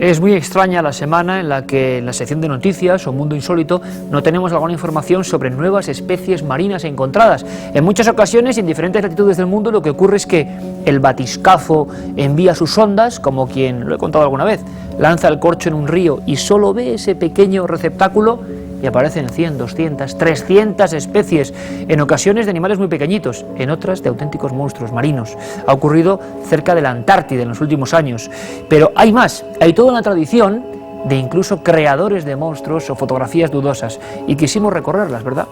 Es muy extraña la semana en la que en la sección de noticias o Mundo Insólito no tenemos alguna información sobre nuevas especies marinas encontradas. En muchas ocasiones y en diferentes latitudes del mundo lo que ocurre es que el batiscafo envía sus sondas, como quien, lo he contado alguna vez, lanza el corcho en un río y solo ve ese pequeño receptáculo y aparecen 100, 200, 300 especies, en ocasiones de animales muy pequeñitos, en otras de auténticos monstruos marinos. Ha ocurrido cerca de la Antártida en los últimos años. Pero hay más, hay toda una tradición de incluso creadores de monstruos o fotografías dudosas, y quisimos recorrerlas, ¿verdad?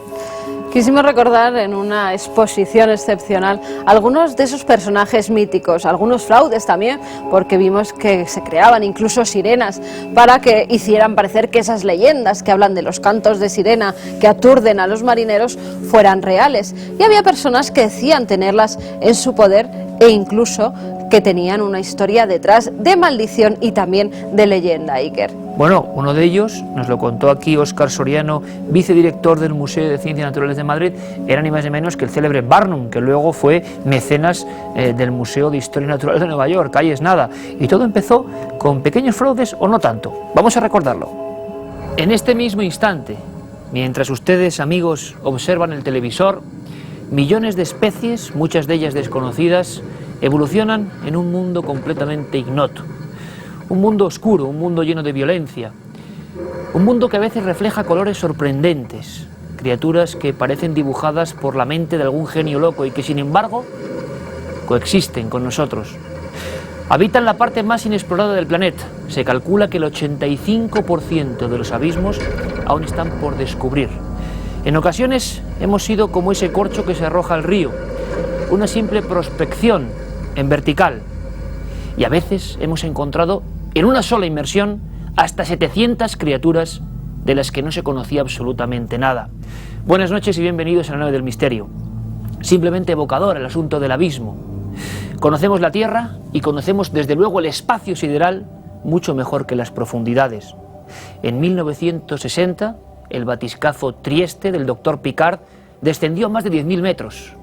Quisimos recordar en una exposición excepcional algunos de esos personajes míticos, algunos fraudes también, porque vimos que se creaban incluso sirenas para que hicieran parecer que esas leyendas que hablan de los cantos de sirena que aturden a los marineros fueran reales. Y había personas que decían tenerlas en su poder e incluso que tenían una historia detrás de maldición y también de leyenda, Iker. Bueno, uno de ellos, nos lo contó aquí Óscar Soriano, vicedirector del Museo de Ciencias Naturales de Madrid, era ni más ni menos que el célebre Barnum, que luego fue mecenas del Museo de Historia Natural de Nueva York, ahí es nada. Y todo empezó con pequeños fraudes o no tanto. Vamos a recordarlo. En este mismo instante, mientras ustedes, amigos, observan el televisor, millones de especies, muchas de ellas desconocidas, evolucionan en un mundo completamente ignoto. Un mundo oscuro, un mundo lleno de violencia, un mundo que a veces refleja colores sorprendentes, criaturas que parecen dibujadas por la mente de algún genio loco y que sin embargo coexisten con nosotros. Habitan la parte más inexplorada del planeta. Se calcula que el 85% de los abismos aún están por descubrir. En ocasiones hemos sido como ese corcho que se arroja al río, una simple prospección en vertical, y a veces hemos encontrado en una sola inmersión hasta 700 criaturas de las que no se conocía absolutamente nada. Buenas noches y bienvenidos a la nave del misterio. Simplemente evocador el asunto del abismo. Conocemos la Tierra y conocemos desde luego el espacio sideral mucho mejor que las profundidades. En 1960 el batiscafo Trieste del doctor Picard descendió a más de 10.000 metros.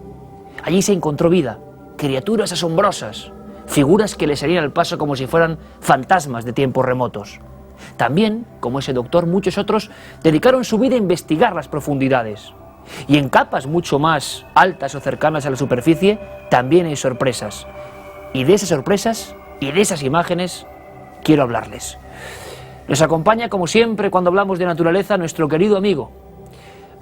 Allí se encontró vida, criaturas asombrosas, figuras que le salían al paso como si fueran fantasmas de tiempos remotos. También, como ese doctor, muchos otros dedicaron su vida a investigar las profundidades. Y en capas mucho más altas o cercanas a la superficie, también hay sorpresas. Y de esas sorpresas y de esas imágenes quiero hablarles. Nos acompaña, como siempre, cuando hablamos de naturaleza, nuestro querido amigo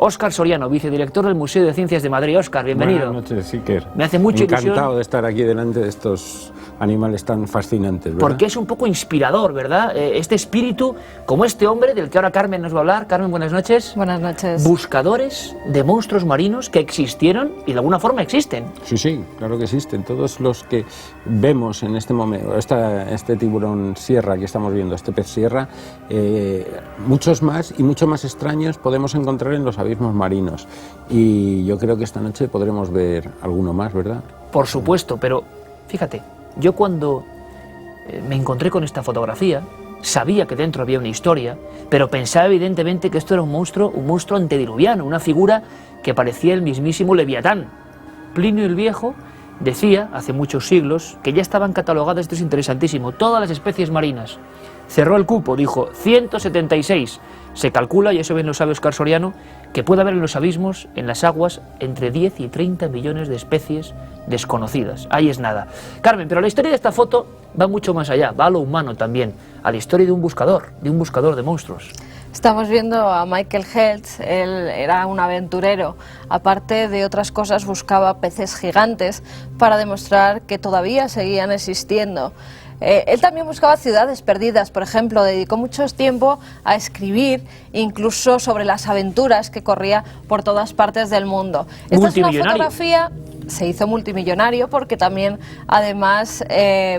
Óscar Soriano, vicedirector del Museo de Ciencias de Madrid. Óscar, bienvenido. Buenas noches, Iker. Me hace mucha ilusión. Encantado de estar aquí delante de estos animales tan fascinantes, ¿verdad? Porque es un poco inspirador, ¿verdad? Este espíritu, como este hombre del que ahora Carmen nos va a hablar. Carmen, buenas noches. Buenas noches. Buscadores de monstruos marinos que existieron y de alguna forma existen. Sí, claro que existen. Todos los que vemos en este momento, este tiburón sierra que estamos viendo, este pez sierra, muchos más y mucho más extraños podemos encontrar en los abismos marinos. Y yo creo que esta noche podremos ver alguno más, ¿verdad? Por supuesto, pero fíjate, yo cuando me encontré con esta fotografía, sabía que dentro había una historia, pero pensaba evidentemente que esto era un monstruo antediluviano, una figura que parecía el mismísimo Leviatán. Plinio el Viejo decía, hace muchos siglos, que ya estaban catalogadas, esto es interesantísimo, todas las especies marinas. Cerró el cupo, dijo 176. Se calcula, y eso bien lo sabe Óscar Soriano, que puede haber en los abismos, en las aguas, entre 10 y 30 millones de especies desconocidas. Ahí es nada. Carmen, pero la historia de esta foto va mucho más allá, va a lo humano también, a la historia de un buscador de monstruos. Estamos viendo a Michael Heltz. Él era un aventurero, aparte de otras cosas buscaba peces gigantes para demostrar que todavía seguían existiendo. Él también buscaba ciudades perdidas, por ejemplo, dedicó mucho tiempo a escribir incluso sobre las aventuras que corría por todas partes del mundo. Esta es una fotografía, se hizo multimillonario porque también además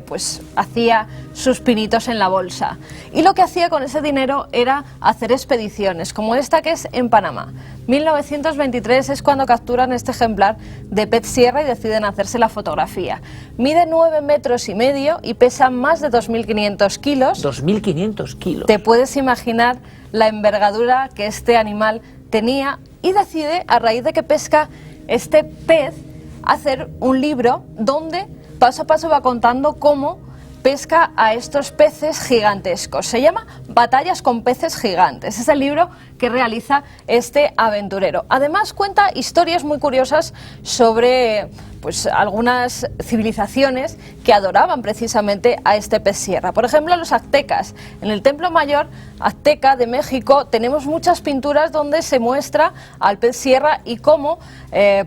pues hacía sus pinitos en la bolsa. Y lo que hacía con ese dinero era hacer expediciones, como esta que es en Panamá. 1923 es cuando capturan este ejemplar de pez sierra y deciden hacerse la fotografía. Mide 9,5 metros y pesa más de 2.500 kilos. 2.500 kilos. Te puedes imaginar la envergadura que este animal tenía y decide, a raíz de que pesca este pez, hacer un libro donde paso a paso va contando cómo pesca a estos peces gigantescos. Se llama Batallas con peces gigantes. Es el libro que realiza este aventurero. Además cuenta historias muy curiosas sobre pues algunas civilizaciones que adoraban precisamente a este pez sierra. Por ejemplo, los aztecas. En el Templo Mayor Azteca de México tenemos muchas pinturas donde se muestra al pez sierra y cómo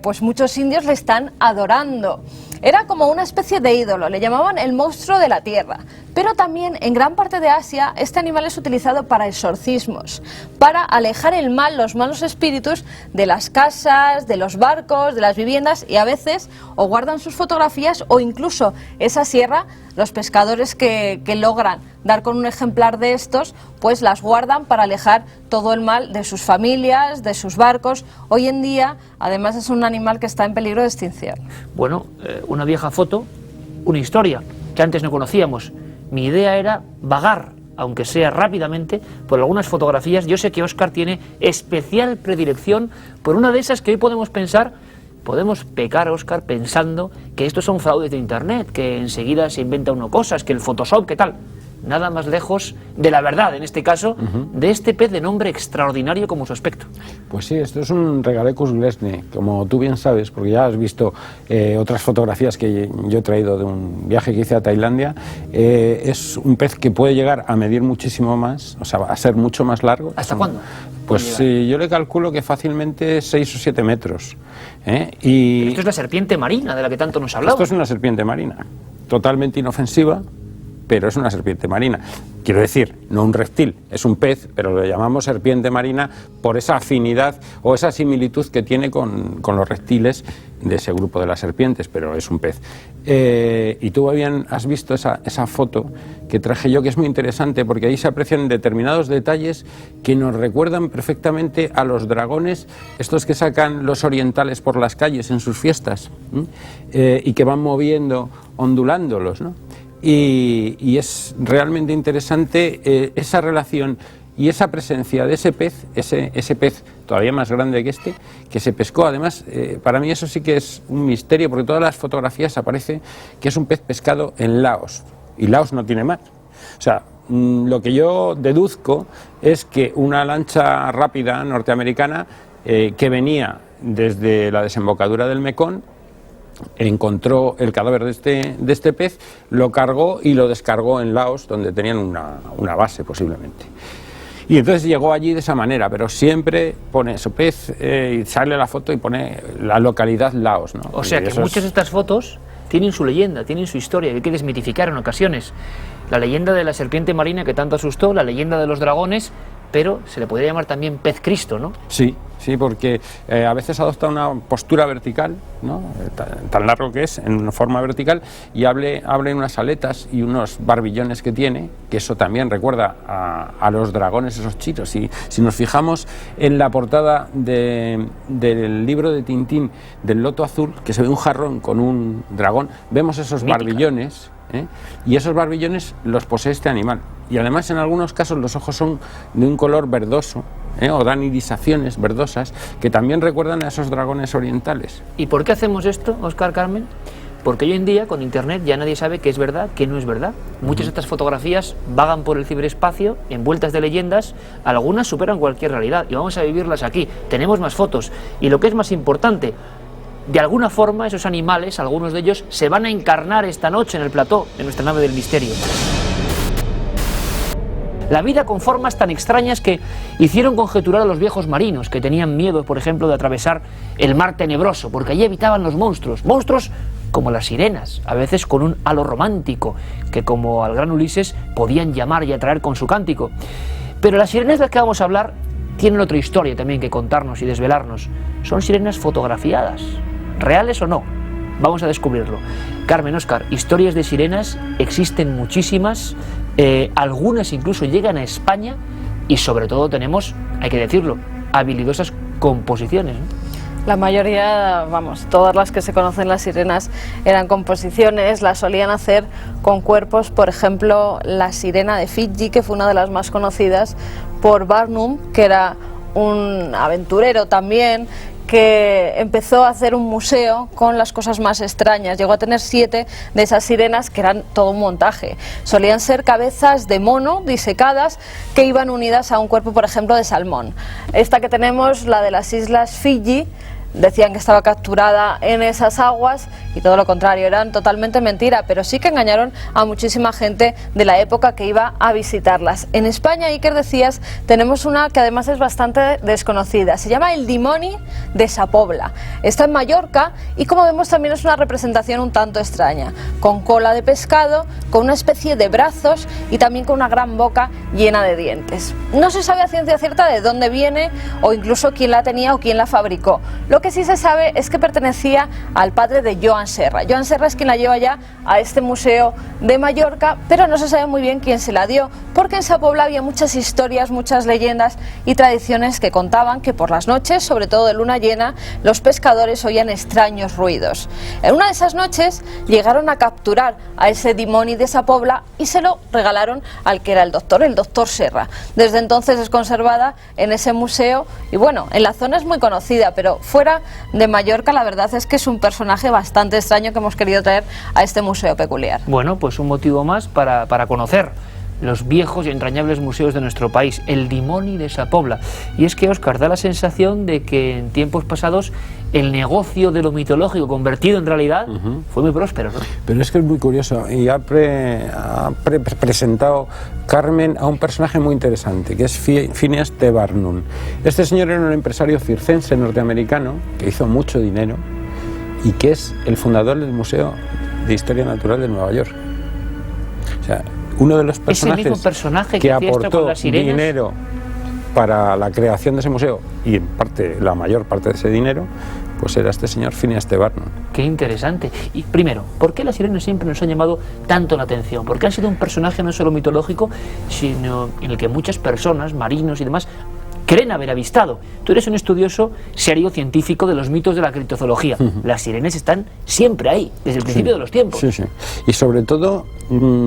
pues muchos indios le están adorando. Era como una especie de ídolo, le llamaban el monstruo de la tierra. Pero también en gran parte de Asia este animal es utilizado para exorcismos, para alejar el mal, los malos espíritus de las casas, de los barcos, de las viviendas, y a veces o guardan sus fotografías o incluso esa sierra, los pescadores que logran dar con un ejemplar de estos, pues las guardan para alejar todo el mal de sus familias, de sus barcos. Hoy en día, además, es un animal que está en peligro de extinción. Bueno, una vieja foto, una historia que antes no conocíamos. Mi idea era vagar, aunque sea rápidamente, por algunas fotografías. Yo sé que Óscar tiene especial predilección por una de esas que hoy podemos pensar. Podemos pecar, Óscar, pensando que estos son fraudes de internet, que enseguida se inventa uno cosas, que el Photoshop, ¿qué tal? Nada más lejos de la verdad, en este caso, de este pez de nombre extraordinario como su aspecto. Pues sí, esto es un Regalecus glesne, como tú bien sabes, porque ya has visto otras fotografías que yo he traído de un viaje que hice a Tailandia. Es un pez que puede llegar a medir muchísimo más, o sea, a ser mucho más largo. ¿Hasta cuándo? Pues yo le calculo que fácilmente 6 o 7 metros. Y pero esto es la serpiente marina de la que tanto nos hablaba. Esto es una serpiente marina, totalmente inofensiva, pero es una serpiente marina. Quiero decir, no un reptil, es un pez, pero lo llamamos serpiente marina por esa afinidad o esa similitud que tiene con los reptiles de ese grupo de las serpientes, pero es un pez. Y tú bien has visto esa foto que traje yo, que es muy interesante porque ahí se aprecian determinados detalles que nos recuerdan perfectamente a los dragones, estos que sacan los orientales por las calles en sus fiestas, y que van moviendo, ondulándolos, ¿no? Y es realmente interesante esa relación y esa presencia de ese pez, ese pez todavía más grande que este, que se pescó. Además, para mí eso sí que es un misterio, porque todas las fotografías aparece que es un pez pescado en Laos, y Laos no tiene mar. O sea, lo que yo deduzco es que una lancha rápida norteamericana que venía desde la desembocadura del Mekong encontró el cadáver de este pez, lo cargó y lo descargó en Laos, donde tenían una base posiblemente. Y entonces llegó allí de esa manera, pero siempre pone su pez y sale la foto y pone la localidad Laos, ¿no? O sea que muchas de estas fotos tienen su leyenda, tienen su historia, que hay que desmitificar en ocasiones. La leyenda de la serpiente marina que tanto asustó, la leyenda de los dragones, pero se le podría llamar también pez Cristo, ¿no? Sí, sí, porque a veces adopta una postura vertical, ¿no? Tan largo que es, en forma vertical, y abre unas aletas y unos barbillones que tiene, que eso también recuerda a los dragones, esos chinos. Y si nos fijamos en la portada del libro de Tintín, del Loto Azul, que se ve un jarrón con un dragón, vemos esos barbillones, y esos barbillones los posee este animal. Y además en algunos casos los ojos son de un color verdoso, o dan irisaciones verdosas que también recuerdan a esos dragones orientales. ¿Y por qué hacemos esto, Óscar, Carmen? Porque hoy en día con internet ya nadie sabe qué es verdad, qué no es verdad. Muchas de estas fotografías vagan por el ciberespacio envueltas de leyendas, algunas superan cualquier realidad y vamos a vivirlas aquí. Tenemos más fotos y lo que es más importante, de alguna forma esos animales, algunos de ellos, se van a encarnar esta noche en el plató de nuestra nave del misterio. La vida con formas tan extrañas que hicieron conjeturar a los viejos marinos, que tenían miedo, por ejemplo, de atravesar el mar tenebroso, porque allí habitaban los monstruos como las sirenas, a veces con un halo romántico, que como al gran Ulises podían llamar y atraer con su cántico. Pero las sirenas de las que vamos a hablar tienen otra historia también que contarnos y desvelarnos. Son sirenas fotografiadas, reales o no. Vamos a descubrirlo. Carmen, Óscar, historias de sirenas existen muchísimas, algunas incluso llegan a España y sobre todo tenemos, hay que decirlo, habilidosas composiciones, ¿no? La mayoría, vamos, todas las que se conocen las sirenas eran composiciones, las solían hacer con cuerpos, por ejemplo, la sirena de Fiji, que fue una de las más conocidas por Barnum, que era un aventurero también, que empezó a hacer un museo con las cosas más extrañas. Llegó a tener 7 de esas sirenas que eran todo un montaje. Solían ser cabezas de mono disecadas que iban unidas a un cuerpo, por ejemplo, de salmón. Esta que tenemos, la de las islas Fiji, decían que estaba capturada en esas aguas y todo lo contrario, eran totalmente mentira, pero sí que engañaron a muchísima gente de la época que iba a visitarlas. En España, Iker, decías, tenemos una que además es bastante desconocida, se llama el Dimoni de Sa Pobla. Está en Mallorca y, como vemos, también es una representación un tanto extraña, con cola de pescado, con una especie de brazos y también con una gran boca llena de dientes. No se sabe a ciencia cierta de dónde viene o incluso quién la tenía o quién la fabricó. Lo que sí se sabe es que pertenecía al padre de Joan Serra. Joan Serra es quien la lleva ya a este museo de Mallorca, pero no se sabe muy bien quién se la dio, porque en Sa Pobla había muchas historias, muchas leyendas y tradiciones que contaban que por las noches, sobre todo de luna llena, los pescadores oían extraños ruidos. En una de esas noches llegaron a capturar a ese Dimoni de Sa Pobla y se lo regalaron al que era el doctor Serra. Desde entonces es conservada en ese museo y bueno, en la zona es muy conocida, pero fuera de Mallorca la verdad es que es un personaje bastante extraño que hemos querido traer a este museo peculiar. Bueno, pues un motivo más para conocer los viejos y entrañables museos de nuestro país, el Dimoni de Sa Pobla. Y es que, Óscar, da la sensación de que en tiempos pasados el negocio de lo mitológico convertido en realidad fue muy próspero, ¿no? Pero es que es muy curioso y ha presentado Carmen a un personaje muy interesante, que es Phineas T. Barnum. Este señor era un empresario circense norteamericano que hizo mucho dinero y que es el fundador del Museo de Historia Natural de Nueva York. O sea, uno de los personajes, mismo personaje que hacía esto aportó con las sirenas, dinero para la creación de ese museo y en parte, la mayor parte de ese dinero, pues era este señor Phineas T. Barnum. Qué interesante. Y primero, ¿por qué las sirenas siempre nos han llamado tanto la atención? Porque han sido un personaje no solo mitológico, sino en el que muchas personas, marinos y demás, creen haber avistado. Tú eres un estudioso serio científico de los mitos de la criptozoología. Las sirenas están siempre ahí, desde el principio de los tiempos. Sí, sí. Y sobre todo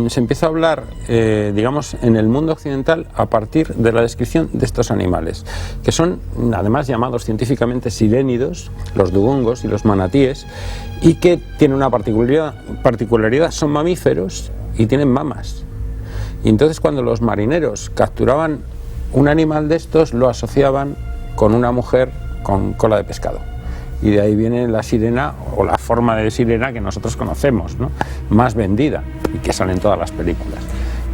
se empieza a hablar, digamos, en el mundo occidental a partir de la descripción de estos animales, que son además llamados científicamente sirénidos, los dugongos y los manatíes, y que tienen una particularidad, son mamíferos y tienen mamas. Y entonces cuando los marineros capturaban un animal de estos, lo asociaban con una mujer con cola de pescado. Y de ahí viene la sirena, o la forma de sirena que nosotros conocemos, ¿no? Más vendida y que sale en todas las películas.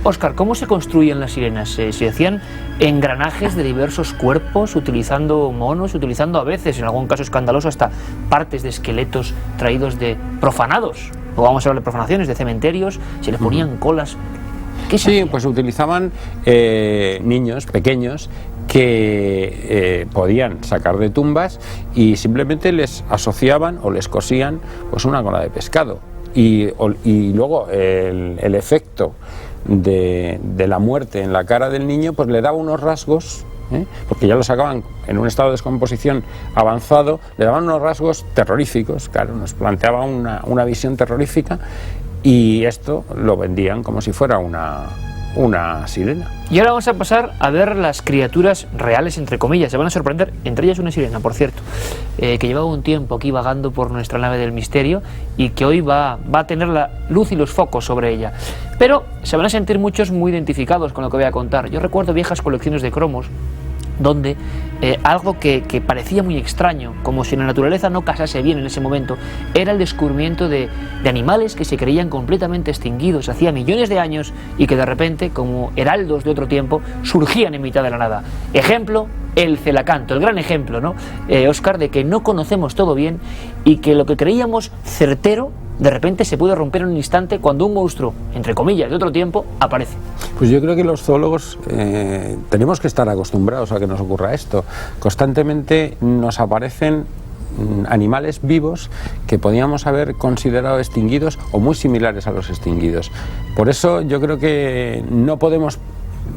Óscar, ¿cómo se construían las sirenas? ¿Se hacían engranajes de diversos cuerpos, utilizando monos, utilizando a veces, en algún caso escandaloso, hasta partes de esqueletos traídos de profanados? O vamos a hablar de profanaciones, de cementerios, se les ponían colas. Sí, pues utilizaban niños pequeños que podían sacar de tumbas y simplemente les asociaban o les cosían pues una cola de pescado y luego el efecto de la muerte en la cara del niño pues le daba unos rasgos, porque ya lo sacaban en un estado de descomposición avanzado, le daban unos rasgos terroríficos, claro, nos planteaba una visión terrorífica. Y esto lo vendían como si fuera una sirena. Y ahora vamos a pasar a ver las criaturas reales, entre comillas. Se van a sorprender, entre ellas una sirena, por cierto, que llevaba un tiempo aquí vagando por nuestra nave del misterio y que hoy va a tener la luz y los focos sobre ella. Pero se van a sentir muchos muy identificados con lo que voy a contar. Yo recuerdo viejas colecciones de cromos donde algo que parecía muy extraño, como si la naturaleza no casase bien en ese momento, era el descubrimiento de animales que se creían completamente extinguidos hacía millones de años y que de repente, como heraldos de otro tiempo, surgían en mitad de la nada. Ejemplo, el celacanto, el gran ejemplo, ¿no, Óscar, de que no conocemos todo bien y que lo que creíamos certero de repente se puede romper en un instante cuando un monstruo, entre comillas, de otro tiempo, aparece. Pues yo creo que los zoólogos tenemos que estar acostumbrados a que nos ocurra esto. Constantemente nos aparecen animales vivos que podíamos haber considerado extinguidos o muy similares a los extinguidos. Por eso yo creo que no podemos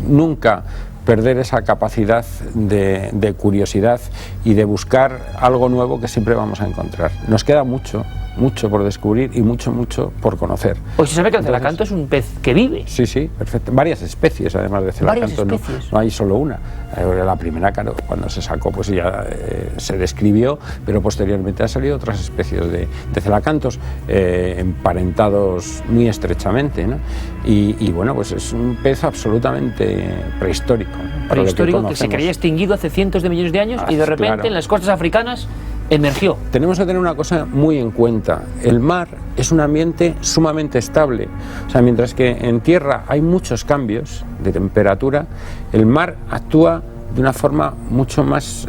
nunca perder esa capacidad de curiosidad y de buscar algo nuevo que siempre vamos a encontrar. Nos queda mucho mucho por descubrir y mucho por conocer. Pues se sabe que el celacanto es un pez que vive. Sí, sí, perfecto. Varias especies además de celacanto, no hay solo una. La primera, claro, cuando se sacó pues ya se describió, pero posteriormente han salido otras especies de celacantos emparentados muy estrechamente, ¿no? Y bueno, pues es un pez absolutamente prehistórico, ¿no? Prehistórico que se creía extinguido hace cientos de millones de años y de repente en las costas africanas emergió. Tenemos que tener una cosa muy en cuenta: el mar es un ambiente sumamente estable, o sea, mientras que en tierra hay muchos cambios de temperatura, el mar actúa de una forma mucho más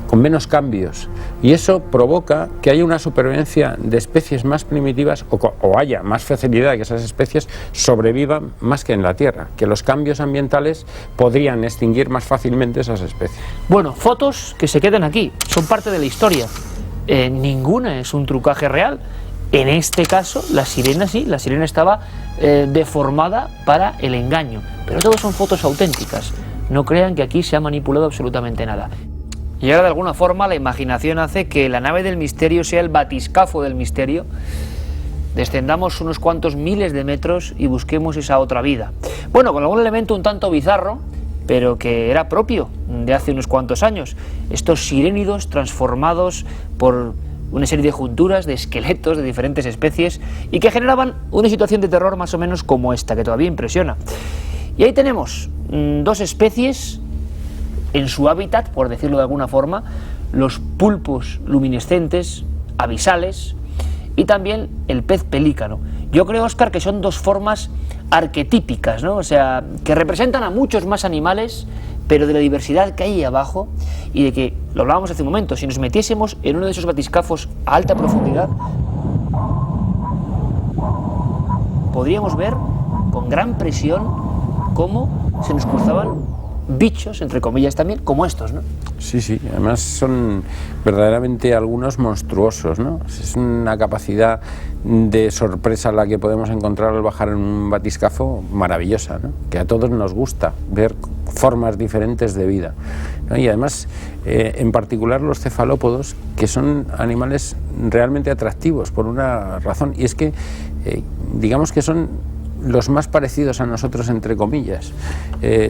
con menos cambios, y eso provoca que haya una supervivencia de especies más primitivas o haya más facilidad de que esas especies sobrevivan más que en la tierra, que los cambios ambientales podrían extinguir más fácilmente esas especies. Bueno, fotos que se quedan aquí, son parte de la historia, ninguna es un trucaje real. En este caso la sirena sí, la sirena estaba deformada para el engaño, pero todas son fotos auténticas. No crean que aquí se ha manipulado absolutamente nada. Y ahora de alguna forma la imaginación hace que la nave del misterio sea el batiscafo del misterio. Descendamos unos cuantos miles de metros y busquemos esa otra vida. Bueno, con algún elemento un tanto bizarro, pero que era propio de hace unos cuantos años. Estos sirénidos transformados por una serie de junturas, de esqueletos de diferentes especies y que generaban una situación de terror más o menos como esta, que todavía impresiona. Y ahí tenemos dos especies en su hábitat, por decirlo de alguna forma, los pulpos luminescentes, abisales, y también el pez pelícano. Yo creo, Óscar, que son dos formas arquetípicas, ¿no? O sea, que representan a muchos más animales, pero de la diversidad que hay ahí abajo, y de que, lo hablábamos hace un momento, si nos metiésemos en uno de esos batiscafos a alta profundidad, podríamos ver con gran presión cómo se nos cruzaban bichos, entre comillas también, como estos, ¿no? Sí, sí, además son verdaderamente algunos monstruosos, ¿no? Es una capacidad de sorpresa la que podemos encontrar al bajar en un batiscafo maravillosa, ¿no? Que a todos nos gusta ver formas diferentes de vida, ¿no? Y además, en particular los cefalópodos, que son animales realmente atractivos por una razón, y es que digamos que son los más parecidos a nosotros, entre comillas.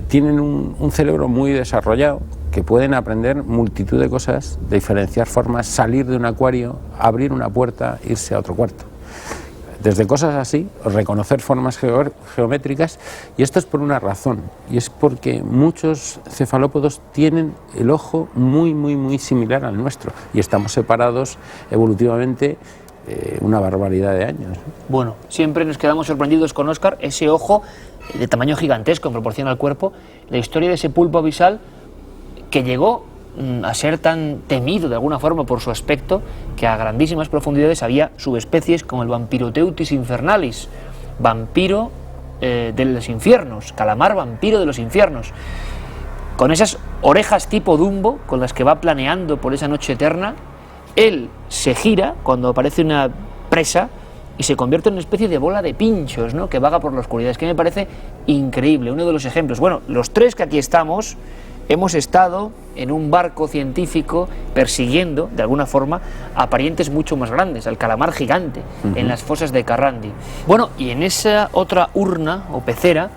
Tienen un cerebro muy desarrollado, que pueden aprender multitud de cosas, diferenciar formas, salir de un acuario, abrir una puerta, irse a otro cuarto. Desde cosas así, reconocer formas geométricas, y esto es por una razón, y es porque muchos cefalópodos tienen el ojo muy similar al nuestro, y estamos separados evolutivamente una barbaridad de años. Bueno, siempre nos quedamos sorprendidos con Óscar, ese ojo de tamaño gigantesco en proporción al cuerpo, la historia de ese pulpo abisal que llegó a ser tan temido de alguna forma por su aspecto, que a grandísimas profundidades había subespecies como el Vampiroteuthis infernalis, vampiro de los infiernos, calamar vampiro de los infiernos, con esas orejas tipo Dumbo con las que va planeando por esa noche eterna. Él se gira cuando aparece una presa y se convierte en una especie de bola de pinchos, ¿no?, que vaga por la oscuridad. Es que me parece increíble, uno de los ejemplos. Bueno, los tres que aquí estamos hemos estado en un barco científico persiguiendo, de alguna forma, a parientes mucho más grandes, al calamar gigante, en las fosas de Carrandi. Bueno, y en esa otra urna o pecera,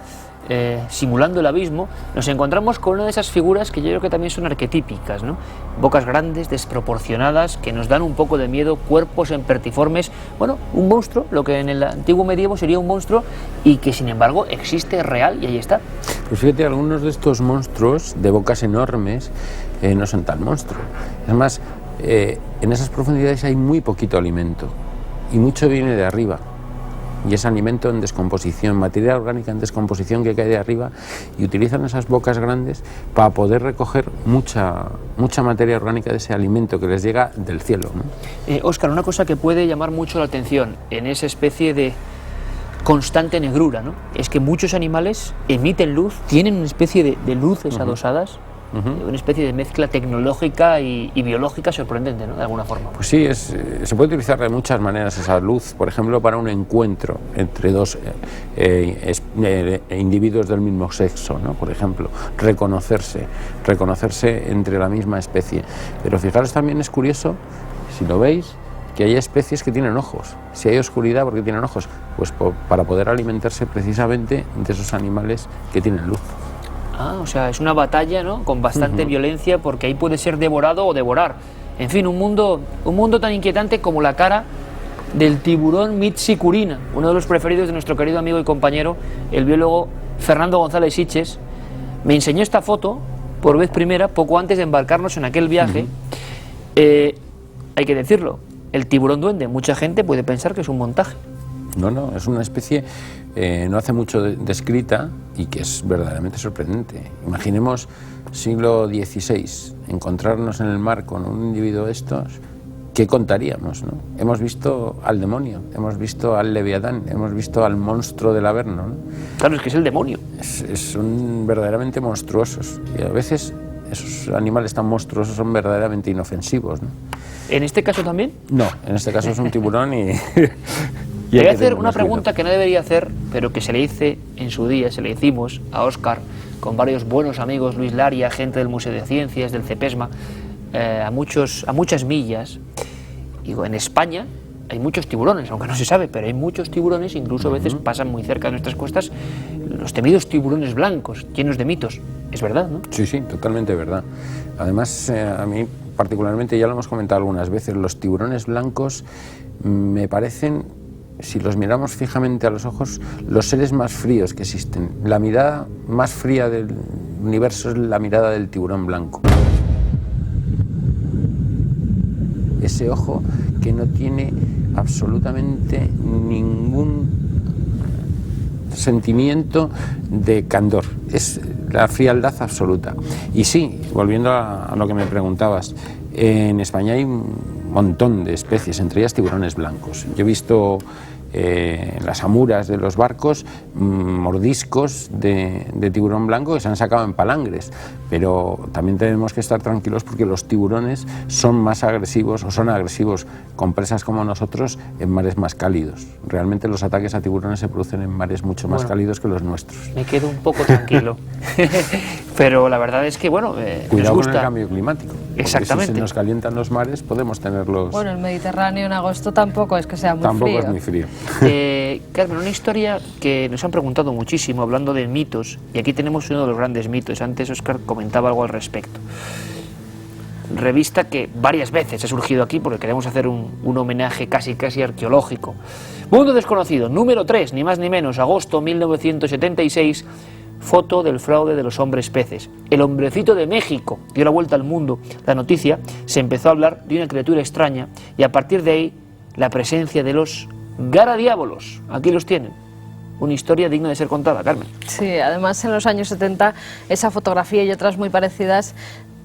simulando el abismo, nos encontramos con una de esas figuras que yo creo que también son arquetípicas, ¿no? Bocas grandes, desproporcionadas, que nos dan un poco de miedo, cuerpos empertiformes, bueno, un monstruo, lo que en el antiguo medievo sería un monstruo, y que sin embargo existe, es real, y ahí está. Pues fíjate, algunos de estos monstruos de bocas enormes no son tan monstruos. Además, en esas profundidades hay muy poquito alimento, y mucho viene de arriba. Y es alimento en descomposición, materia orgánica en descomposición que cae de arriba, y utilizan esas bocas grandes para poder recoger mucha materia orgánica de ese alimento que les llega del cielo, ¿no? Óscar, una cosa que puede llamar mucho la atención en esa especie de constante negrura, ¿no?, es que muchos animales emiten luz, tienen una especie de luces adosadas, una especie de mezcla tecnológica y biológica sorprendente, ¿no?, de alguna forma. Pues sí, se puede utilizar de muchas maneras esa luz, por ejemplo, para un encuentro entre dos individuos del mismo sexo, ¿no?, por ejemplo, reconocerse entre la misma especie. Pero fijaros, también es curioso, si lo veis, que hay especies que tienen ojos. Si hay oscuridad, ¿por qué tienen ojos? Pues para poder alimentarse precisamente de esos animales que tienen luz. Ah, o sea, es una batalla, ¿no?, con bastante violencia, porque ahí puede ser devorado o devorar. En fin, un mundo tan inquietante como la cara del tiburón Mitsicurina, uno de los preferidos de nuestro querido amigo y compañero, el biólogo Fernando González Siches. Me enseñó esta foto por vez primera poco antes de embarcarnos en aquel viaje. Hay que decirlo, el tiburón duende, mucha gente puede pensar que es un montaje. No, es una especie no hace mucho descrita y que es verdaderamente sorprendente. Imaginemos siglo XVI, encontrarnos en el mar con un individuo de estos, ¿qué contaríamos, no? Hemos visto al demonio, hemos visto al leviatán, hemos visto al monstruo del Averno, ¿no? Claro, es que es el demonio. Son verdaderamente monstruosos y a veces esos animales tan monstruosos son verdaderamente inofensivos, ¿no? ¿En este caso también? No, en este caso es un tiburón y... Le voy a hacer una pregunta que no debería hacer, pero que se le hice en su día, se le hicimos a Óscar, con varios buenos amigos, Luis Laria, gente del Museo de Ciencias, del CEPESMA, a muchas millas. Digo, en España hay muchos tiburones, aunque no se sabe, pero hay muchos tiburones, incluso a veces pasan muy cerca de nuestras costas, los temidos tiburones blancos, llenos de mitos. Es verdad, ¿no? Sí, totalmente verdad. Además, a mí particularmente, ya lo hemos comentado algunas veces, los tiburones blancos me parecen, si los miramos fijamente a los ojos, los seres más fríos que existen. La mirada más fría del universo es la mirada del tiburón blanco. Ese ojo que no tiene absolutamente ningún sentimiento de candor, es la frialdad absoluta. Y sí, volviendo a lo que me preguntabas, en España hay un montón de especies, entre ellas tiburones blancos. Yo he visto en las amuras de los barcos mordiscos de tiburón blanco que se han sacado en palangres, pero también tenemos que estar tranquilos porque los tiburones son más agresivos o son agresivos con presas como nosotros en mares más cálidos. Realmente los ataques a tiburones se producen en mares mucho más cálidos que los nuestros. Me quedo un poco tranquilo. Pero la verdad es que, bueno, cuidado nos gusta. Con el cambio climático. Exactamente. Si se nos calientan los mares, podemos tenerlos. Bueno, el Mediterráneo en agosto tampoco es que sea muy frío. Tampoco es muy frío. Carmen, una historia que nos han preguntado muchísimo, hablando de mitos, y aquí tenemos uno de los grandes mitos. Antes Óscar comentaba algo al respecto. Revista que varias veces ha surgido aquí porque queremos hacer un homenaje casi arqueológico. Mundo Desconocido, número 3, ni más ni menos, agosto 1976. Foto del fraude de los hombres peces. El hombrecito de México dio la vuelta al mundo. La noticia, se empezó a hablar de una criatura extraña y a partir de ahí la presencia de los garadiábolos. Aquí los tienen. Una historia digna de ser contada, Carmen. Sí, además en los años 70 esa fotografía y otras muy parecidas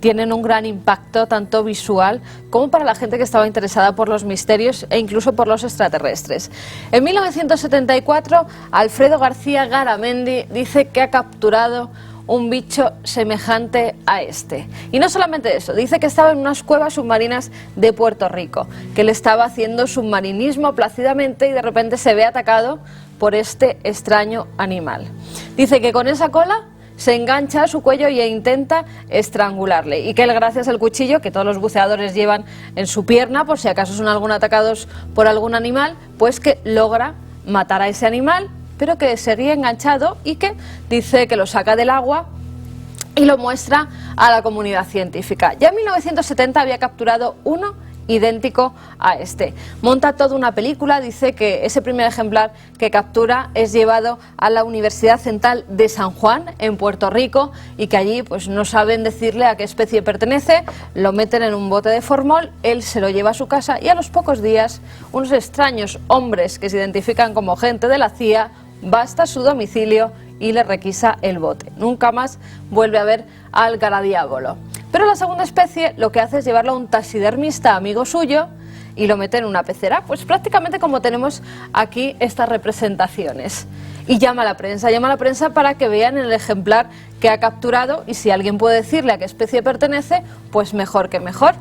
tienen un gran impacto tanto visual como para la gente que estaba interesada por los misterios e incluso por los extraterrestres. En 1974, Alfredo García Garamendi dice que ha capturado un bicho semejante a este. Y no solamente eso, dice que estaba en unas cuevas submarinas de Puerto Rico, que él estaba haciendo submarinismo plácidamente y de repente se ve atacado por este extraño animal. Dice que con esa cola se engancha a su cuello e intenta estrangularle y que él, gracias al cuchillo que todos los buceadores llevan en su pierna por si acaso son atacados por algún animal, pues que logra matar a ese animal, pero que seguía enganchado y que dice que lo saca del agua y lo muestra a la comunidad científica. Ya en 1970 había capturado uno idéntico a este. Monta toda una película, dice que ese primer ejemplar que captura es llevado a la Universidad Central de San Juan, en Puerto Rico, y que allí pues no saben decirle a qué especie pertenece, lo meten en un bote de formol, él se lo lleva a su casa y a los pocos días unos extraños hombres que se identifican como gente de la CIA va hasta su domicilio y le requisa el bote. Nunca más vuelve a ver al garadiábolo. Pero la segunda especie lo que hace es llevarlo a un taxidermista amigo suyo y lo mete en una pecera, pues prácticamente como tenemos aquí estas representaciones. Y llama a la prensa para que vean el ejemplar que ha capturado y si alguien puede decirle a qué especie pertenece, pues mejor que mejor.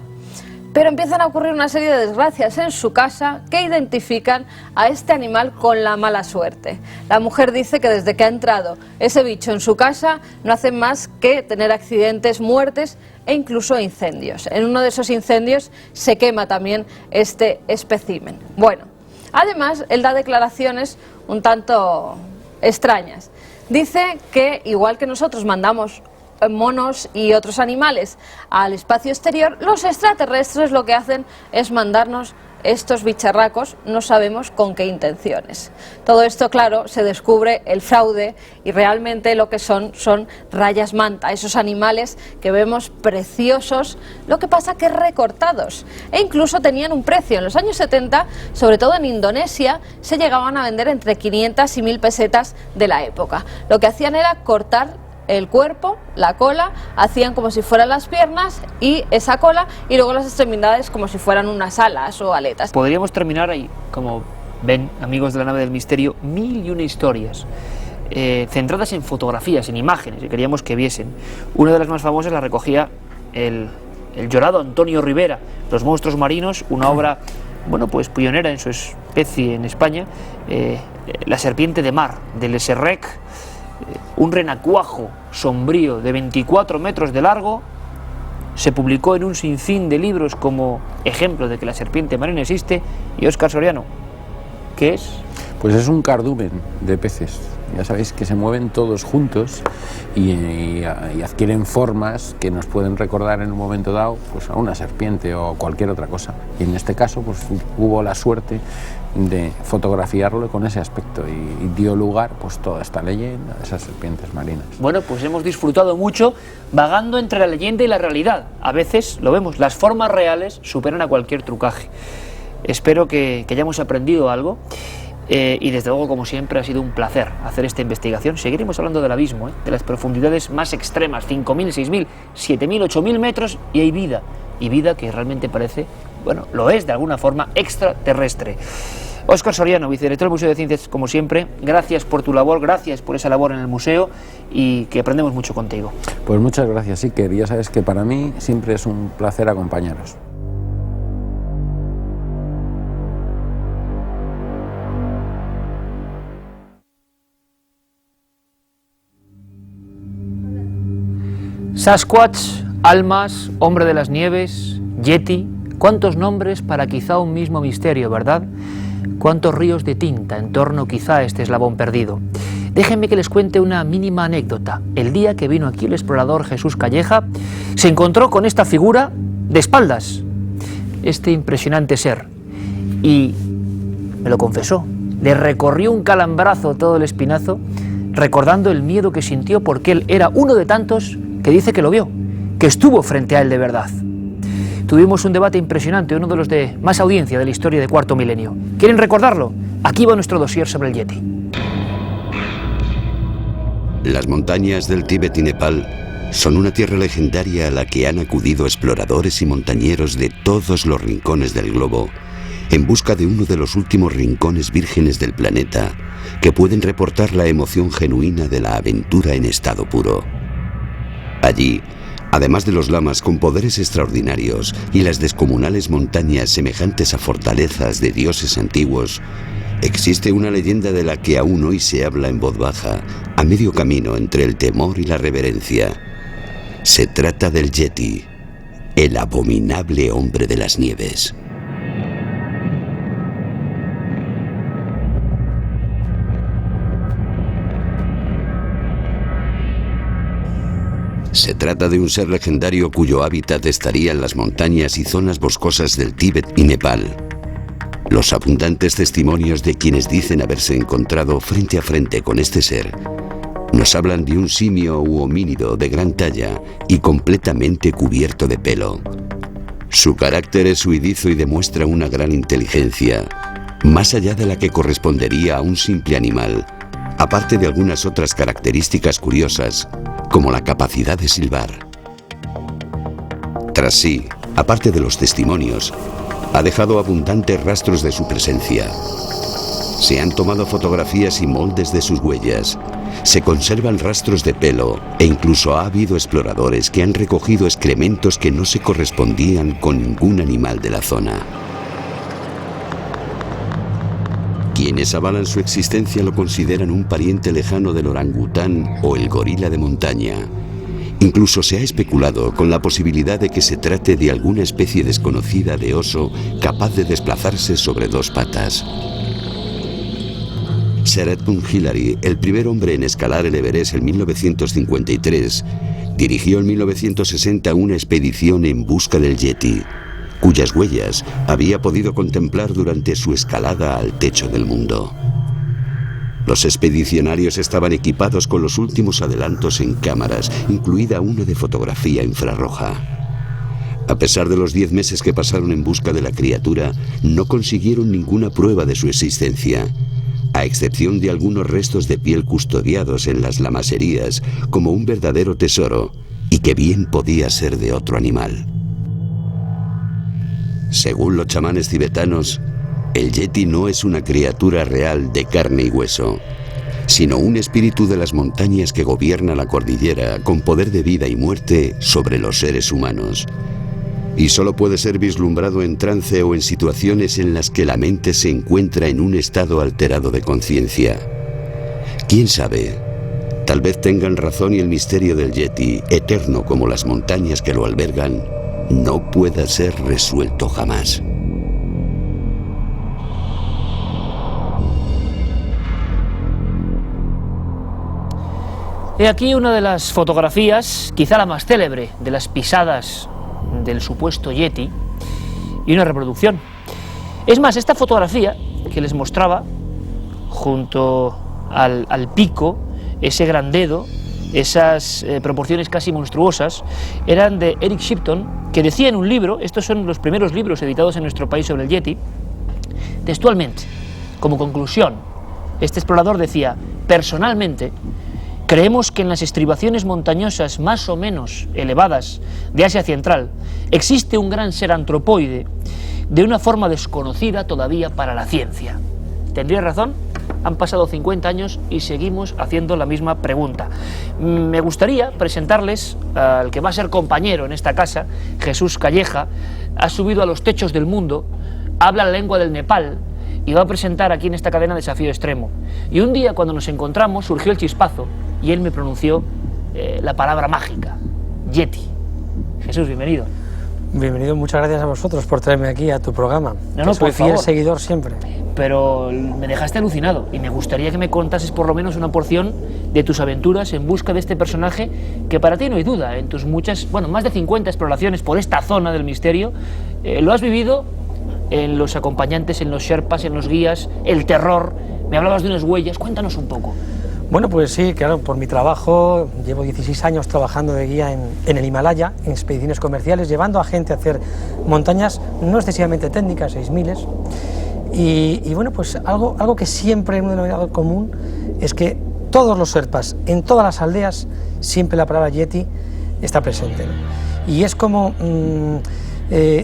Pero empiezan a ocurrir una serie de desgracias en su casa que identifican a este animal con la mala suerte. La mujer dice que desde que ha entrado ese bicho en su casa no hace más que tener accidentes, muertes e incluso incendios. En uno de esos incendios se quema también este espécimen. Bueno, además él da declaraciones un tanto extrañas. Dice que igual que nosotros mandamos monos y otros animales al espacio exterior, los extraterrestres lo que hacen es mandarnos estos bicharracos, no sabemos con qué intenciones. Todo esto, claro, se descubre el fraude y realmente lo que son rayas manta, esos animales que vemos preciosos, lo que pasa que recortados, e incluso tenían un precio. En los años 70, sobre todo en Indonesia, se llegaban a vender entre 500 y 1000 pesetas de la época. Lo que hacían era cortar el cuerpo, la cola, hacían como si fueran las piernas y esa cola, y luego las extremidades como si fueran unas alas o aletas. Podríamos terminar ahí, como ven, amigos de la nave del misterio, 1001 historias centradas en fotografías, en imágenes, que queríamos que viesen. Una de las más famosas la recogía el llorado Antonio Rivera, Los monstruos marinos, una obra, bueno, pues pionera en su especie en España, La serpiente de mar, de Le Serrec, un renacuajo sombrío de 24 metros de largo. Se publicó en un sinfín de libros como ejemplo de que la serpiente marina existe. Y Óscar Soriano, ¿qué es? Pues es un cardumen de peces. Ya sabéis que se mueven todos juntos y adquieren formas que nos pueden recordar en un momento dado pues a una serpiente o cualquier otra cosa. Y en este caso pues hubo la suerte de fotografiarlo con ese aspecto y dio lugar pues toda esta leyenda de esas serpientes marinas. Bueno, pues hemos disfrutado mucho vagando entre la leyenda y la realidad. A veces, lo vemos, las formas reales superan a cualquier trucaje. Espero que hayamos aprendido algo. Y desde luego, como siempre, ha sido un placer hacer esta investigación. Seguiremos hablando del abismo, de las profundidades más extremas, 5.000, 6.000, 7.000, 8.000 metros, y hay vida, y vida que realmente parece, bueno, lo es de alguna forma, extraterrestre. Óscar Soriano, vicedirector del Museo de Ciencias, como siempre, gracias por tu labor, gracias por esa labor en el museo y que aprendemos mucho contigo. Pues muchas gracias, Iker. Ya sabes que para mí siempre es un placer acompañaros. Sasquatch, almas, hombre de las nieves, yeti, cuántos nombres para quizá un mismo misterio, ¿verdad? Cuántos ríos de tinta en torno quizá a este eslabón perdido. Déjenme que les cuente una mínima anécdota. El día que vino aquí el explorador Jesús Calleja, se encontró con esta figura de espaldas, este impresionante ser, y me lo confesó, le recorrió un calambrazo todo el espinazo, recordando el miedo que sintió porque él era uno de tantos que dice que lo vio, que estuvo frente a él de verdad. Tuvimos un debate impresionante, uno de los de más audiencia de la historia de Cuarto Milenio. ¿Quieren recordarlo? Aquí va nuestro dossier sobre el Yeti. Las montañas del Tíbet y Nepal son una tierra legendaria a la que han acudido exploradores y montañeros de todos los rincones del globo en busca de uno de los últimos rincones vírgenes del planeta que pueden reportar la emoción genuina de la aventura en estado puro. Allí, además de los lamas con poderes extraordinarios y las descomunales montañas semejantes a fortalezas de dioses antiguos, existe una leyenda de la que aún hoy se habla en voz baja, a medio camino entre el temor y la reverencia. Se trata del Yeti, el abominable hombre de las nieves. Se trata de un ser legendario cuyo hábitat estaría en las montañas y zonas boscosas del Tíbet y Nepal. Los abundantes testimonios de quienes dicen haberse encontrado frente a frente con este ser nos hablan de un simio u homínido de gran talla y completamente cubierto de pelo. Su carácter es huidizo y demuestra una gran inteligencia, más allá de la que correspondería a un simple animal, aparte de algunas otras características curiosas, como la capacidad de silbar. Tras sí, aparte de los testimonios, ha dejado abundantes rastros de su presencia. Se han tomado fotografías y moldes de sus huellas. Se conservan rastros de pelo e incluso ha habido exploradores que han recogido excrementos que no se correspondían con ningún animal de la zona. Quienes avalan su existencia lo consideran un pariente lejano del orangután o el gorila de montaña. Incluso se ha especulado con la posibilidad de que se trate de alguna especie desconocida de oso capaz de desplazarse sobre dos patas. Sir Edmund Hillary, el primer hombre en escalar el Everest en 1953, dirigió en 1960 una expedición en busca del Yeti, cuyas huellas había podido contemplar durante su escalada al techo del mundo. Los expedicionarios estaban equipados con los últimos adelantos en cámaras, incluida una de fotografía infrarroja. A pesar de los 10 meses que pasaron en busca de la criatura, no consiguieron ninguna prueba de su existencia, a excepción de algunos restos de piel custodiados en las lamaserías como un verdadero tesoro y que bien podía ser de otro animal. Según los chamanes tibetanos, el Yeti no es una criatura real de carne y hueso, sino un espíritu de las montañas que gobierna la cordillera con poder de vida y muerte sobre los seres humanos. Y solo puede ser vislumbrado en trance o en situaciones en las que la mente se encuentra en un estado alterado de conciencia. ¿Quién sabe? Tal vez tengan razón y el misterio del Yeti, eterno como las montañas que lo albergan, no pueda ser resuelto jamás. He aquí una de las fotografías, quizá la más célebre, de las pisadas del supuesto Yeti, y una reproducción. Es más, esta fotografía que les mostraba, junto al pico, ese gran dedo, esas proporciones casi monstruosas, eran de Eric Shipton, que decía en un libro, estos son los primeros libros editados en nuestro país sobre el Yeti, textualmente, como conclusión, este explorador decía: personalmente, creemos que en las estribaciones montañosas más o menos elevadas de Asia Central existe un gran ser antropoide de una forma desconocida todavía para la ciencia. ¿Tendría razón? Han pasado 50 años y seguimos haciendo la misma pregunta. Me gustaría presentarles al que va a ser compañero en esta casa, Jesús Calleja. Ha subido a los techos del mundo, habla la lengua del Nepal y va a presentar aquí en esta cadena Desafío Extremo. Y un día, cuando nos encontramos, surgió el chispazo y él me pronunció la palabra mágica: Yeti. Jesús, bienvenido. Bienvenido, muchas gracias a vosotros por traerme aquí a tu programa. No, soy por fiel favor. Seguidor siempre. Pero me dejaste alucinado y me gustaría que me contases por lo menos una porción de tus aventuras en busca de este personaje que, para ti no hay duda, en tus muchas, bueno, más de 50 exploraciones por esta zona del misterio, lo has vivido en los acompañantes, en los sherpas, en los guías, el terror. Me hablabas de unas huellas, cuéntanos un poco. Bueno, pues sí, claro, por mi trabajo, llevo 16 años trabajando de guía en el Himalaya, en expediciones comerciales, llevando a gente a hacer montañas no excesivamente técnicas, 6000. Y bueno, pues algo que siempre un denominador común es que todos los sherpas, en todas las aldeas, siempre la palabra Yeti está presente, ¿no? Y es como...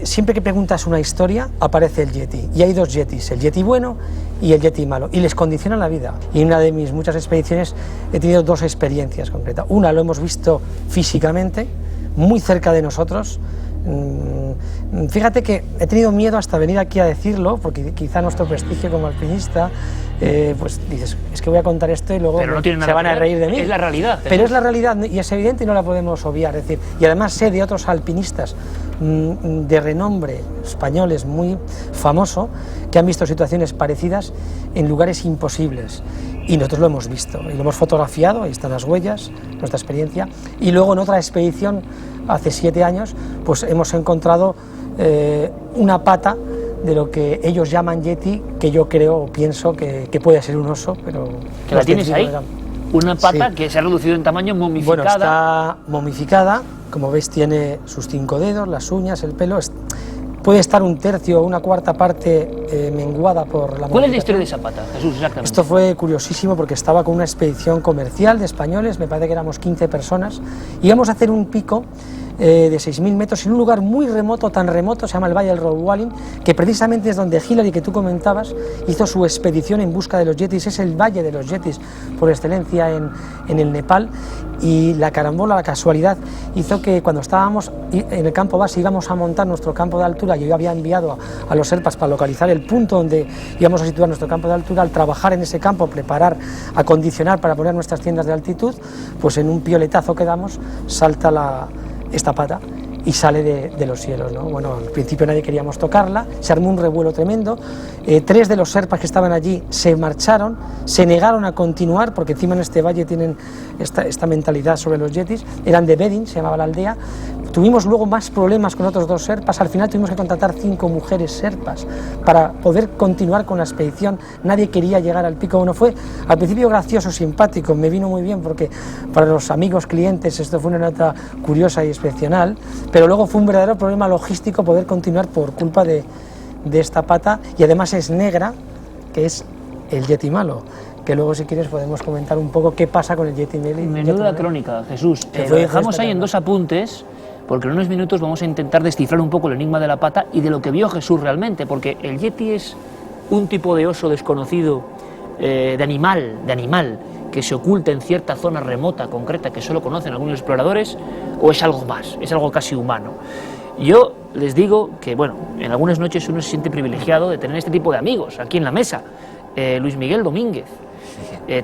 siempre que preguntas una historia aparece el Yeti, y hay dos Yetis, el Yeti bueno y el Yeti malo, y les condicionan la vida. Y en una de mis muchas expediciones he tenido dos experiencias concretas. Una lo hemos visto físicamente, muy cerca de nosotros. Fíjate que he tenido miedo hasta venir aquí a decirlo, porque quizá nuestro prestigio como alpinista, pues dices, es que voy a contar esto y luego Pero no tiene nada se van a reír de mí. Es la realidad. Pero es la realidad y es evidente y no la podemos obviar. Es decir, y además sé de otros alpinistas de renombre españoles muy famoso que han visto situaciones parecidas en lugares imposibles, y nosotros lo hemos visto y lo hemos fotografiado, ahí están las huellas, nuestra experiencia. Y luego en otra expedición hace 7 años pues hemos encontrado una pata de lo que ellos llaman Yeti, que yo creo o pienso que puede ser un oso, pero... ¿Que la tienes ahí? Una pata Sí. que se ha reducido en tamaño, momificada. Bueno, está momificada, como veis tiene sus 5 dedos, las uñas, el pelo, puede estar 1/3 o 1/4 parte menguada por la momificación. ¿Cuál es la historia de esa pata, Jesús, exactamente? Esto fue curiosísimo porque estaba con una expedición comercial de españoles, me parece que éramos 15 personas, íbamos a hacer un pico de 6.000 metros, en un lugar muy remoto, tan remoto, se llama el Valle del Rowalin, que precisamente es donde Hillary, que tú comentabas, hizo su expedición en busca de los yetis. Es el Valle de los Yetis por excelencia en el Nepal, y la carambola, la casualidad, hizo que cuando estábamos en el campo base íbamos a montar nuestro campo de altura. Yo había enviado a los Sherpas para localizar el punto donde íbamos a situar nuestro campo de altura. Al trabajar en ese campo, preparar, acondicionar para poner nuestras tiendas de altitud, pues en un pioletazo que damos salta esta pata y sale de los cielos, ¿no? Bueno, al principio nadie queríamos tocarla, se armó un revuelo tremendo. 3 de los Sherpas que estaban allí se marcharon, se negaron a continuar, porque encima en este valle tienen esta mentalidad sobre los yetis. Eran de Bedin, se llamaba la aldea. Tuvimos luego más problemas con otros 2 Sherpas, al final tuvimos que contratar 5 mujeres Sherpas para poder continuar con la expedición. Nadie quería llegar al pico. Bueno, fue al principio gracioso, simpático, me vino muy bien porque para los amigos, clientes, esto fue una nota curiosa y excepcional, pero luego fue un verdadero problema logístico poder continuar por culpa de esta pata, y además es negra, que es el yeti malo, que luego si quieres podemos comentar un poco qué pasa con el yeti malo. Menuda crónica, Jesús. Lo dejamos ahí en 2 apuntes, porque en unos minutos vamos a intentar descifrar un poco el enigma de la pata y de lo que vio Jesús realmente, porque el yeti es un tipo de oso desconocido, de animal, que se oculta en cierta zona remota, concreta, que solo conocen algunos exploradores, o es algo más, es algo casi humano. Yo les digo que, bueno, en algunas noches uno se siente privilegiado de tener este tipo de amigos aquí en la mesa. Luis Miguel Domínguez,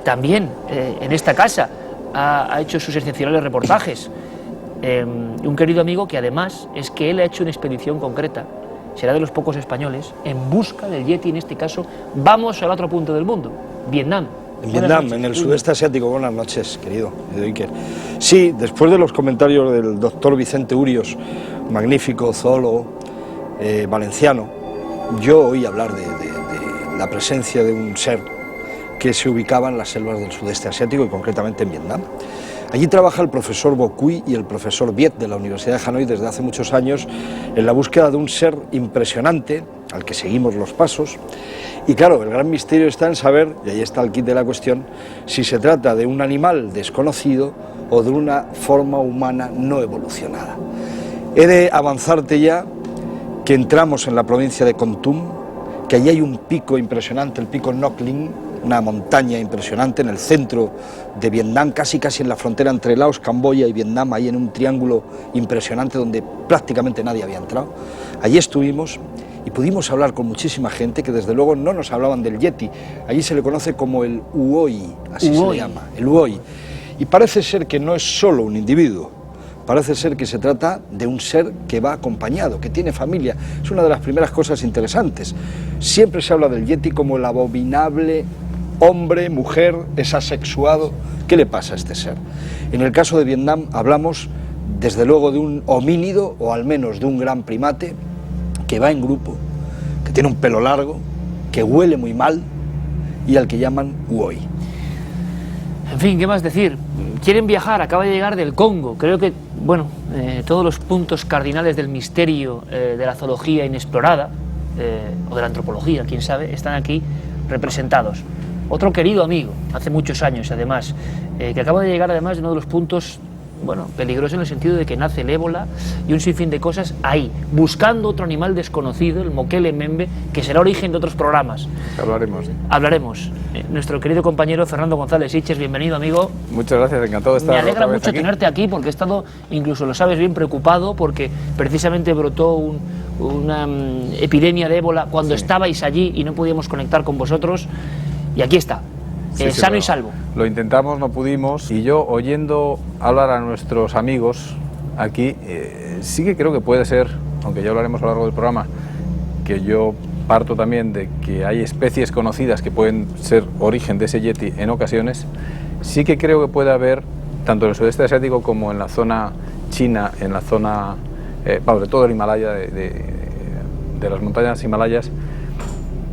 también en esta casa, ha hecho sus excepcionales reportajes. Un querido amigo que además es que él ha hecho una expedición concreta, será de los pocos españoles, en busca del yeti. En este caso vamos al otro punto del mundo, Vietnam. En Vietnam, en el sudeste asiático. Buenas noches, querido Iker. Sí, después de los comentarios del doctor Vicente Urios, magnífico zoólogo valenciano, yo oí hablar de la presencia de un ser que se ubicaba en las selvas del sudeste asiático y concretamente en Vietnam. Allí trabaja el profesor Bo Cui y el profesor Viet de la Universidad de Hanoi desde hace muchos años en la búsqueda de un ser impresionante al que seguimos los pasos. Y claro, el gran misterio está en saber, y ahí está el kit de la cuestión, si se trata de un animal desconocido o de una forma humana no evolucionada. He de avanzarte ya que entramos en la provincia de Kon Tum, que allí hay un pico impresionante, el pico Ngoc Linh, una montaña impresionante en el centro de Vietnam, casi en la frontera entre Laos, Camboya y Vietnam, ahí en un triángulo impresionante donde prácticamente nadie había entrado. Allí estuvimos y pudimos hablar con muchísima gente que desde luego no nos hablaban del yeti. Allí se le conoce como el Uoi, así se le llama, el Uoi. Y parece ser que no es solo un individuo, parece ser que se trata de un ser que va acompañado, que tiene familia. Es una de las primeras cosas interesantes. Siempre se habla del yeti como el abominable hombre, mujer, es asexuado. ¿Qué le pasa a este ser? En el caso de Vietnam hablamos desde luego de un homínido, o al menos de un gran primate, que va en grupo, que tiene un pelo largo, que huele muy mal y al que llaman Uoi. En fin, ¿qué más decir? Quieren viajar, acaba de llegar del Congo. Creo que, bueno, todos los puntos cardinales del misterio de la zoología inexplorada, o de la antropología, quién sabe, están aquí representados. Otro querido amigo, hace muchos años además, que acaba de llegar además de uno de los puntos, bueno, peligrosos en el sentido de que nace el ébola y un sinfín de cosas ahí, buscando otro animal desconocido, el Mokele Membe, que será origen de otros programas. Hablaremos. Nuestro querido compañero Fernando González Sitges, bienvenido, amigo. Muchas gracias, encantado de estar. Me alegra mucho tenerte aquí, porque he estado, incluso lo sabes bien, preocupado, porque precisamente brotó una epidemia de ébola cuando estabais allí y no podíamos conectar con vosotros, y aquí está. Sano y salvo. Lo intentamos, no pudimos, y yo, oyendo hablar a nuestros amigos aquí, sí que creo que puede ser, aunque ya hablaremos a lo largo del programa, que yo parto también de que hay especies conocidas que pueden ser origen de ese yeti en ocasiones. Sí que creo que puede haber, tanto en el sudeste asiático como en la zona china, en la zona, de todo el Himalaya, de las montañas himalayas,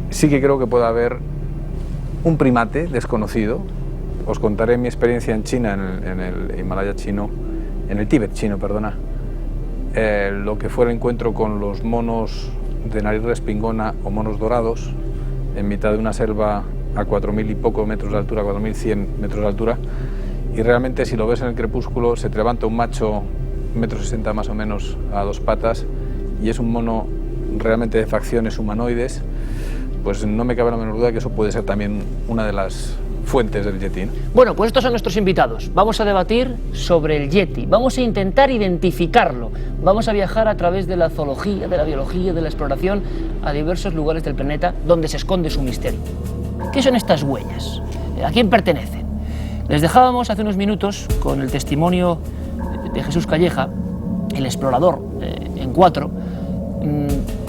sí que creo que puede haber un primate desconocido. Os contaré mi experiencia en China, en el Himalaya chino, en el Tíbet chino, perdona, lo que fue el encuentro con los monos de nariz respingona o monos dorados en mitad de una selva a 4.000 y poco metros de altura, 4.100 metros de altura, y realmente si lo ves en el crepúsculo se te levanta un macho 1,60 m más o menos a 2 patas, y es un mono realmente de facciones humanoides, pues no me cabe la menor duda que eso puede ser también una de las fuentes del Yeti, ¿no? Bueno, pues estos son nuestros invitados. Vamos a debatir sobre el Yeti, vamos a intentar identificarlo, vamos a viajar a través de la zoología, de la biología, de la exploración a diversos lugares del planeta donde se esconde su misterio. ¿Qué son estas huellas? ¿A quién pertenecen? Les dejábamos hace unos minutos con el testimonio de Jesús Calleja, el explorador en 4.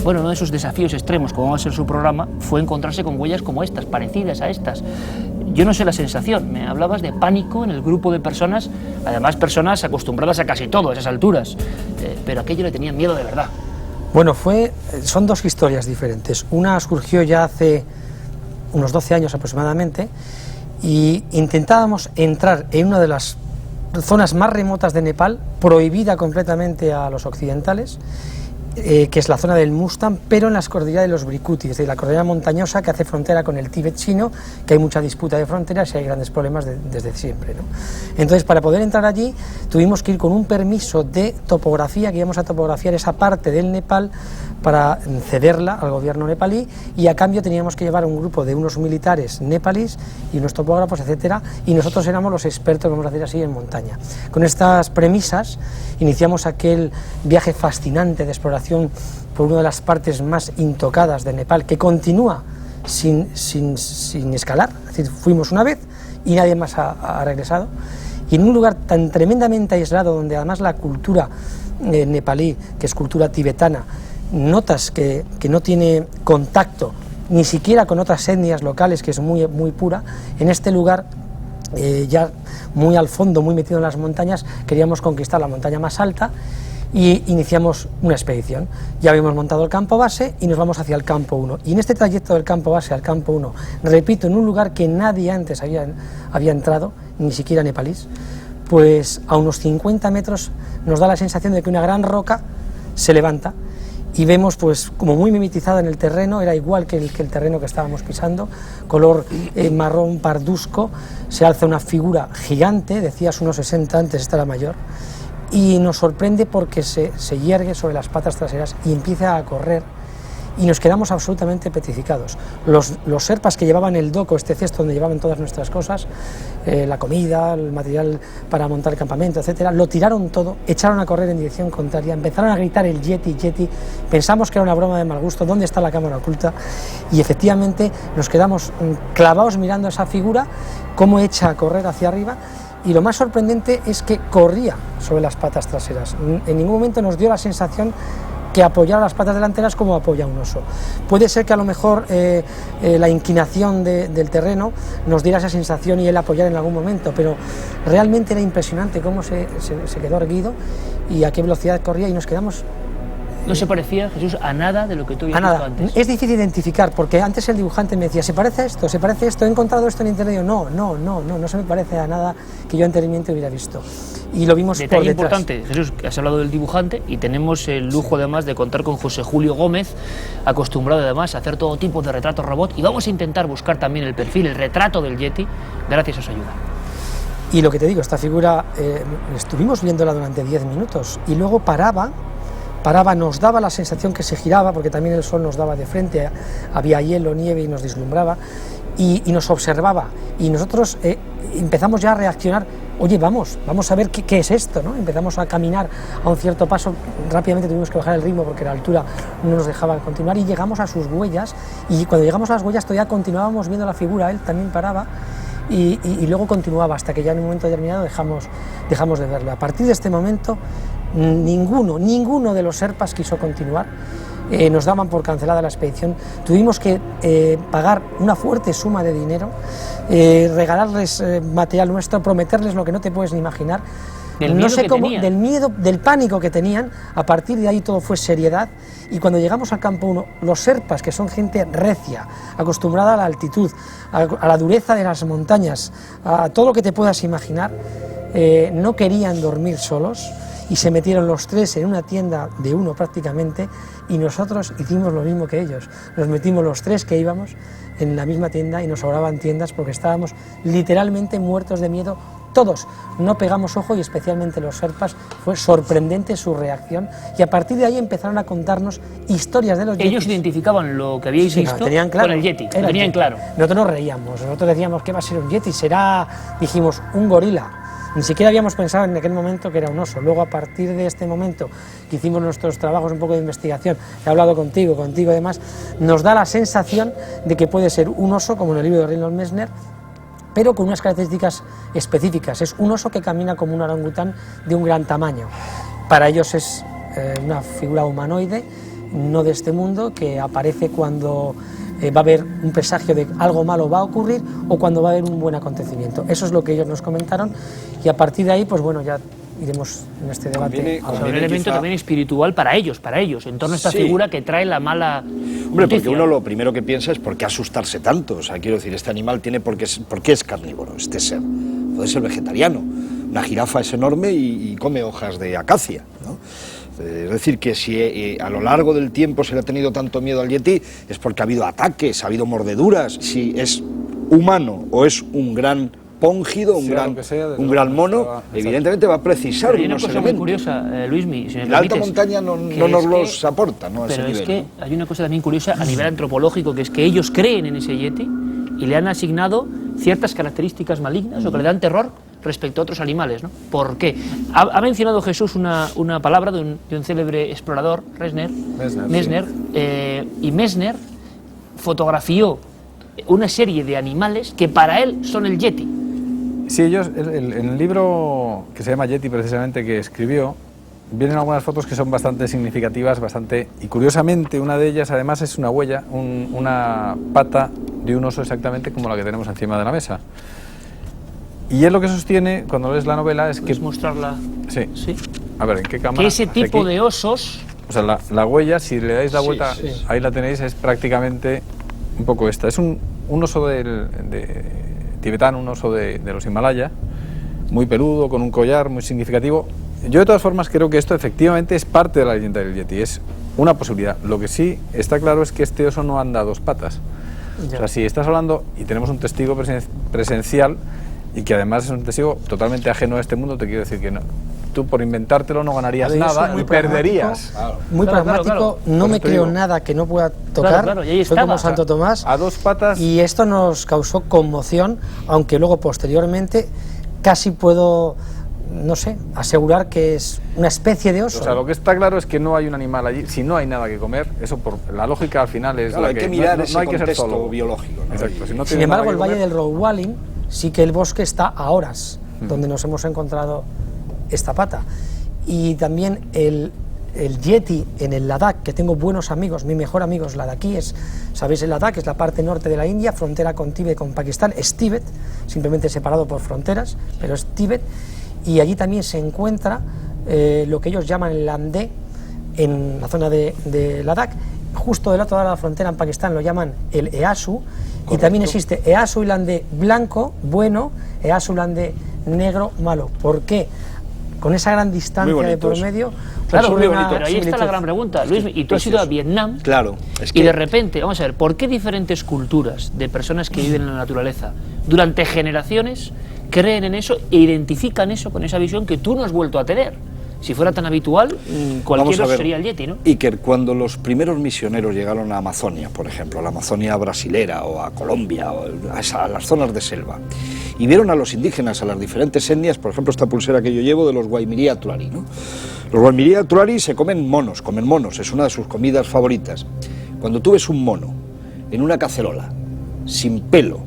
Bueno, uno de sus desafíos extremos, como va a ser su programa, fue encontrarse con huellas como estas, parecidas a estas. Yo no sé la sensación, me hablabas de pánico en el grupo de personas, además personas acostumbradas a casi todo a esas alturas, pero aquello le tenían miedo de verdad. Bueno, son dos historias diferentes. Una surgió ya hace unos 12 años aproximadamente y intentábamos entrar en una de las zonas más remotas de Nepal, prohibida completamente a los occidentales, que es la zona del Mustang, pero en las cordilleras de los Brikuti, es decir, la cordillera montañosa que hace frontera con el Tíbet chino, que hay mucha disputa de fronteras y hay grandes problemas desde siempre, ¿no? Entonces, para poder entrar allí, tuvimos que ir con un permiso de topografía, que íbamos a topografiar esa parte del Nepal para cederla al gobierno nepalí, y a cambio teníamos que llevar un grupo de unos militares nepalíes y unos topógrafos, etcétera, y nosotros éramos los expertos, vamos a decir así, en montaña. Con estas premisas iniciamos aquel viaje fascinante de exploración por una de las partes más intocadas de Nepal, que continúa sin escalar, es decir, fuimos una vez y nadie más ha regresado, y en un lugar tan tremendamente aislado, donde además la cultura nepalí, que es cultura tibetana, notas que no tiene contacto ni siquiera con otras etnias locales, que es muy pura. En este lugar, ya muy al fondo, muy metido en las montañas, queríamos conquistar la montaña más alta y iniciamos una expedición. Ya habíamos montado el campo base y nos vamos hacia el campo 1. Y en este trayecto del campo base al campo 1, repito, en un lugar que nadie antes había entrado, ni siquiera nepalíes, pues a unos 50 metros nos da la sensación de que una gran roca se levanta y vemos, pues, como muy mimetizada en el terreno, era igual que el terreno que estábamos pisando, color marrón parduzco, se alza una figura gigante, decías unos 60, antes esta era mayor, y nos sorprende porque se yergue sobre las patas traseras y empieza a correr, y nos quedamos absolutamente petrificados. Los sherpas que llevaban el doco, este cesto donde llevaban todas nuestras cosas, la comida, el material para montar el campamento, etcétera, lo tiraron todo, echaron a correr en dirección contraria, empezaron a gritar el Yeti, Yeti, pensamos que era una broma de mal gusto, ¿dónde está la cámara oculta? Y efectivamente nos quedamos clavados mirando a esa figura, cómo echa a correr hacia arriba, y lo más sorprendente es que corría sobre las patas traseras. En ningún momento nos dio la sensación que apoyara las patas delanteras como apoya un oso. Puede ser que a lo mejor la inclinación del terreno nos diera esa sensación y él apoyara en algún momento, pero realmente era impresionante cómo se quedó erguido y a qué velocidad corría, y nos quedamos... ¿No se parecía, Jesús, a nada de lo que tú habías visto antes? Es difícil identificar, porque antes el dibujante me decía, ¿se parece a esto? ¿Se parece a esto? ¿He encontrado esto en internet? No se me parece a nada que yo anteriormente hubiera visto. Y lo vimos Detalle por detrás. importante, Jesús, que has hablado del dibujante, y tenemos el lujo además de contar con José Julio Gómez, acostumbrado además a hacer todo tipo de retratos robot, y vamos a intentar buscar también el perfil, el retrato del Yeti, gracias a su ayuda. Y lo que te digo, esta figura, estuvimos viéndola durante 10 minutos, y luego paraba, nos daba la sensación que se giraba, porque también el sol nos daba de frente, había hielo, nieve y nos deslumbraba, y nos observaba, y nosotros empezamos ya a reaccionar. Oye, vamos a ver qué es esto, ¿no? Empezamos a caminar a un cierto paso, rápidamente tuvimos que bajar el ritmo porque la altura no nos dejaba continuar, y llegamos a sus huellas, y cuando llegamos a las huellas todavía continuábamos viendo la figura, él también paraba, y luego continuaba hasta que ya en un momento determinado dejamos de verlo. A partir de este momento ninguno de los sherpas quiso continuar, nos daban por cancelada la expedición, tuvimos que pagar una fuerte suma de dinero, regalarles material nuestro, prometerles lo que no te puedes ni imaginar, del miedo, del pánico que tenían. A partir de ahí todo fue seriedad, y cuando llegamos al campo 1, los sherpas, que son gente recia, acostumbrada a la altitud, a la dureza de las montañas, a todo lo que te puedas imaginar, no querían dormir solos, y se metieron los tres en una tienda de uno prácticamente, y nosotros hicimos lo mismo que ellos, nos metimos los tres que íbamos en la misma tienda, y nos sobraban tiendas porque estábamos literalmente muertos de miedo todos no pegamos ojo, y especialmente los Sherpas. Fue sorprendente su reacción, y a partir de ahí empezaron a contarnos historias de los yetis. Ellos identificaban lo que habíais visto tenían claro, con el yeti, era lo tenían claro. Nosotros nos reíamos, nosotros decíamos, ¿qué va a ser un yeti? Será, dijimos, un gorila. Ni siquiera habíamos pensado en aquel momento que era un oso. Luego, a partir de este momento que hicimos nuestros trabajos un poco de investigación, he hablado contigo además, nos da la sensación de que puede ser un oso, como en el libro de Reinhold Messner, pero con unas características específicas. Es un oso que camina como un orangután de un gran tamaño. Para ellos es una figura humanoide, no de este mundo, que aparece cuando va a haber un presagio de algo malo va a ocurrir, o cuando va a haber un buen acontecimiento. Eso es lo que ellos nos comentaron, y a partir de ahí, pues bueno, ya iremos en este debate. O sea, un elemento también espiritual para ellos, en torno a esta figura que trae la mala Hombre, noticia. Porque uno lo primero que piensa es ¿por qué asustarse tanto? O sea, quiero decir, este animal tiene por qué es carnívoro, este ser. Puede ser vegetariano. Una jirafa es enorme y come hojas de acacia, ¿no? Es decir, que si a lo largo del tiempo se le ha tenido tanto miedo al yeti, es porque ha habido ataques, ha habido mordeduras. Si es humano o es un gran póngido, un gran mono, evidentemente va a precisar de unos elementos. Hay una cosa muy curiosa, Luismi, si me la permites, alta montaña no nos los aporta, ¿no? Pero es que hay una cosa también curiosa a nivel antropológico, que es que ellos creen en ese yeti y le han asignado ciertas características malignas o que le dan terror respecto a otros animales, ¿no? ¿Por qué? Ha mencionado Jesús una palabra de un célebre explorador, Messner, y Messner fotografió una serie de animales que para él son el yeti. Sí, ellos, en el libro que se llama Yeti, precisamente, que escribió, vienen algunas fotos que son bastante significativas, y curiosamente una de ellas además es una huella, una pata de un oso exactamente como la que tenemos encima de la mesa. Y él lo que sostiene cuando lees la novela es que... ¿Puedes mostrarla? Sí. A ver, ¿en qué cámara? Que ese tipo de osos... O sea, la huella, si le dais la vuelta, ahí la tenéis, es prácticamente un poco esta. Es un oso tibetano, un oso de los Himalaya, muy peludo, con un collar muy significativo. Yo de todas formas creo que esto efectivamente es parte de la leyenda del yeti, es una posibilidad. Lo que sí está claro es que este oso no anda a dos patas. O sea, si estás hablando, y tenemos un testigo presencial, y que además es un testigo totalmente ajeno a este mundo, te quiero decir que no, tú por inventártelo no ganarías nada y perderías. Muy pragmático, no me creo nada que no pueda tocar, soy como Santo Tomás, a dos patas. Y esto nos causó conmoción, aunque luego posteriormente casi puedo, no sé, asegurar que es una especie de oso. O sea, lo que está claro es que no hay un animal allí, si no hay nada que comer, eso por la lógica al final es la hay que mirar ese no hay que ser contexto solo biológico, ¿no? Exacto, si no Sin embargo, el valle del Rowalling, sí que el bosque está a horas, donde nos hemos encontrado esta pata. Y también el yeti en el Ladakh, que tengo buenos amigos, mi mejor amigo es ladakí, sabéis, el Ladakh es la parte norte de la India, frontera con Tíbet, con Pakistán, es Tíbet, simplemente separado por fronteras, pero es Tíbet, y allí también se encuentra lo que ellos llaman el landé, en la zona de Ladakh, justo del otro lado de la frontera en Pakistán lo llaman el easu. Correcto. Y también existe easu landé blanco, bueno, easu landé negro, malo. ¿Por qué? Con esa gran distancia de por medio. Claro, muy bonito. Pero ahí está la gran pregunta, Luis, y tú has ido a Vietnam, claro, y de repente, vamos a ver, ¿por qué diferentes culturas de personas que viven en la naturaleza durante generaciones creen en eso e identifican eso con esa visión que tú no has vuelto a tener? Si fuera tan habitual, cualquiera sería el yeti, ¿no? Iker, cuando los primeros misioneros llegaron a Amazonia, por ejemplo, a la Amazonia brasilera o a Colombia, o a las zonas de selva, y vieron a los indígenas, a las diferentes etnias, por ejemplo, esta pulsera que yo llevo de los Guaymirí Atuari, ¿no? Los Guaymirí Atuari se comen monos, es una de sus comidas favoritas. Cuando tú ves un mono en una cacerola, sin pelo,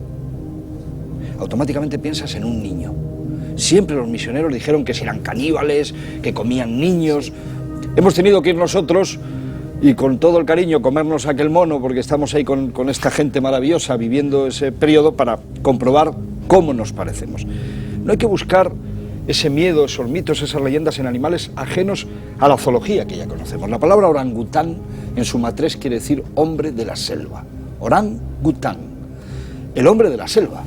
automáticamente piensas en un niño. Siempre los misioneros dijeron que si eran caníbales, que comían niños. Hemos tenido que ir nosotros y con todo el cariño comernos aquel mono, porque estamos ahí con esta gente maravillosa viviendo ese periodo para comprobar cómo nos parecemos. No hay que buscar ese miedo, esos mitos, esas leyendas en animales ajenos a la zoología que ya conocemos. La palabra orangután en su matriz quiere decir hombre de la selva. Orangután, el hombre de la selva.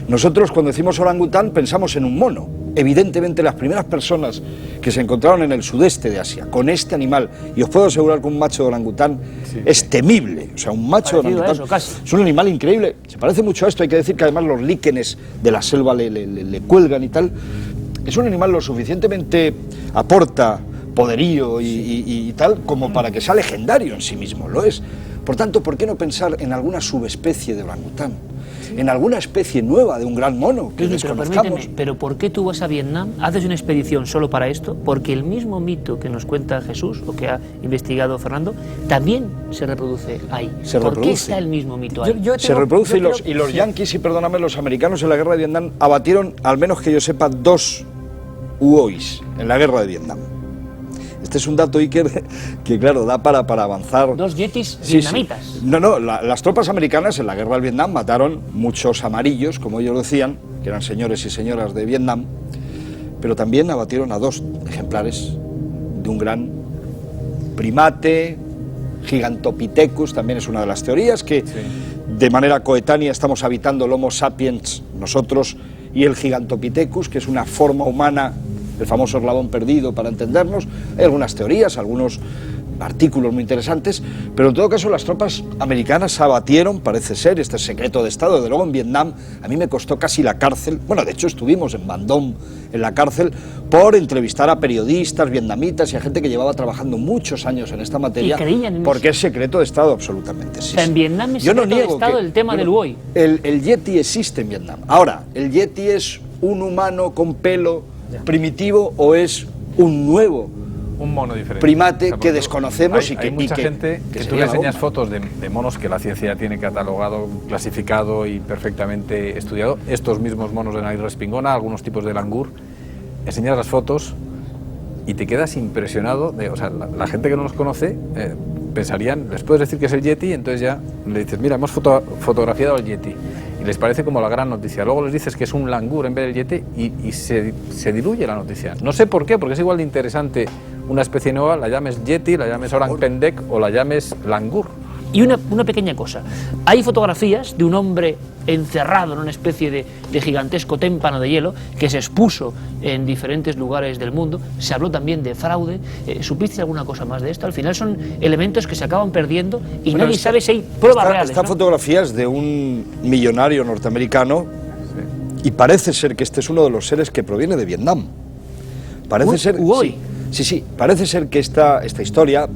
Nosotros cuando decimos orangután pensamos en un mono, Evidentemente las primeras personas que se encontraron en el sudeste de Asia con este animal, y os puedo asegurar que un macho de orangután es temible, o sea, un macho de orangután es un animal increíble, se parece mucho a esto, hay que decir que además los líquenes de la selva le cuelgan y tal, es un animal lo suficientemente aporta poderío y tal como para que sea legendario en sí mismo, lo es. Por tanto, ¿por qué no pensar en alguna subespecie de orangután? En alguna especie nueva de un gran mono que desconozcamos. Pero ¿por qué tú vas a Vietnam, haces una expedición solo para esto? Porque el mismo mito que nos cuenta Jesús, o que ha investigado Fernando, también se reproduce ahí. ¿Por qué está el mismo mito ahí? Se reproduce y los yanquis, y perdóname, los americanos en la guerra de Vietnam abatieron, al menos que yo sepa, 2 Huois en la guerra de Vietnam. Este es un dato, Iker, que claro, da para avanzar. 2 yetis vietnamitas. Sí. No, las tropas americanas en la guerra del Vietnam mataron muchos amarillos, como ellos decían, que eran señores y señoras de Vietnam, pero también abatieron a 2 ejemplares de un gran primate, Gigantopithecus, también es una de las teorías, que de manera coetánea estamos habitando el Homo sapiens, nosotros, y el Gigantopithecus, que es una forma humana, el famoso eslabón perdido, para entendernos. Hay algunas teorías, algunos artículos muy interesantes, pero en todo caso las tropas americanas abatieron, parece ser, este es secreto de Estado, desde luego en Vietnam, a mí me costó casi la cárcel, bueno, de hecho estuvimos en Van Dom, en la cárcel, por entrevistar a periodistas vietnamitas y a gente que llevaba trabajando muchos años en esta materia, porque es secreto de Estado absolutamente. Sí, o sea, en Vietnam es secreto de Estado el tema del Huoi. El Yeti existe en Vietnam. Ahora, ¿el Yeti es un humano con pelo primitivo o es un nuevo mono diferente, primate que desconocemos? Hay mucha gente que tú le enseñas fotos de monos que la ciencia tiene catalogado, clasificado y perfectamente estudiado, estos mismos monos de nariz respingona, algunos tipos de langur, enseñas las fotos y te quedas impresionado o sea, la gente que no los conoce pensarían, les puedes decir que es el Yeti, entonces ya le dices, mira, hemos fotografiado al Yeti, y les parece como la gran noticia. Luego les dices que es un langur en vez del Yeti y se diluye la noticia. No sé por qué, porque es igual de interesante una especie nueva, la llames Yeti, la llames Orang Pendek o la llames langur. Y una pequeña cosa, hay fotografías de un hombre encerrado en una especie de gigantesco témpano de hielo que se expuso en diferentes lugares del mundo, se habló también de fraude. ¿Supiste alguna cosa más de esto? Al final son elementos que se acaban perdiendo y nadie sabe si hay pruebas reales. Están fotografías de un millonario norteamericano y parece ser que este es uno de los seres que proviene de Vietnam. Parece ser... Sí, parece ser que esta historia...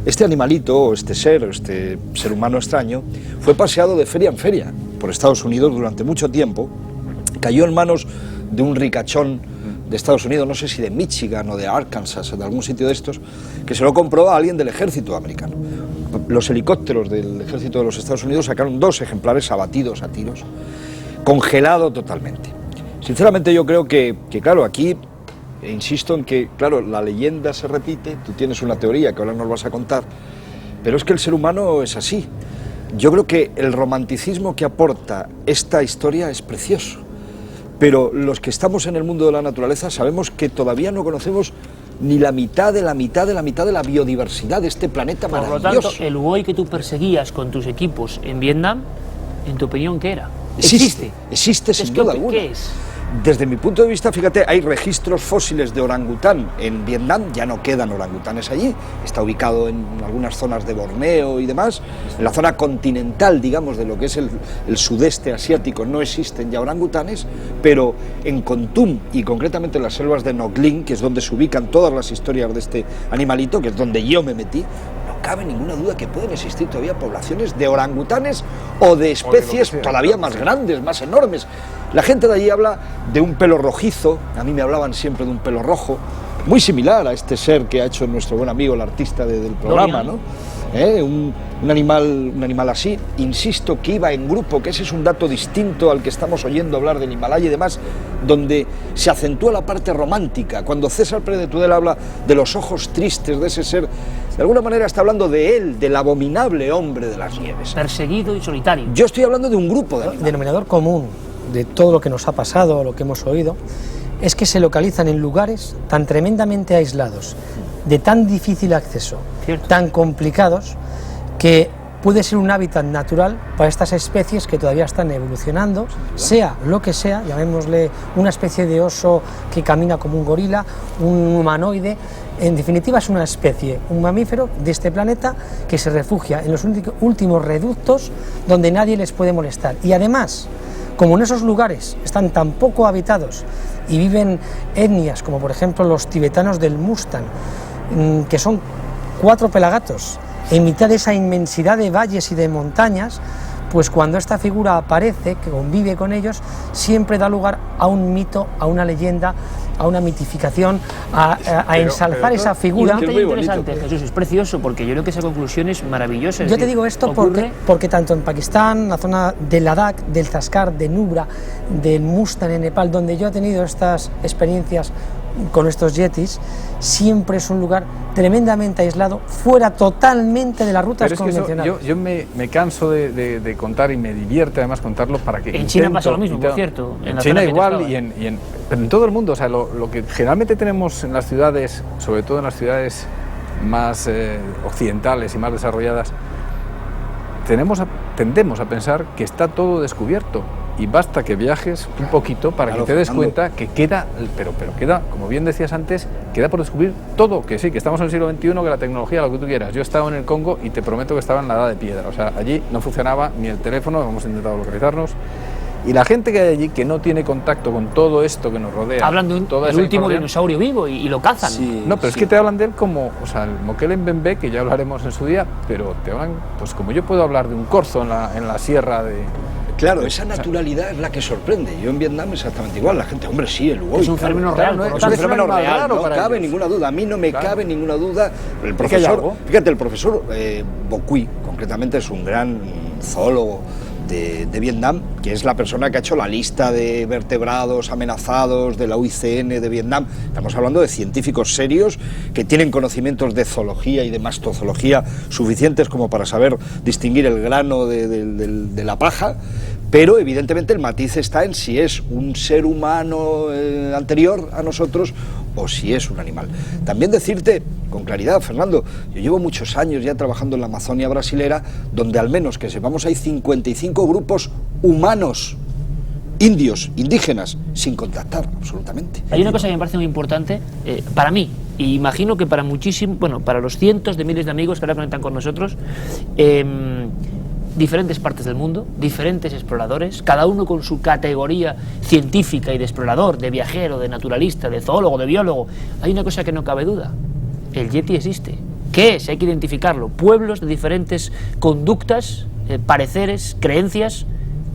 Este animalito, o este ser humano extraño, fue paseado de feria en feria por Estados Unidos durante mucho tiempo, cayó en manos de un ricachón de Estados Unidos, no sé si de Michigan o de Arkansas o de algún sitio de estos, que se lo compró a alguien del ejército americano. Los helicópteros del ejército de los Estados Unidos sacaron 2 ejemplares abatidos a tiros, congelado totalmente. Sinceramente yo creo que claro, aquí... insisto en que, claro, la leyenda se repite, tú tienes una teoría que ahora nos vas a contar, pero es que el ser humano es así. Yo creo que el romanticismo que aporta esta historia es precioso, pero los que estamos en el mundo de la naturaleza sabemos que todavía no conocemos ni la mitad de la mitad de la mitad de la biodiversidad de este planeta maravilloso. Por lo tanto, el Huoi que tú perseguías con tus equipos en Vietnam, en tu opinión, ¿qué era? Existe sin duda alguna. ¿Qué es? Desde mi punto de vista, fíjate, hay registros fósiles de orangután en Vietnam, ya no quedan orangutanes allí, está ubicado en algunas zonas de Borneo y demás, en la zona continental, digamos, de lo que es el sudeste asiático no existen ya orangutanes, pero en Kon Tum y concretamente en las selvas de Ngoc Linh, que es donde se ubican todas las historias de este animalito, que es donde yo me metí, no cabe ninguna duda que pueden existir todavía poblaciones de orangutanes o de especies todavía más grandes, más enormes. La gente de allí habla de un pelo rojizo, a mí me hablaban siempre de un pelo rojo, muy similar a este ser que ha hecho nuestro buen amigo, el artista del programa, ¿no? Un animal así, insisto que iba en grupo, que ese es un dato distinto al que estamos oyendo hablar del Himalaya y demás, donde se acentúa la parte romántica. Cuando César Pérez de Tudela habla de los ojos tristes de ese ser, de alguna manera está hablando de él, del abominable hombre de las nieves. Perseguido y solitario. Yo estoy hablando de un grupo de animales. El denominador común de todo lo que nos ha pasado, lo que hemos oído, es que se localizan en lugares tan tremendamente aislados, de tan difícil acceso, tan complicados, que puede ser un hábitat natural para estas especies que todavía están evolucionando, sea lo que sea, llamémosle una especie de oso que camina como un gorila, un humanoide. En definitiva es una especie, un mamífero de este planeta que se refugia en los últimos reductos donde nadie les puede molestar. Y además, como en esos lugares están tan poco habitados y viven etnias como por ejemplo los tibetanos del Mustang, que son 4 pelagatos en mitad de esa inmensidad de valles y de montañas, pues cuando esta figura aparece, que convive con ellos, siempre da lugar a un mito, a una leyenda, a una mitificación, a ensalzar esa figura. Es muy interesante, Jesús, es precioso, porque yo creo que esa conclusión es maravillosa. Yo te digo esto porque tanto en Pakistán, la zona de Ladakh, del Zaskar, de Nubra, del Mustang en Nepal, donde yo he tenido estas experiencias con estos yetis, siempre es un lugar tremendamente aislado, fuera totalmente de las rutas convencionales. Yo me canso de contar, y me divierte además contarlo para que... En China pasa lo mismo, por cierto. En China igual, pero en todo el mundo. O sea, lo que generalmente tenemos en las ciudades, sobre todo en las ciudades más occidentales y más desarrolladas, tendemos a pensar que está todo descubierto. Y basta que viajes un poquito para que te des cuenta que queda, pero queda, como bien decías antes, queda por descubrir todo, que sí, que estamos en el siglo XXI, que la tecnología, lo que tú quieras. Yo he estado en el Congo y te prometo que estaba en la edad de piedra, o sea, allí no funcionaba ni el teléfono, hemos intentado localizarnos, y la gente que hay allí, que no tiene contacto con todo esto que nos rodea... Hablan de el último dinosaurio vivo y lo cazan. Sí, no, pero es que te hablan de él como, o sea, el Mokele Mbembe, que ya hablaremos en su día, pero te hablan, pues como yo puedo hablar de un corzo en la sierra de... Claro, esa naturalidad es la que sorprende. Yo en Vietnam exactamente igual. La gente, hombre, sí, el Hugo. Es un fenómeno real, ¿no? Es un fenómeno real, no cabe ninguna duda. A mí no me cabe ninguna duda. El profesor, fíjate, el profesor Bocui, concretamente, es un gran zoólogo de Vietnam, que es la persona que ha hecho la lista de vertebrados amenazados de la UICN de Vietnam. Estamos hablando de científicos serios que tienen conocimientos de zoología y de mastozoología suficientes como para saber distinguir el grano de la paja, pero evidentemente el matiz está en si es un ser humano anterior a nosotros o si es un animal. También decirte con claridad, Fernando, yo llevo muchos años ya trabajando en la Amazonia brasilera, donde al menos que sepamos hay 55 grupos humanos, indios, indígenas, sin contactar absolutamente. Hay una cosa que me parece muy importante, para mí, y imagino que para muchísimos, bueno, para los cientos de miles de amigos que ahora conectan con nosotros, diferentes partes del mundo, diferentes exploradores, cada uno con su categoría científica y de explorador, de viajero, de naturalista, de zoólogo, de biólogo. Hay una cosa que no cabe duda: el Yeti existe. ¿Qué es? Hay que identificarlo. Pueblos de diferentes conductas, pareceres, creencias,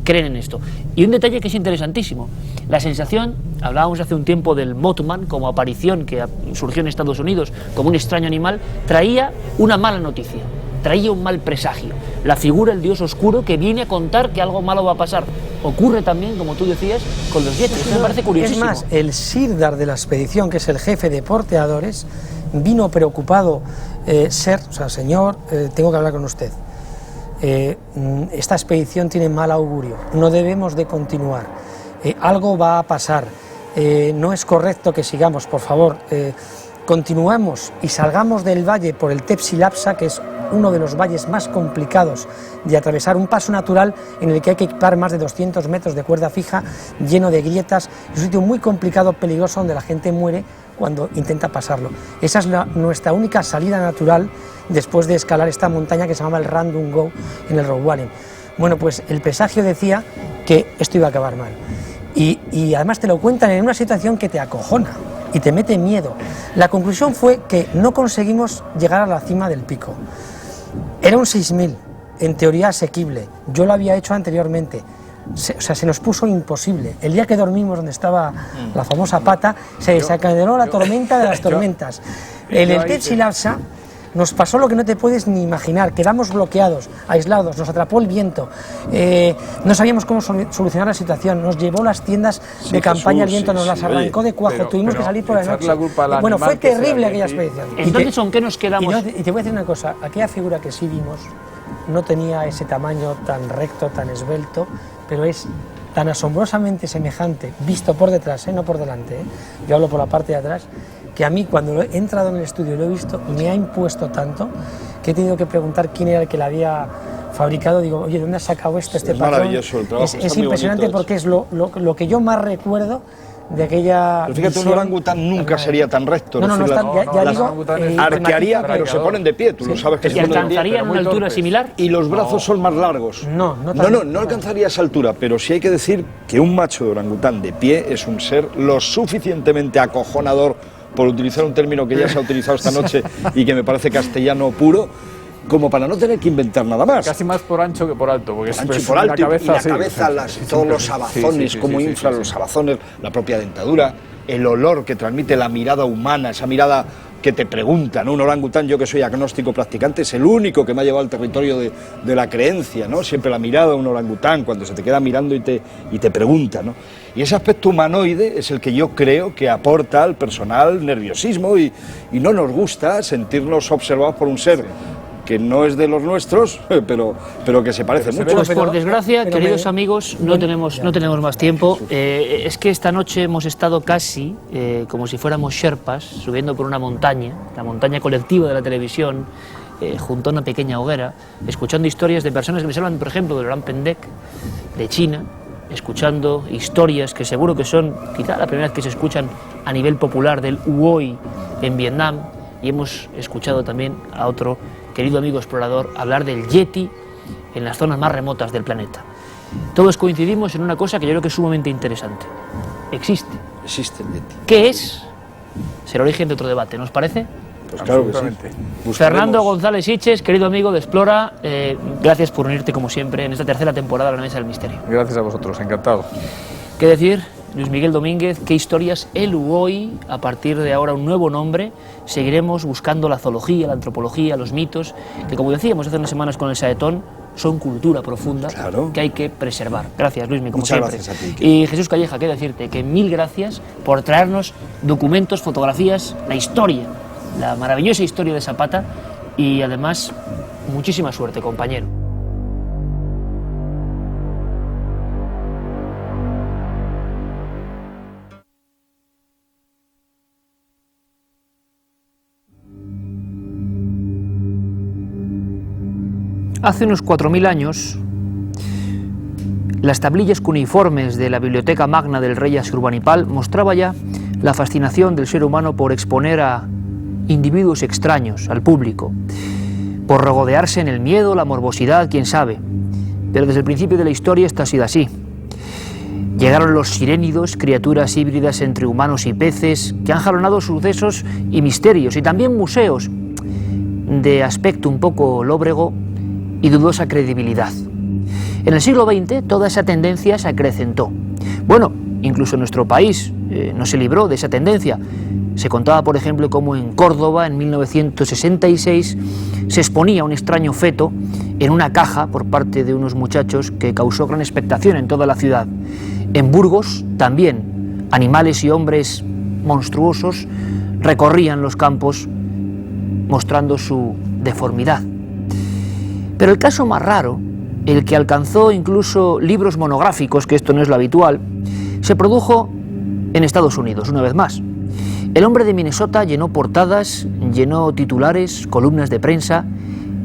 creen en esto. Y un detalle que es interesantísimo: la sensación, hablábamos hace un tiempo del Mothman como aparición que surgió en Estados Unidos como un extraño animal, traía una mala noticia, traía un mal presagio, la figura del dios oscuro que viene a contar que algo malo va a pasar. Ocurre también, como tú decías, con los yetis. Esto me parece curiosísimo. Es más, el sirdar de la expedición, que es el jefe de porteadores, vino preocupado, señor, tengo que hablar con usted. Esta expedición tiene mal augurio, no debemos de continuar, algo va a pasar, no es correcto que sigamos, por favor, continuemos y salgamos del valle por el Tepsilapsa, que es uno de los valles más complicados de atravesar, un paso natural en el que hay que equipar más de 200 metros de cuerda fija, lleno de grietas, es un sitio muy complicado, peligroso, donde la gente muere cuando intenta pasarlo. Esa es nuestra única salida natural después de escalar esta montaña que se llama el Randung Go en el Rock Warren. Bueno, pues el presagio decía que esto iba a acabar mal. Y además te lo cuentan en una situación que te acojona y te mete miedo. La conclusión fue que no conseguimos llegar a la cima del pico. Era un 6000, en teoría asequible. Yo lo había hecho anteriormente. Se nos puso imposible. El día que dormimos donde estaba la famosa pata, se desencadenó la tormenta de las tormentas. En el Tepsilapsa nos pasó lo que no te puedes ni imaginar. Quedamos bloqueados, aislados, nos atrapó el viento, no sabíamos cómo solucionar la situación, nos llevó las tiendas de campaña, el viento nos las arrancó de cuajo, tuvimos que salir por la noche. Bueno, fue terrible aquella expedición. Entonces, ¿con qué nos quedamos? Y te voy a decir una cosa, aquella figura que sí vimos no tenía ese tamaño tan recto, tan esbelto, pero es tan asombrosamente semejante, visto por detrás, no por delante, yo hablo por la parte de atrás, que a mí cuando he entrado en el estudio y lo he visto, me ha impuesto tanto que he tenido que preguntar quién era el que la había fabricado, digo, oye, ¿de dónde has sacado este Es patrón? maravilloso el trabajo, Es está muy impresionante bonito porque es lo que yo más recuerdo de aquella Pero fíjate, un visión. orangután nunca sería tan recto. No, no, no, es decir, están, ya las- digo, arquearía, matiza pero que- se ponen de pie, tú lo sabes que ¿Y se ponen de pie. alcanzarían una altura similar? Y los brazos son más largos. No, no tan- no alcanzaría esa altura, pero sí hay que decir que un macho de orangután de pie es un ser lo suficientemente acojonador, por utilizar un término que ya se ha utilizado esta noche y que me parece castellano puro, como para no tener que inventar nada más. Casi más por ancho que por alto, porque Ancho y es por una alto, y la sí, cabeza, todos los sabazones, cómo inflan los sabazones, la propia dentadura, el olor que transmite la mirada humana, esa mirada que te pregunta, ¿no? Un orangután, yo que soy agnóstico practicante, es el único que me ha llevado al territorio de la creencia, ¿no? Siempre la mirada de un orangután, cuando se te queda mirando y te pregunta, ¿no? Y ese aspecto humanoide es el que yo creo que aporta al personal nerviosismo y no nos gusta sentirnos observados por un ser que no es de los nuestros, pero que se parece mucho. Pues por desgracia, pero queridos amigos, no tenemos más tiempo. Es que esta noche hemos estado casi como si fuéramos sherpas, subiendo por una montaña, la montaña colectiva de la televisión, junto a una pequeña hoguera, escuchando historias de personas que nos hablan, por ejemplo, del Gran Pendek, de China, escuchando historias que seguro que son quizá la primera vez que se escuchan a nivel popular del Huoi en Vietnam, y hemos escuchado también a otro querido amigo explorador hablar del Yeti en las zonas más remotas del planeta. Todos coincidimos en una cosa que yo creo que es sumamente interesante. Existe. Existe el Yeti. ¿Qué es? Será origen de otro debate, ¿nos parece? Pues claro que sí. Buscaremos- Fernando González Siches, querido amigo de Explora, gracias por unirte como siempre en esta tercera temporada de la Mesa del Misterio. Gracias a vosotros, encantado. ¿Qué decir? Luis Miguel Domínguez, ¿qué historias el Huoi? A partir de ahora un nuevo nombre. Seguiremos buscando la zoología, la antropología, los mitos, que como decíamos hace unas semanas con el Saetón, son cultura profunda Claro. que hay que preservar. Gracias, Luismi, como Muchas siempre. gracias a ti, Y Jesús Calleja, qué decirte, que mil gracias por traernos documentos, fotografías, la historia, la maravillosa historia de Zapata y además muchísima suerte, compañero. Hace unos 4000 años, las tablillas cuneiformes de la Biblioteca Magna del rey Asurbanipal mostraba ya la fascinación del ser humano por exponer a individuos extraños al público, por regodearse en el miedo, la morbosidad, quién sabe. Pero desde el principio de la historia esto ha sido así. Llegaron los sirénidos, criaturas híbridas entre humanos y peces, que han jalonado sucesos y misterios, y también museos de aspecto un poco lóbrego y dudosa credibilidad. En el siglo XX toda esa tendencia se acrecentó. Bueno, incluso en nuestro país no se libró de esa tendencia. Se contaba, por ejemplo, cómo en Córdoba, en 1966, se exponía un extraño feto en una caja por parte de unos muchachos que causó gran expectación en toda la ciudad. En Burgos, también, animales y hombres monstruosos recorrían los campos mostrando su deformidad. Pero el caso más raro, el que alcanzó incluso libros monográficos, que esto no es lo habitual, se produjo en Estados Unidos, una vez más. El hombre de Minnesota llenó portadas, llenó titulares, columnas de prensa,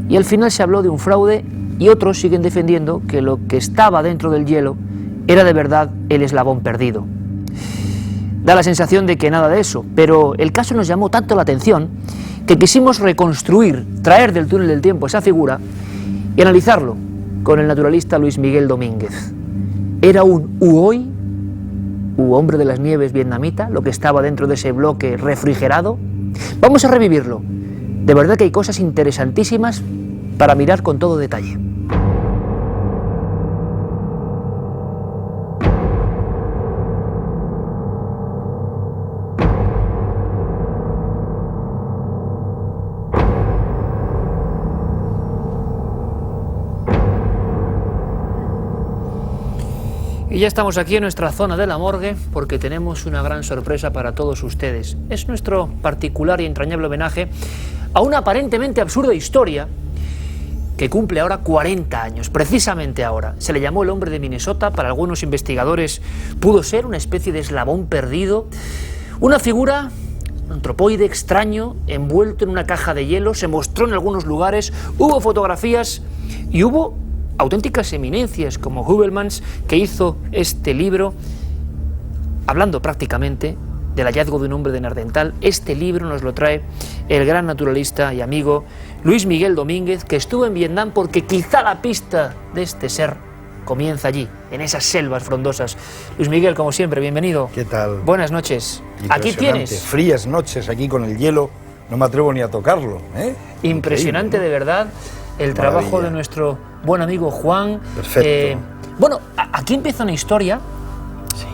y al final se habló de un fraude, y otros siguen defendiendo que lo que estaba dentro del hielo era de verdad el eslabón perdido. Da la sensación de que nada de eso, pero el caso nos llamó tanto la atención que quisimos reconstruir, traer del túnel del tiempo esa figura y analizarlo con el naturalista Luis Miguel Domínguez. ¿Era un Huoi, hombre de las nieves vietnamita, lo que estaba dentro de ese bloque refrigerado? Vamos a revivirlo. De verdad que hay cosas interesantísimas para mirar con todo detalle. Y ya estamos aquí en nuestra zona de la morgue porque tenemos una gran sorpresa para todos ustedes. Es nuestro particular y entrañable homenaje a una aparentemente absurda historia que cumple ahora 40 años, precisamente ahora. Se le llamó el hombre de Minnesota, para algunos investigadores pudo ser una especie de eslabón perdido, una figura, un antropoide extraño, envuelto en una caja de hielo, se mostró en algunos lugares, hubo fotografías y hubo auténticas eminencias como Hubelmans, que hizo este libro hablando prácticamente del hallazgo de un hombre de Neandertal. Este libro nos lo trae el gran naturalista y amigo Luis Miguel Domínguez, que estuvo en Vietnam porque quizá la pista de este ser comienza allí, en esas selvas frondosas. Luis Miguel, como siempre, bienvenido. ¿Qué tal? Buenas noches. Aquí tienes. Frías noches aquí con el hielo, no me atrevo ni a tocarlo. Impresionante, de verdad, el trabajo de nuestro buen amigo Juan. Perfecto. Bueno, aquí empieza una historia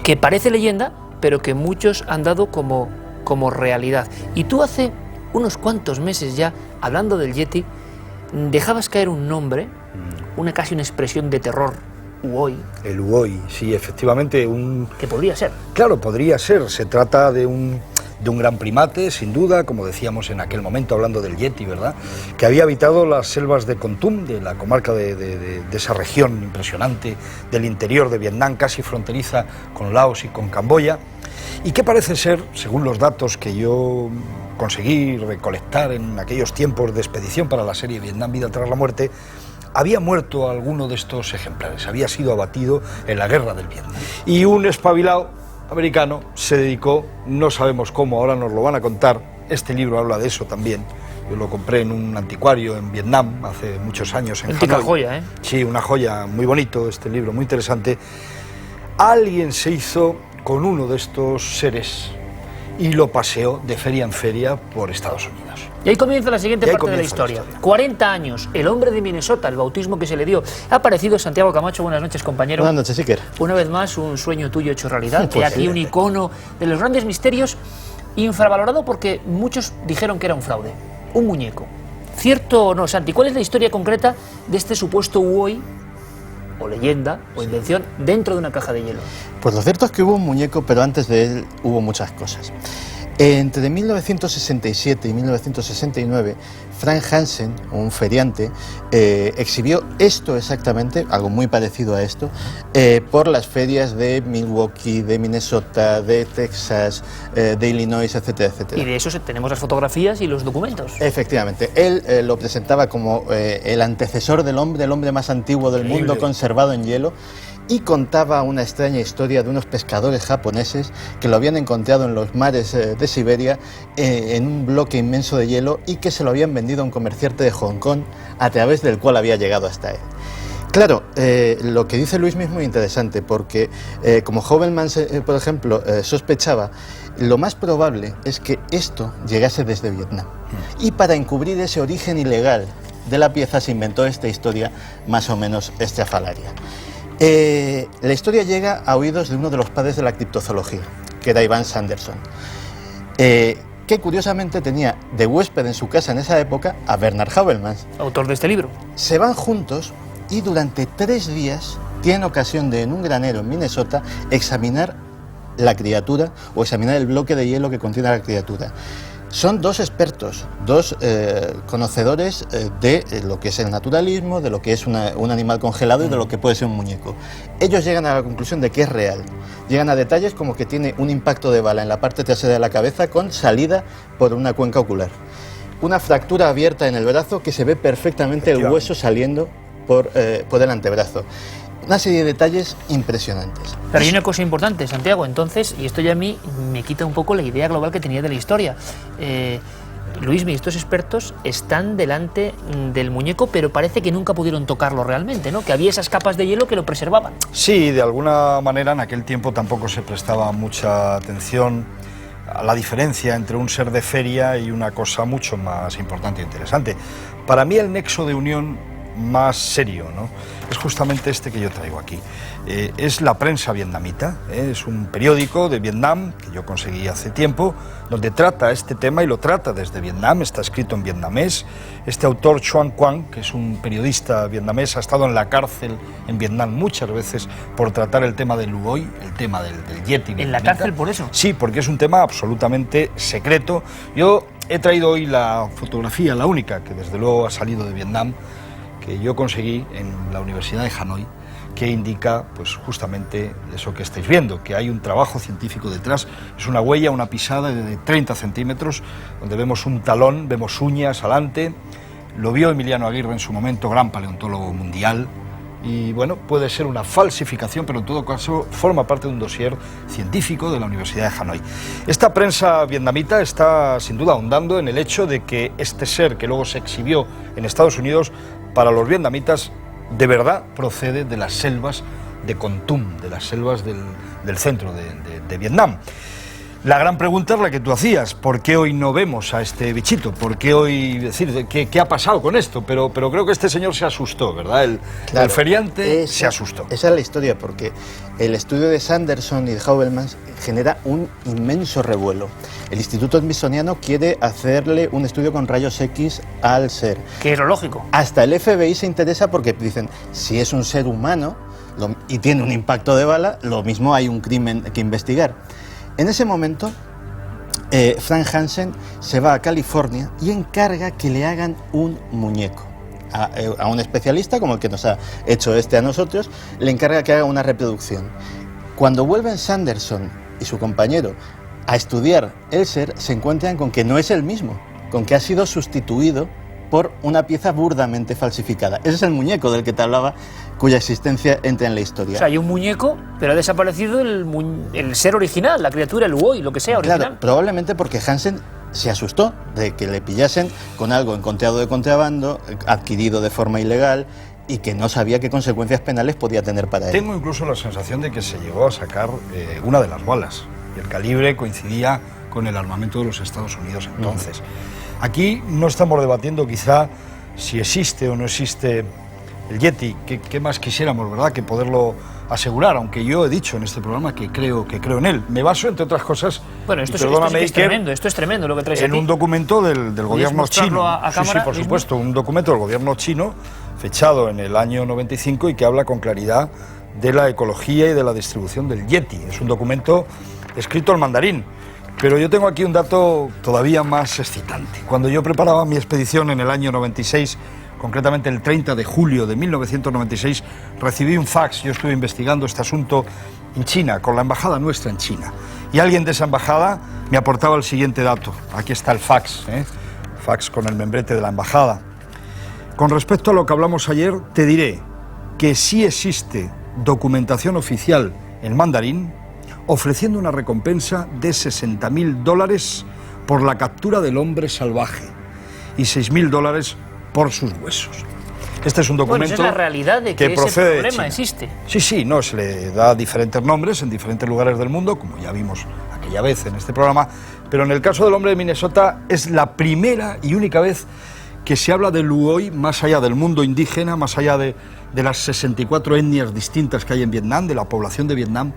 que parece leyenda, pero que muchos han dado como realidad. Y tú hace unos cuantos meses ya, hablando del Yeti, dejabas caer un nombre, casi una expresión de terror, Uoi. El Uoi, sí, efectivamente. Que podría ser. Claro, podría ser. Se trata de un gran primate, sin duda, como decíamos en aquel momento, hablando del Yeti, ¿verdad?, que había habitado las selvas de Kon Tum, de la comarca de esa región impresionante del interior de Vietnam, casi fronteriza con Laos y con Camboya, y que parece ser, según los datos que yo conseguí recolectar en aquellos tiempos de expedición para la serie Vietnam, Vida tras la muerte, había muerto alguno de estos ejemplares, había sido abatido en la guerra del Vietnam. Y un espabilado americano se dedicó, no sabemos cómo, ahora nos lo van a contar, este libro habla de eso también. Yo lo compré en un anticuario en Vietnam hace muchos años en Hanoi. Joya, ¿eh? Sí, una joya, muy bonito este libro, muy interesante. Alguien se hizo con uno de estos seres y lo paseó de feria en feria por Estados Unidos. Y ahí comienza la siguiente parte de la historia. 40 años, el hombre de Minnesota, el bautismo que se le dio. Ha aparecido Santiago Camacho. Buenas noches, compañero. Buenas noches, Iker. Una vez más, un sueño tuyo hecho realidad. Pues aquí un icono de los grandes misterios, infravalorado porque muchos dijeron que era un fraude, un muñeco. ¿Cierto o no, Santi? ¿Cuál es la historia concreta de este supuesto Uoi, o leyenda, o invención, dentro de una caja de hielo? Pues lo cierto es que hubo un muñeco, pero antes de él hubo muchas cosas. Entre 1967 y 1969, Frank Hansen, un feriante, exhibió esto exactamente, algo muy parecido a esto, por las ferias de Milwaukee, de Minnesota, de Texas, de Illinois, etcétera, etcétera. Y de eso tenemos las fotografías y los documentos. Efectivamente, él lo presentaba como el antecesor del hombre más antiguo del mundo conservado en hielo, y contaba una extraña historia de unos pescadores japoneses que lo habían encontrado en los mares de Siberia en un bloque inmenso de hielo y que se lo habían vendido a un comerciante de Hong Kong a través del cual había llegado hasta él. Claro, lo que dice Luis mismo es interesante porque, como Hubelmans, por ejemplo, sospechaba, lo más probable es que esto llegase desde Vietnam. Y para encubrir ese origen ilegal de la pieza se inventó esta historia más o menos estrafalaria. La historia llega a oídos de uno de los padres de la criptozoología, que era Ivan Sanderson, que curiosamente tenía de huésped en su casa en esa época a Bernard Hubelmans, autor de este libro. Se van juntos y durante 3 días tienen ocasión de, en un granero en Minnesota, examinar la criatura o examinar el bloque de hielo que contiene la criatura. Son dos expertos, dos conocedores de lo que es el naturalismo, de lo que es un animal congelado y de lo que puede ser un muñeco. Ellos llegan a la conclusión de que es real. Llegan a detalles como que tiene un impacto de bala en la parte trasera de la cabeza con salida por una cuenca ocular. Una fractura abierta en el brazo que se ve perfectamente el hueso saliendo por el antebrazo. Una serie de detalles impresionantes. Pero hay una cosa importante, Santiago, entonces, y esto ya a mí me quita un poco la idea global que tenía de la historia. Luismi, estos expertos están delante del muñeco, pero parece que nunca pudieron tocarlo realmente, ¿no? Que había esas capas de hielo que lo preservaban. Sí, de alguna manera en aquel tiempo tampoco se prestaba mucha atención a la diferencia entre un ser de feria y una cosa mucho más importante e interesante. Para mí el nexo de unión más serio, ¿no?, es justamente este que yo traigo aquí. Es la prensa vietnamita, es un periódico de Vietnam que yo conseguí hace tiempo, donde trata este tema y lo trata desde Vietnam, está escrito en vietnamés. Este autor, Chuan Quang, que es un periodista vietnamés, ha estado en la cárcel en Vietnam muchas veces por tratar el tema del Uoi, el tema del Yeti. ¿En la cárcel por eso? Sí, porque es un tema absolutamente secreto. Yo he traído hoy la fotografía, la única que desde luego ha salido de Vietnam, que yo conseguí en la Universidad de Hanoi, que indica pues justamente eso que estáis viendo, que hay un trabajo científico detrás. Es una huella, una pisada de 30 centímetros, donde vemos un talón, vemos uñas adelante. Lo vio Emiliano Aguirre en su momento, gran paleontólogo mundial, y bueno, puede ser una falsificación, pero en todo caso forma parte de un dossier científico de la Universidad de Hanoi. Esta prensa vietnamita está sin duda ahondando en el hecho de que este ser que luego se exhibió en Estados Unidos, para los vietnamitas de verdad procede de las selvas de Kon Tum, de las selvas del centro de Vietnam. La gran pregunta es la que tú hacías: ¿por qué hoy no vemos a este bichito? ¿Por qué hoy, decir, qué ha pasado con esto? Pero creo que este señor se asustó, ¿verdad? El feriante se asustó. Esa es la historia, porque el estudio de Sanderson y de Haubelmans genera un inmenso revuelo. El Instituto Smithsoniano quiere hacerle un estudio con rayos X al ser. Que es lo lógico. Hasta el FBI se interesa porque dicen, si es un ser humano y tiene un impacto de bala, lo mismo hay un crimen que investigar. En ese momento, Frank Hansen se va a California y encarga que le hagan un muñeco. A un especialista, como el que nos ha hecho a nosotros, le encarga que haga una reproducción. Cuando vuelven Sanderson y su compañero a estudiar el ser, se encuentran con que no es el mismo, con que ha sido sustituido por una pieza burdamente falsificada. Ese es el muñeco del que te hablaba, cuya existencia entra en la historia. O sea, hay un muñeco, pero ha desaparecido el ser original, la criatura, el Woi, lo que sea original. Claro, probablemente porque Hansen se asustó de que le pillasen con algo encontrado de contrabando, adquirido de forma ilegal, y que no sabía qué consecuencias penales podía tener para él. Tengo incluso la sensación de que se llegó a sacar una de las balas, y el calibre coincidía con el armamento de los Estados Unidos entonces. Aquí no estamos debatiendo quizá si existe o no existe el Yeti, que más quisiéramos, ¿verdad?, que poderlo asegurar, aunque yo he dicho en este programa que creo en él. Me baso, entre otras cosas, bueno, esto es tremendo lo que traes en aquí. Un documento del gobierno chino. Sí, por supuesto, un documento del gobierno chino fechado en el año 95 y que habla con claridad de la ecología y de la distribución del Yeti. Es un documento escrito en mandarín. Pero yo tengo aquí un dato todavía más excitante. Cuando yo preparaba mi expedición en el año 96, concretamente el 30 de julio de 1996, recibí un fax. Yo estuve investigando este asunto en China, con la embajada nuestra en China. Y alguien de esa embajada me aportaba el siguiente dato. Aquí está el fax, fax con el membrete de la embajada. Con respecto a lo que hablamos ayer, te diré que sí existe documentación oficial en mandarín ofreciendo una recompensa de $60.000 por la captura del hombre salvaje y $6.000 por sus huesos. Este es un documento, bueno, esa es la realidad de que ese problema existe. Sí, no, se le da diferentes nombres en diferentes lugares del mundo, como ya vimos aquella vez en este programa, pero en el caso del hombre de Minnesota es la primera y única vez que se habla del Woi más allá del mundo indígena, más allá de las 64 etnias distintas que hay en Vietnam, de la población de Vietnam,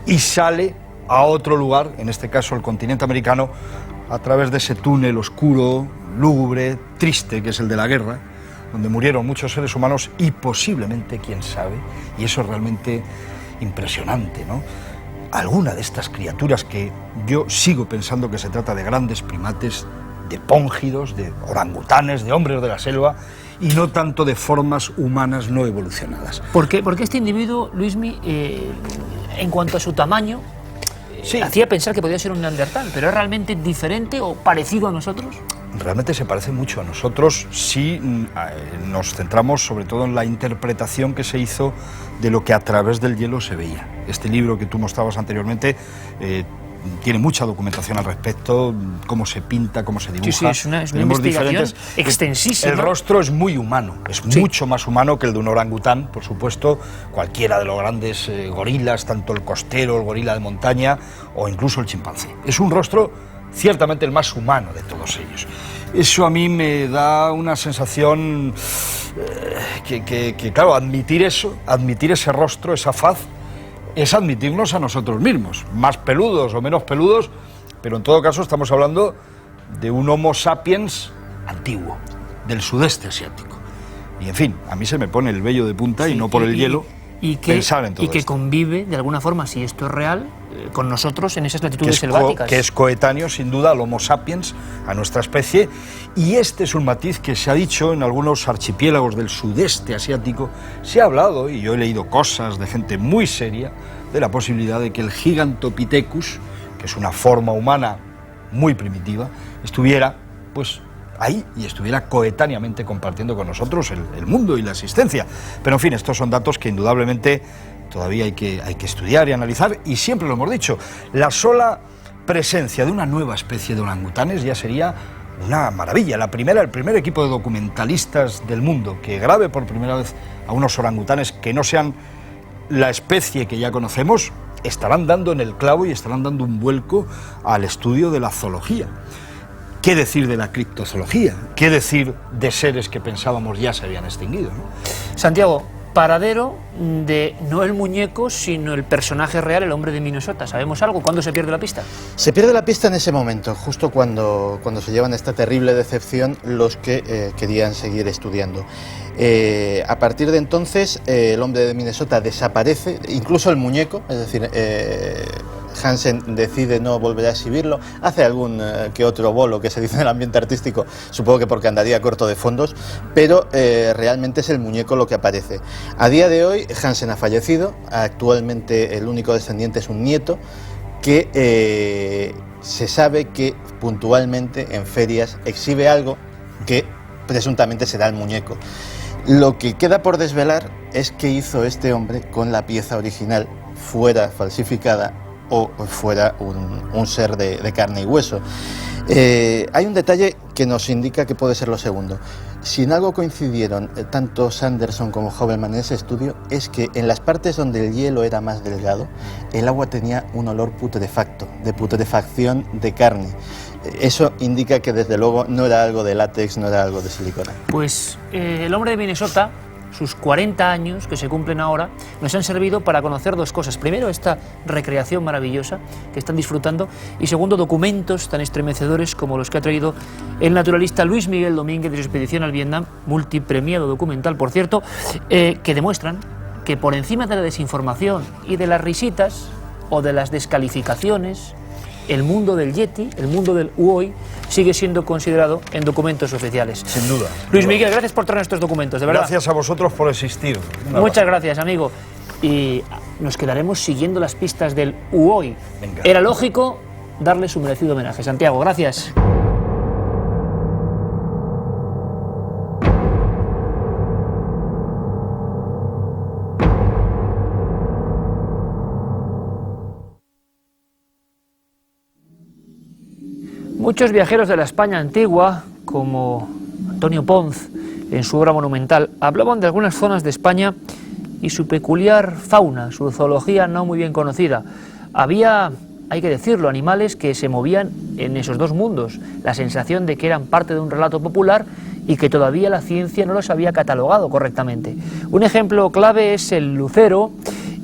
y sale a otro lugar, en este caso el continente americano, a través de ese túnel oscuro, lúgubre, triste, que es el de la guerra, donde murieron muchos seres humanos y posiblemente, quién sabe, y eso es realmente impresionante, ¿no?, alguna de estas criaturas que yo sigo pensando que se trata de grandes primates, de póngidos, de orangutanes, de hombres de la selva, y no tanto de formas humanas no evolucionadas. Porque este individuo, Luismi, en cuanto a su tamaño, hacía pensar que podía ser un neandertal, pero ¿es realmente diferente o parecido a nosotros? Realmente se parece mucho a nosotros si nos centramos sobre todo en la interpretación que se hizo de lo que a través del hielo se veía. Este libro que tú mostrabas anteriormente tiene mucha documentación al respecto, cómo se pinta, cómo se dibuja. Sí, es una investigación extensísima. El rostro es muy humano, es mucho más humano que el de un orangután, por supuesto, cualquiera de los grandes gorilas, tanto el costero, el gorila de montaña o incluso el chimpancé. Es un rostro ciertamente el más humano de todos ellos. Eso a mí me da una sensación que claro, admitir ese rostro, esa faz, es admitirnos a nosotros mismos, más peludos o menos peludos, pero en todo caso estamos hablando de un Homo sapiens antiguo, del sudeste asiático. Y en fin, a mí se me pone el vello de punta, y no por el hielo, pensar en todo esto. Y que convive, de alguna forma, si esto es real, con nosotros en esas latitudes selváticas. Que es coetáneo, sin duda, al Homo sapiens, a nuestra especie, y este es un matiz que se ha dicho en algunos archipiélagos del sudeste asiático. Se ha hablado, y yo he leído cosas de gente muy seria, de la posibilidad de que el Gigantopithecus, que es una forma humana muy primitiva, estuviera, pues, ahí y estuviera coetáneamente compartiendo con nosotros el mundo y la existencia. Pero en fin, estos son datos que indudablemente todavía hay que estudiar y analizar, y siempre lo hemos dicho, la sola presencia de una nueva especie de orangutanes ya sería una maravilla. El primer equipo de documentalistas del mundo que grabe por primera vez a unos orangutanes que no sean la especie que ya conocemos, estarán dando en el clavo y estarán dando un vuelco al estudio de la zoología. ¿Qué decir de la criptozoología? ¿Qué decir de seres que pensábamos ya se habían extinguido, ¿no? Santiago, paradero de no el muñeco, sino el personaje real, el hombre de Minnesota. ¿Sabemos algo? ¿Cuándo se pierde la pista? Se pierde la pista en ese momento, justo cuando se llevan esta terrible decepción los que querían seguir estudiando. A partir de entonces, el hombre de Minnesota desaparece, incluso el muñeco, es decir, Hansen decide no volver a exhibirlo, hace algún que otro bolo que se dice en el ambiente artístico, supongo que porque andaría corto de fondos, pero realmente es el muñeco lo que aparece. A día de hoy Hansen ha fallecido, actualmente el único descendiente es un nieto que se sabe que puntualmente en ferias exhibe algo que presuntamente será el muñeco. Lo que queda por desvelar es qué hizo este hombre con la pieza original, fuera falsificada o fuera un ser de carne y hueso. Hay un detalle que nos indica que puede ser lo segundo. Si en algo coincidieron tanto Sanderson como Hovelman en ese estudio, es que en las partes donde el hielo era más delgado, el agua tenía un olor putrefacto, de putrefacción de carne. Eso indica que desde luego no era algo de látex, no era algo de silicona. Pues el hombre de Minnesota, sus 40 años que se cumplen ahora, nos han servido para conocer dos cosas. Primero, esta recreación maravillosa que están disfrutando, y segundo, documentos tan estremecedores como los que ha traído el naturalista Luis Miguel Domínguez de su expedición al Vietnam, multipremiado documental, por cierto, que demuestran que por encima de la desinformación y de las risitas o de las descalificaciones, el mundo del Yeti, el mundo del Uoi, sigue siendo considerado en documentos oficiales. Sin duda. Luis Miguel, gracias por traer estos documentos, de verdad. Gracias a vosotros por existir. Muchas gracias, amigo. Y nos quedaremos siguiendo las pistas del Uoi. Venga. Era lógico darle su merecido homenaje. Santiago, gracias. Muchos viajeros de la España antigua, como Antonio Ponz, en su obra monumental, hablaban de algunas zonas de España y su peculiar fauna, su zoología no muy bien conocida. Había, hay que decirlo, animales que se movían en esos dos mundos, la sensación de que eran parte de un relato popular y que todavía la ciencia no los había catalogado correctamente. Un ejemplo clave es el lucero,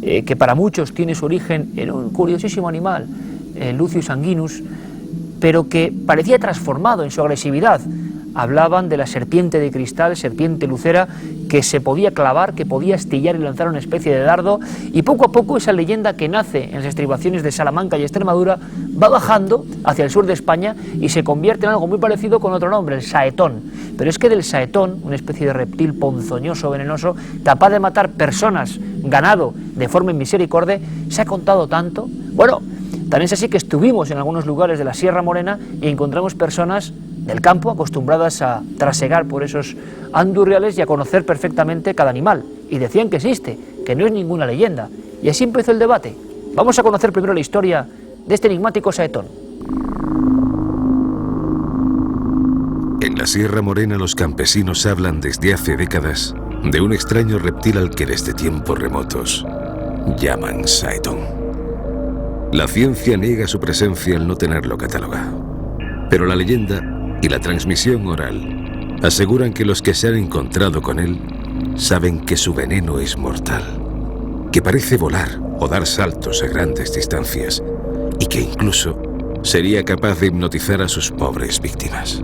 que para muchos tiene su origen en un curiosísimo animal, el Lucius sanguinus, pero que parecía transformado en su agresividad. Hablaban de la serpiente de cristal, serpiente lucera, que se podía clavar, que podía astillar y lanzar una especie de dardo, y poco a poco esa leyenda que nace en las estribaciones de Salamanca y Extremadura va bajando hacia el sur de España y se convierte en algo muy parecido con otro nombre, el saetón. Pero es que del saetón, una especie de reptil ponzoñoso, venenoso, capaz de matar personas, ganado, de forma inmisericordia, se ha contado tanto. Bueno, tan es así que estuvimos en algunos lugares de la Sierra Morena y encontramos personas del campo acostumbradas a trasegar por esos andurriales y a conocer perfectamente cada animal. Y decían que existe, que no es ninguna leyenda. Y así empezó el debate. Vamos a conocer primero la historia de este enigmático saetón. En la Sierra Morena los campesinos hablan desde hace décadas de un extraño reptil al que desde tiempos remotos llaman saetón. La ciencia niega su presencia al no tenerlo catalogado, pero la leyenda y la transmisión oral aseguran que los que se han encontrado con él saben que su veneno es mortal, que parece volar o dar saltos a grandes distancias y que incluso sería capaz de hipnotizar a sus pobres víctimas.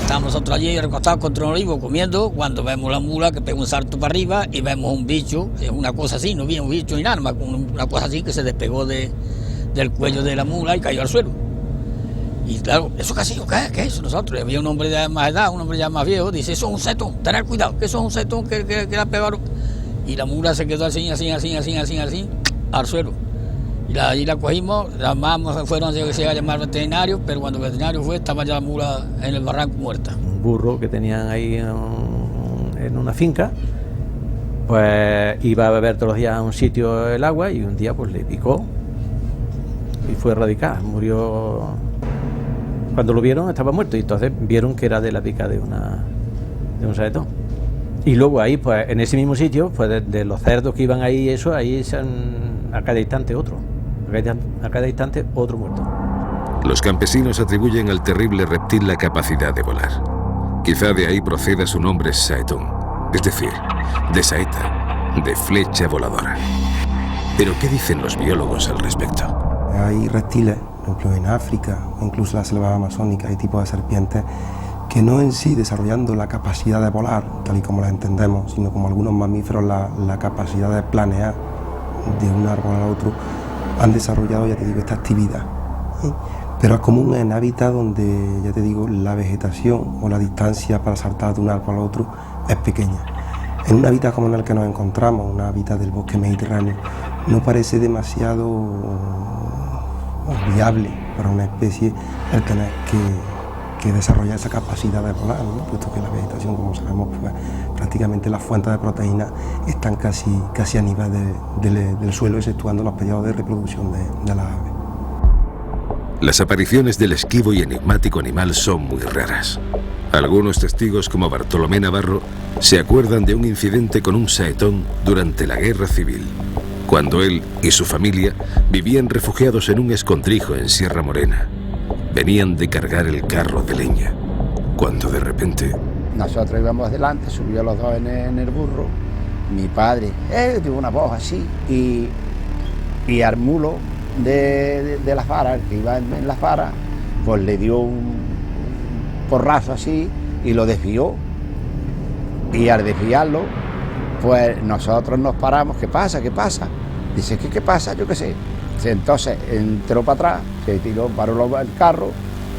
Estamos nosotros allí recostados contra un olivo comiendo, cuando vemos la mula que pega un salto para arriba y vemos un bicho, es una cosa así, no viene un bicho ni nada, más una cosa así que se despegó del cuello de la mula y cayó al suelo. Y claro, ¿eso qué ha sido? ¿Qué es eso? Nosotros, había un hombre de más edad, un hombre ya más viejo, dice, eso es un setón, tened cuidado, que eso es un setón que la pegaron. Y la mula se quedó así, al suelo. Y la cogimos, las mamás fueron a llamar al veterinario, pero cuando el veterinario fue, estaba ya la mula en el barranco muerta. Un burro que tenían ahí en una finca, pues iba a beber todos los días a un sitio el agua y un día pues le picó y fue erradicada, murió. Cuando lo vieron estaba muerto y entonces vieron que era de la pica de un saetón. Y luego ahí, pues en ese mismo sitio, pues de los cerdos que iban ahí, eso, ahí a cada instante otro. A cada instante otro muerto. Los campesinos atribuyen al terrible reptil la capacidad de volar. Quizá de ahí proceda su nombre saetón, es decir, de saeta, de flecha voladora. Pero ¿qué dicen los biólogos al respecto? Hay reptiles, por ejemplo en África, incluso en la selva amazónica, hay tipos de serpientes que no en sí desarrollando la capacidad de volar, tal y como la entendemos, sino como algunos mamíferos la capacidad de planear de un árbol al otro, han desarrollado, ya te digo, esta actividad. Pero es común en hábitats donde, ya te digo, la vegetación o la distancia para saltar de un árbol al otro es pequeña. En un hábitat como en el que nos encontramos, un hábitat del bosque mediterráneo, no parece demasiado viable para una especie el tener que desarrollar esa capacidad de volar, ¿no? Puesto que la vegetación, como sabemos, pues, prácticamente las fuentes de proteínas están casi a nivel del suelo, exceptuando los periodos de reproducción de las aves. Las apariciones del esquivo y enigmático animal son muy raras. Algunos testigos, como Bartolomé Navarro, se acuerdan de un incidente con un saetón durante la Guerra Civil, cuando él y su familia vivían refugiados en un escondrijo en Sierra Morena. Venían de cargar el carro de leña, cuando de repente... Nosotros íbamos adelante, subió los dos en el burro, mi padre, tuvo una voz así, y al mulo de la fara, el que iba en la fara, pues le dio un porrazo así y lo desvió. Y al desviarlo, pues nosotros nos paramos, ¿qué pasa? ¿Qué pasa? Dice, ¿qué pasa? Yo qué sé. Entonces entró para atrás, se tiró, paró el carro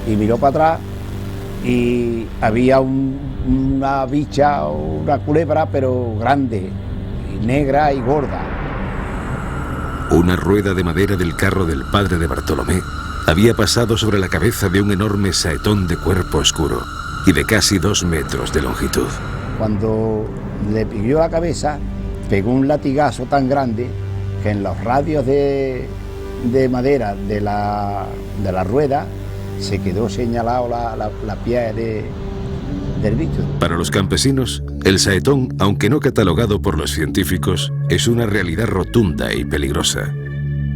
y miró para atrás y había una bicha, una culebra, pero grande, y negra y gorda. Una rueda de madera del carro del padre de Bartolomé había pasado sobre la cabeza de un enorme saetón de cuerpo oscuro y de casi 2 metros de longitud. Cuando le pilló la cabeza, pegó un latigazo tan grande que en los radios de madera de la rueda se quedó señalado la piel del bicho. Para los campesinos, el saetón, aunque no catalogado por los científicos, es una realidad rotunda y peligrosa,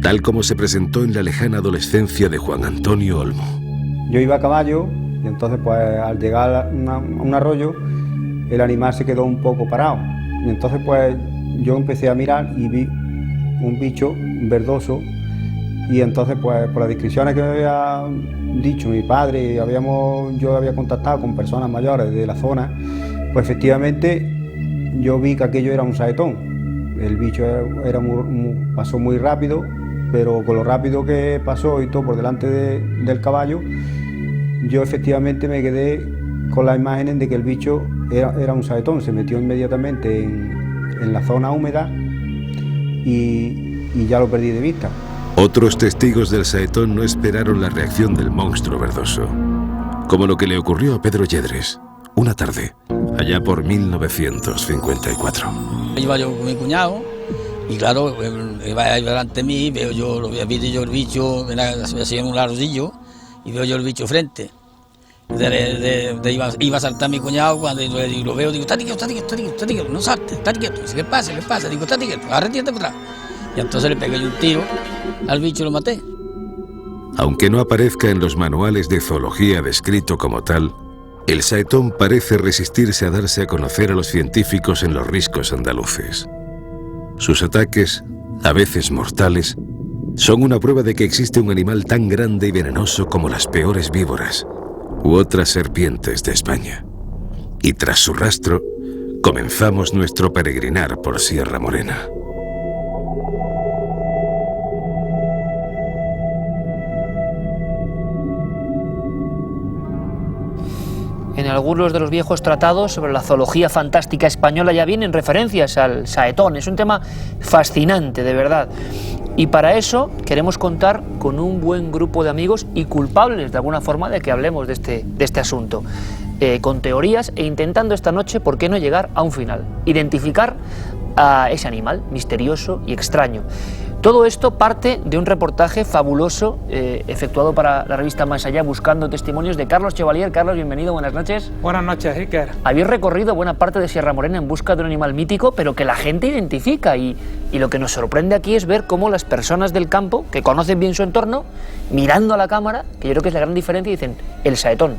tal como se presentó en la lejana adolescencia de Juan Antonio Olmo. Yo iba a caballo y entonces pues al llegar a un arroyo el animal se quedó un poco parado y entonces pues yo empecé a mirar y vi un bicho verdoso. Y entonces, pues, por las descripciones que me había dicho mi padre, yo había contactado con personas mayores de la zona, pues efectivamente yo vi que aquello era un saetón. El bicho pasó muy rápido, pero con lo rápido que pasó y todo por delante del caballo, yo efectivamente me quedé con las imágenes de que el bicho era un saetón. Se metió inmediatamente en la zona húmeda y ya lo perdí de vista. Otros testigos del saetón no esperaron la reacción del monstruo verdoso, como lo que le ocurrió a Pedro Yedres una tarde, allá por 1954. Iba yo con mi cuñado y claro, iba ahí delante de mí, veo yo el bicho, así en un ladrillo y veo yo el bicho frente. Iba a saltar mi cuñado cuando lo veo, digo, estate quieto, no saltes, estate quieto. Dice, ¿qué pasa? Digo, estate quieto, arrétate para atrás. Y entonces le pegué yo un tiro al bicho y lo maté. Aunque no aparezca en los manuales de zoología descrito como tal, el saetón parece resistirse a darse a conocer a los científicos en los riscos andaluces. Sus ataques, a veces mortales, son una prueba de que existe un animal tan grande y venenoso como las peores víboras u otras serpientes de España. Y tras su rastro, comenzamos nuestro peregrinar por Sierra Morena. En algunos de los viejos tratados sobre la zoología fantástica española ya vienen referencias al saetón. Es un tema fascinante, de verdad. Y para eso queremos contar con un buen grupo de amigos y culpables de alguna forma de que hablemos de este asunto, con teorías e intentando esta noche, ¿por qué no llegar a un final? Identificar a ese animal misterioso y extraño. Todo esto parte de un reportaje fabuloso efectuado para la revista Más Allá, buscando testimonios de Carlos Chevalier. Carlos, bienvenido, buenas noches. Buenas noches, Iker. Habéis recorrido buena parte de Sierra Morena en busca de un animal mítico, pero que la gente identifica, y lo que nos sorprende aquí es ver cómo las personas del campo, que conocen bien su entorno, mirando a la cámara, que yo creo que es la gran diferencia, dicen, el saetón.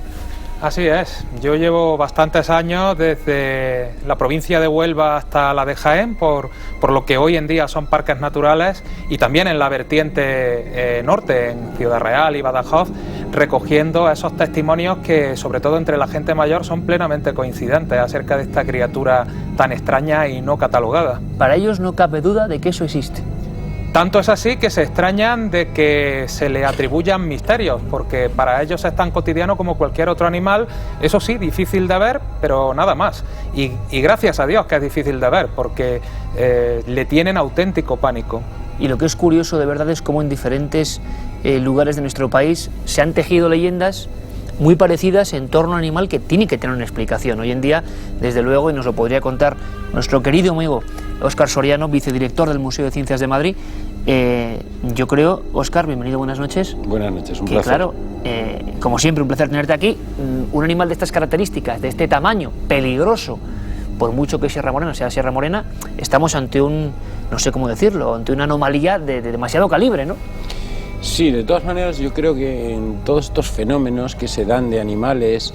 Así es, yo llevo bastantes años desde la provincia de Huelva hasta la de Jaén, por lo que hoy en día son parques naturales, y también en la vertiente norte, en Ciudad Real y Badajoz, recogiendo esos testimonios que, sobre todo entre la gente mayor, son plenamente coincidentes acerca de esta criatura tan extraña y no catalogada. Para ellos no cabe duda de que eso existe. Tanto es así que se extrañan de que se le atribuyan misterios, porque para ellos es tan cotidiano como cualquier otro animal, eso sí, difícil de ver, pero nada más. Y gracias a Dios que es difícil de ver, porque le tienen auténtico pánico. Y lo que es curioso de verdad es cómo en diferentes lugares de nuestro país se han tejido leyendas muy parecidas en torno a un animal que tiene que tener una explicación. Hoy en día, desde luego, y nos lo podría contar nuestro querido amigo Óscar Soriano, vicedirector del Museo de Ciencias de Madrid. Yo creo, Óscar, bienvenido, buenas noches. Buenas noches, un que, placer. Claro, como siempre, un placer tenerte aquí. Un animal de estas características, de este tamaño, peligroso, por mucho que Sierra Morena sea Sierra Morena, estamos ante un, no sé cómo decirlo, ante una anomalía de demasiado calibre, ¿no? Sí, de todas maneras yo creo que en todos estos fenómenos que se dan de animales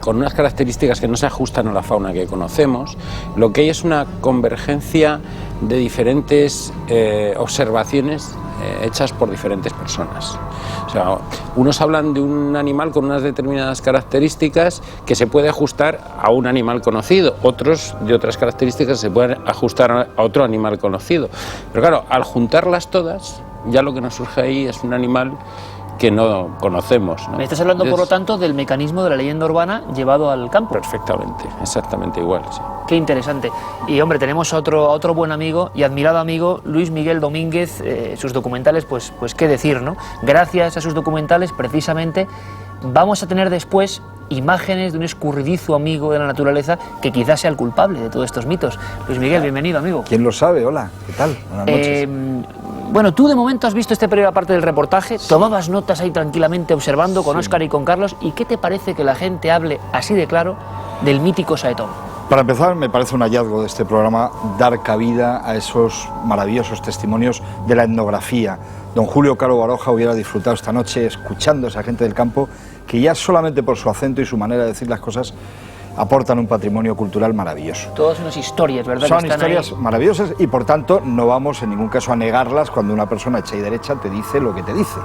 con unas características que no se ajustan a la fauna que conocemos, lo que hay es una convergencia de diferentes observaciones hechas por diferentes personas. O sea, unos hablan de un animal con unas determinadas características que se puede ajustar a un animal conocido, otros de otras características se pueden ajustar a otro animal conocido. Pero claro, al juntarlas todas, ya lo que nos surge ahí es un animal que no conocemos, ¿no? Me estás hablando, por lo tanto, del mecanismo de la leyenda urbana llevado al campo. Perfectamente, exactamente igual, sí. Qué interesante. Y hombre, tenemos a otro buen amigo y admirado amigo, Luis Miguel Domínguez. Sus documentales, pues qué decir, ¿no? Gracias a sus documentales, precisamente, vamos a tener después imágenes de un escurridizo amigo de la naturaleza que quizás sea el culpable de todos estos mitos. Luis Miguel, bienvenido, amigo. ¿Quién lo sabe? Hola, ¿qué tal? Buenas noches. Bueno, tú de momento has visto esta primera parte del reportaje, tomabas notas ahí tranquilamente observando con Óscar y con Carlos, ¿y qué te parece que la gente hable así de claro del mítico saetón? Para empezar, me parece un hallazgo de este programa dar cabida a esos maravillosos testimonios de la etnografía. Don Julio Caro Baroja hubiera disfrutado esta noche escuchando a esa gente del campo que ya solamente por su acento y su manera de decir las cosas aportan un patrimonio cultural maravilloso. Todas unas historias, ¿verdad? Son que están historias ahí maravillosas y por tanto no vamos en ningún caso a negarlas cuando una persona hecha y derecha te dice lo que te dice.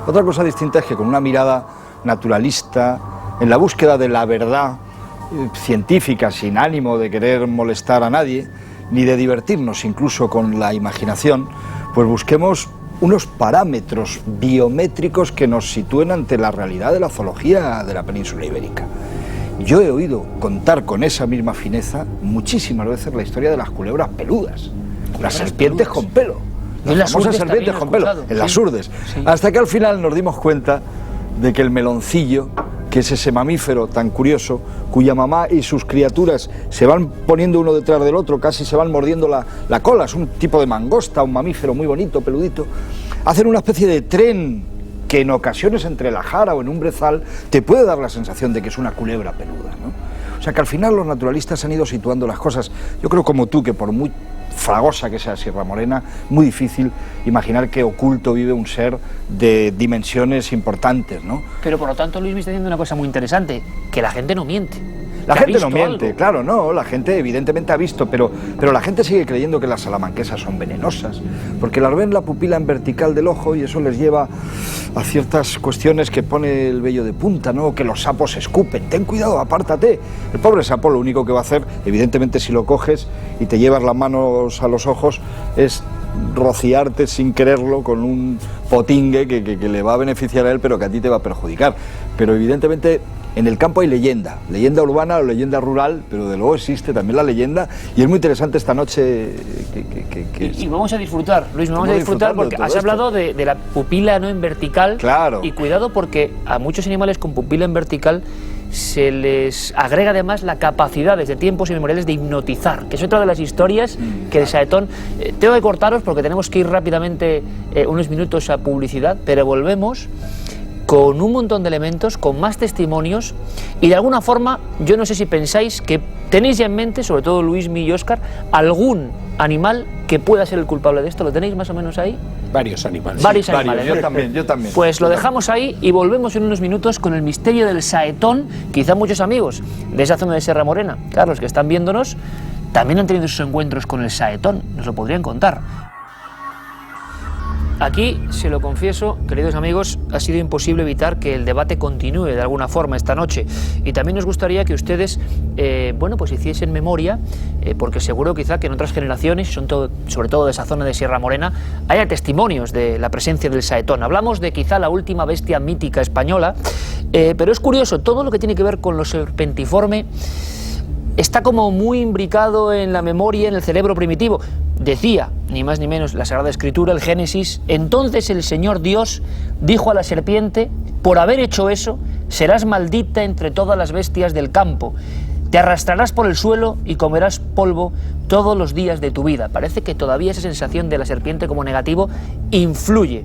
Otra cosa distinta es que con una mirada naturalista, en la búsqueda de la verdad científica, sin ánimo de querer molestar a nadie, ni de divertirnos incluso con la imaginación, pues busquemos unos parámetros biométricos que nos sitúen ante la realidad de la zoología de la península ibérica. Yo he oído contar con esa misma fineza muchísimas veces la historia de las culebras peludas, las serpientes con pelo, las famosas serpientes con pelo, en las Urdes, hasta que al final nos dimos cuenta de que el meloncillo, que es ese mamífero tan curioso, cuya mamá y sus criaturas se van poniendo uno detrás del otro, casi se van mordiendo la cola, es un tipo de mangosta, un mamífero muy bonito, peludito, hacen una especie de tren que en ocasiones entre la jara o en un brezal te puede dar la sensación de que es una culebra peluda, ¿no? O sea que al final los naturalistas han ido situando las cosas. Yo creo como tú que por muy fragosa que sea Sierra Morena, muy difícil imaginar que oculto vive un ser de dimensiones importantes, ¿no? Pero por lo tanto, Luis, me está diciendo una cosa muy interesante, que la gente no miente. La gente no miente, claro, no, la gente evidentemente ha visto, pero la gente sigue creyendo que las salamanquesas son venenosas, porque las ven la pupila en vertical del ojo y eso les lleva a ciertas cuestiones que pone el vello de punta, ¿no? Que los sapos escupen, ten cuidado, apártate. El pobre sapo lo único que va a hacer, evidentemente si lo coges y te llevas las manos a los ojos, es rociarte sin quererlo con un potingue que le va a beneficiar a él, pero que a ti te va a perjudicar. Pero evidentemente En el campo hay leyenda urbana o leyenda rural, pero de luego existe también la leyenda, y es muy interesante esta noche y vamos a disfrutar, Luis, vamos a disfrutar porque has hablado de la pupila, ¿no?, en vertical. Claro. Y cuidado porque a muchos animales con pupila en vertical se les agrega además la capacidad desde tiempos inmemoriales de hipnotizar, que es otra de las historias que el saetón... tengo que cortaros porque tenemos que ir rápidamente unos minutos a publicidad, pero volvemos con un montón de elementos, con más testimonios, y de alguna forma, yo no sé si pensáis que tenéis ya en mente, sobre todo Luismi y Óscar, algún animal que pueda ser el culpable de esto. ¿Lo tenéis más o menos ahí? Varios animales. Varios animales. Yo también. Pues lo dejamos ahí y volvemos en unos minutos con el misterio del saetón. Quizá muchos amigos de esa zona de Sierra Morena, Carlos, que están viéndonos, también han tenido sus encuentros con el saetón. Nos lo podrían contar. Aquí, se lo confieso, queridos amigos, ha sido imposible evitar que el debate continúe de alguna forma esta noche, y también nos gustaría que ustedes, bueno, pues hiciesen memoria, porque seguro quizá que en otras generaciones, sobre todo de esa zona de Sierra Morena, haya testimonios de la presencia del saetón. Hablamos de quizá la última bestia mítica española, pero es curioso, todo lo que tiene que ver con lo serpentiforme está como muy imbricado en la memoria, en el cerebro primitivo. Decía, ni más ni menos, la Sagrada Escritura, el Génesis: entonces el Señor Dios dijo a la serpiente, por haber hecho eso, serás maldita entre todas las bestias del campo, te arrastrarás por el suelo y comerás polvo todos los días de tu vida. Parece que todavía esa sensación de la serpiente como negativo influye.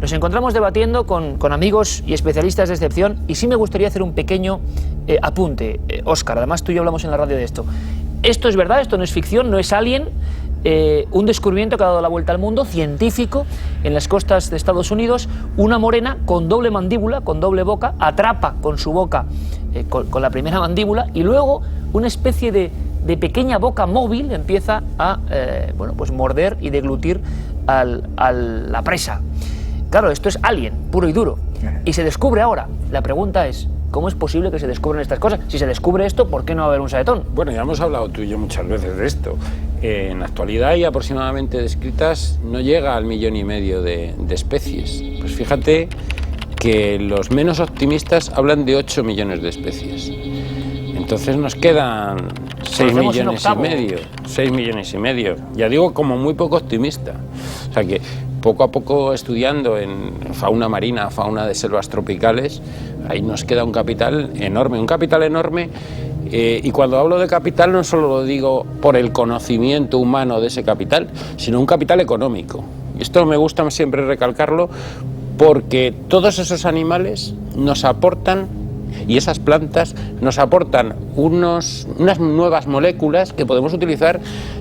Nos encontramos debatiendo con amigos y especialistas de excepción, y sí me gustaría hacer un pequeño apunte. Óscar, además tú y yo hablamos en la radio de esto. Esto es verdad, esto no es ficción, no es Alien. Un descubrimiento que ha dado la vuelta al mundo, científico, en las costas de Estados Unidos. Una morena con doble mandíbula, con doble boca, atrapa con su boca, con la primera mandíbula, y luego una especie de pequeña boca móvil empieza a bueno, pues morder y deglutir a la presa. Claro, esto es Alien, puro y duro, y se descubre ahora. La pregunta es, ¿cómo es posible que se descubran estas cosas? Si se descubre esto, ¿por qué no va a haber un saetón? Bueno, ya hemos hablado tú y yo muchas veces de esto. En la actualidad hay aproximadamente descritas, no llega al 1,5 millones de especies. Pues fíjate que los menos optimistas hablan de 8 millones de especies. Entonces nos quedan 6 millones y medio. 6 millones y medio. Ya digo, como muy poco optimista. O sea que poco a poco, estudiando en fauna marina, fauna de selvas tropicales, ahí nos queda un capital enorme. Y cuando hablo de capital no solo lo digo por el conocimiento humano de ese capital, sino un capital económico. Y esto me gusta siempre recalcarlo, porque todos esos animales nos aportan, y esas plantas nos aportan unas nuevas moléculas que podemos utilizar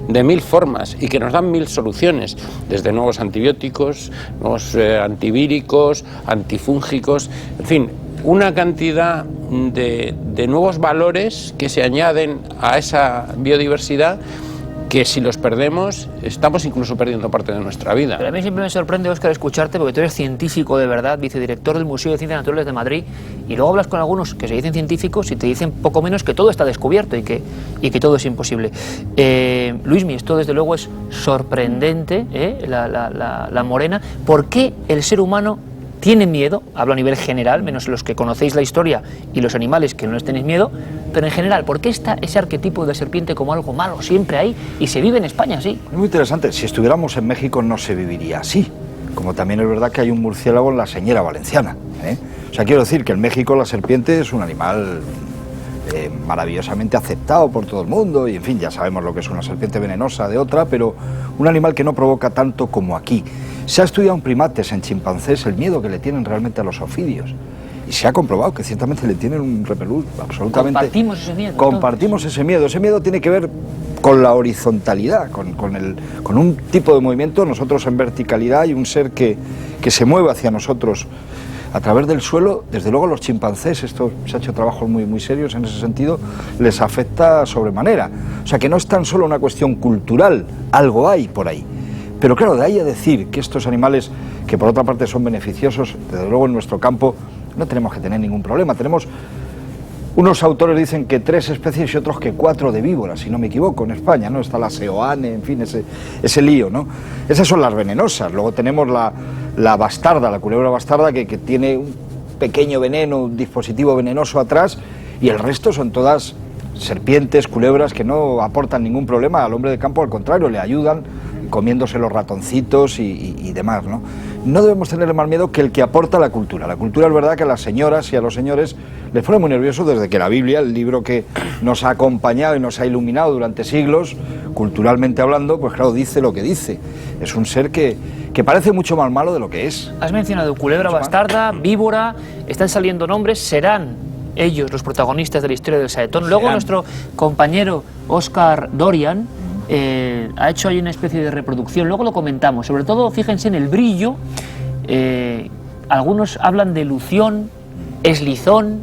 de 1000 formas y que nos dan 1000 soluciones, desde nuevos antibióticos, nuevos antivíricos, antifúngicos, en fin, una cantidad de nuevos valores que se añaden a esa biodiversidad, que si los perdemos, estamos incluso perdiendo parte de nuestra vida. Pero a mí siempre me sorprende, Óscar, escucharte, porque tú eres científico de verdad, vicedirector del Museo de Ciencias Naturales de Madrid, y luego hablas con algunos que se dicen científicos y te dicen poco menos que todo está descubierto y que todo es imposible. Luismi, esto desde luego es sorprendente, la morena. ¿Por qué el ser humano tiene miedo? Hablo a nivel general, menos los que conocéis la historia y los animales que no les tenéis miedo, pero en general, ¿por qué está ese arquetipo de serpiente como algo malo siempre ahí y se vive en España así? Es muy interesante. Si estuviéramos en México no se viviría así. Como también es verdad que hay un murciélago en la Señera Valenciana, ¿eh? O sea, quiero decir que en México la serpiente es un animal maravillosamente aceptado por todo el mundo, y en fin, ya sabemos lo que es una serpiente venenosa de otra, pero un animal que no provoca tanto como aquí. Se ha estudiado en primates, en chimpancés, el miedo que le tienen realmente a los ofidios, y se ha comprobado que ciertamente le tienen un repelús absolutamente... Compartimos ese miedo. Compartimos ese miedo. Ese miedo tiene que ver con la horizontalidad, con un tipo de movimiento. Nosotros en verticalidad hay un ser que se mueve hacia nosotros a través del suelo. Desde luego los chimpancés, esto se ha hecho trabajos muy, muy serios en ese sentido, les afecta sobremanera. O sea que no es tan solo una cuestión cultural, algo hay por ahí. Pero claro, de ahí a decir que estos animales, que por otra parte son beneficiosos, desde luego en nuestro campo no tenemos que tener ningún problema. Tenemos, unos autores dicen que 3 especies y otros que 4 de víboras, si no me equivoco, en España, ¿no? Está la seoane, en fin, ese lío, ¿no? Esas son las venenosas. Luego tenemos la bastarda, la culebra bastarda, que tiene pequeño veneno, un dispositivo venenoso atrás, y el resto son todas serpientes, culebras que no aportan ningún problema al hombre de campo, al contrario, le ayudan comiéndose los ratoncitos y demás, ¿no? No debemos tenerle más miedo que el que aporta la cultura. La cultura es verdad que a las señoras y a los señores les pone muy nerviosos desde que la Biblia, el libro que nos ha acompañado y nos ha iluminado durante siglos, culturalmente hablando, pues claro, dice lo que dice. Es un ser que parece mucho más malo de lo que es. Has mencionado culebra bastarda, víbora, están saliendo nombres, serán ellos los protagonistas de la historia del saetón. Luego nuestro compañero Oscar Dorian ha hecho ahí una especie de reproducción, luego lo comentamos, sobre todo fíjense en el brillo, algunos hablan de lución, eslizón,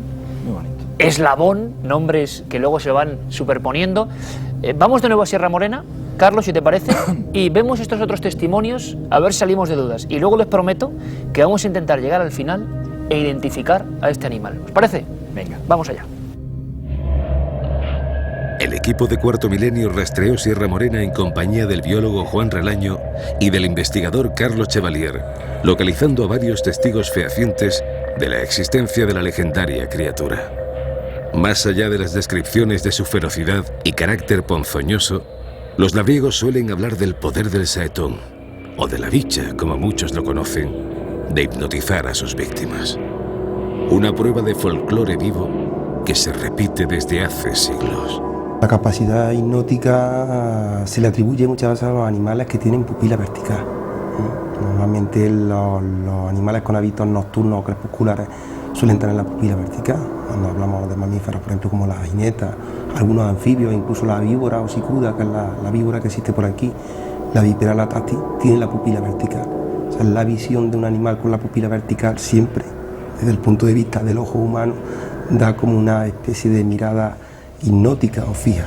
eslabón, nombres que luego se van superponiendo. Vamos de nuevo a Sierra Morena, Carlos, si te parece, y vemos estos otros testimonios, a ver si salimos de dudas, y luego les prometo que vamos a intentar llegar al final e identificar a este animal. ¿Os parece? Venga, vamos allá. El equipo de Cuarto Milenio rastreó Sierra Morena en compañía del biólogo Juan Relaño y del investigador Carlos Chevalier, localizando a varios testigos fehacientes de la existencia de la legendaria criatura. Más allá de las descripciones de su ferocidad y carácter ponzoñoso, los labriegos suelen hablar del poder del saetón, o de la bicha, como muchos lo conocen, de hipnotizar a sus víctimas. Una prueba de folclore vivo que se repite desde hace siglos. La capacidad hipnótica se le atribuye muchas veces a los animales que tienen pupila vertical. Normalmente los animales con hábitos nocturnos o crepusculares suelen tener la pupila vertical. Cuando hablamos de mamíferos, por ejemplo, como las jinetas, algunos anfibios, incluso la víbora o sicuda, que es la víbora que existe por aquí, la Vipera latati, tiene la pupila vertical. O sea, la visión de un animal con la pupila vertical siempre, desde el punto de vista del ojo humano, da como una especie de mirada hipnótica o fija.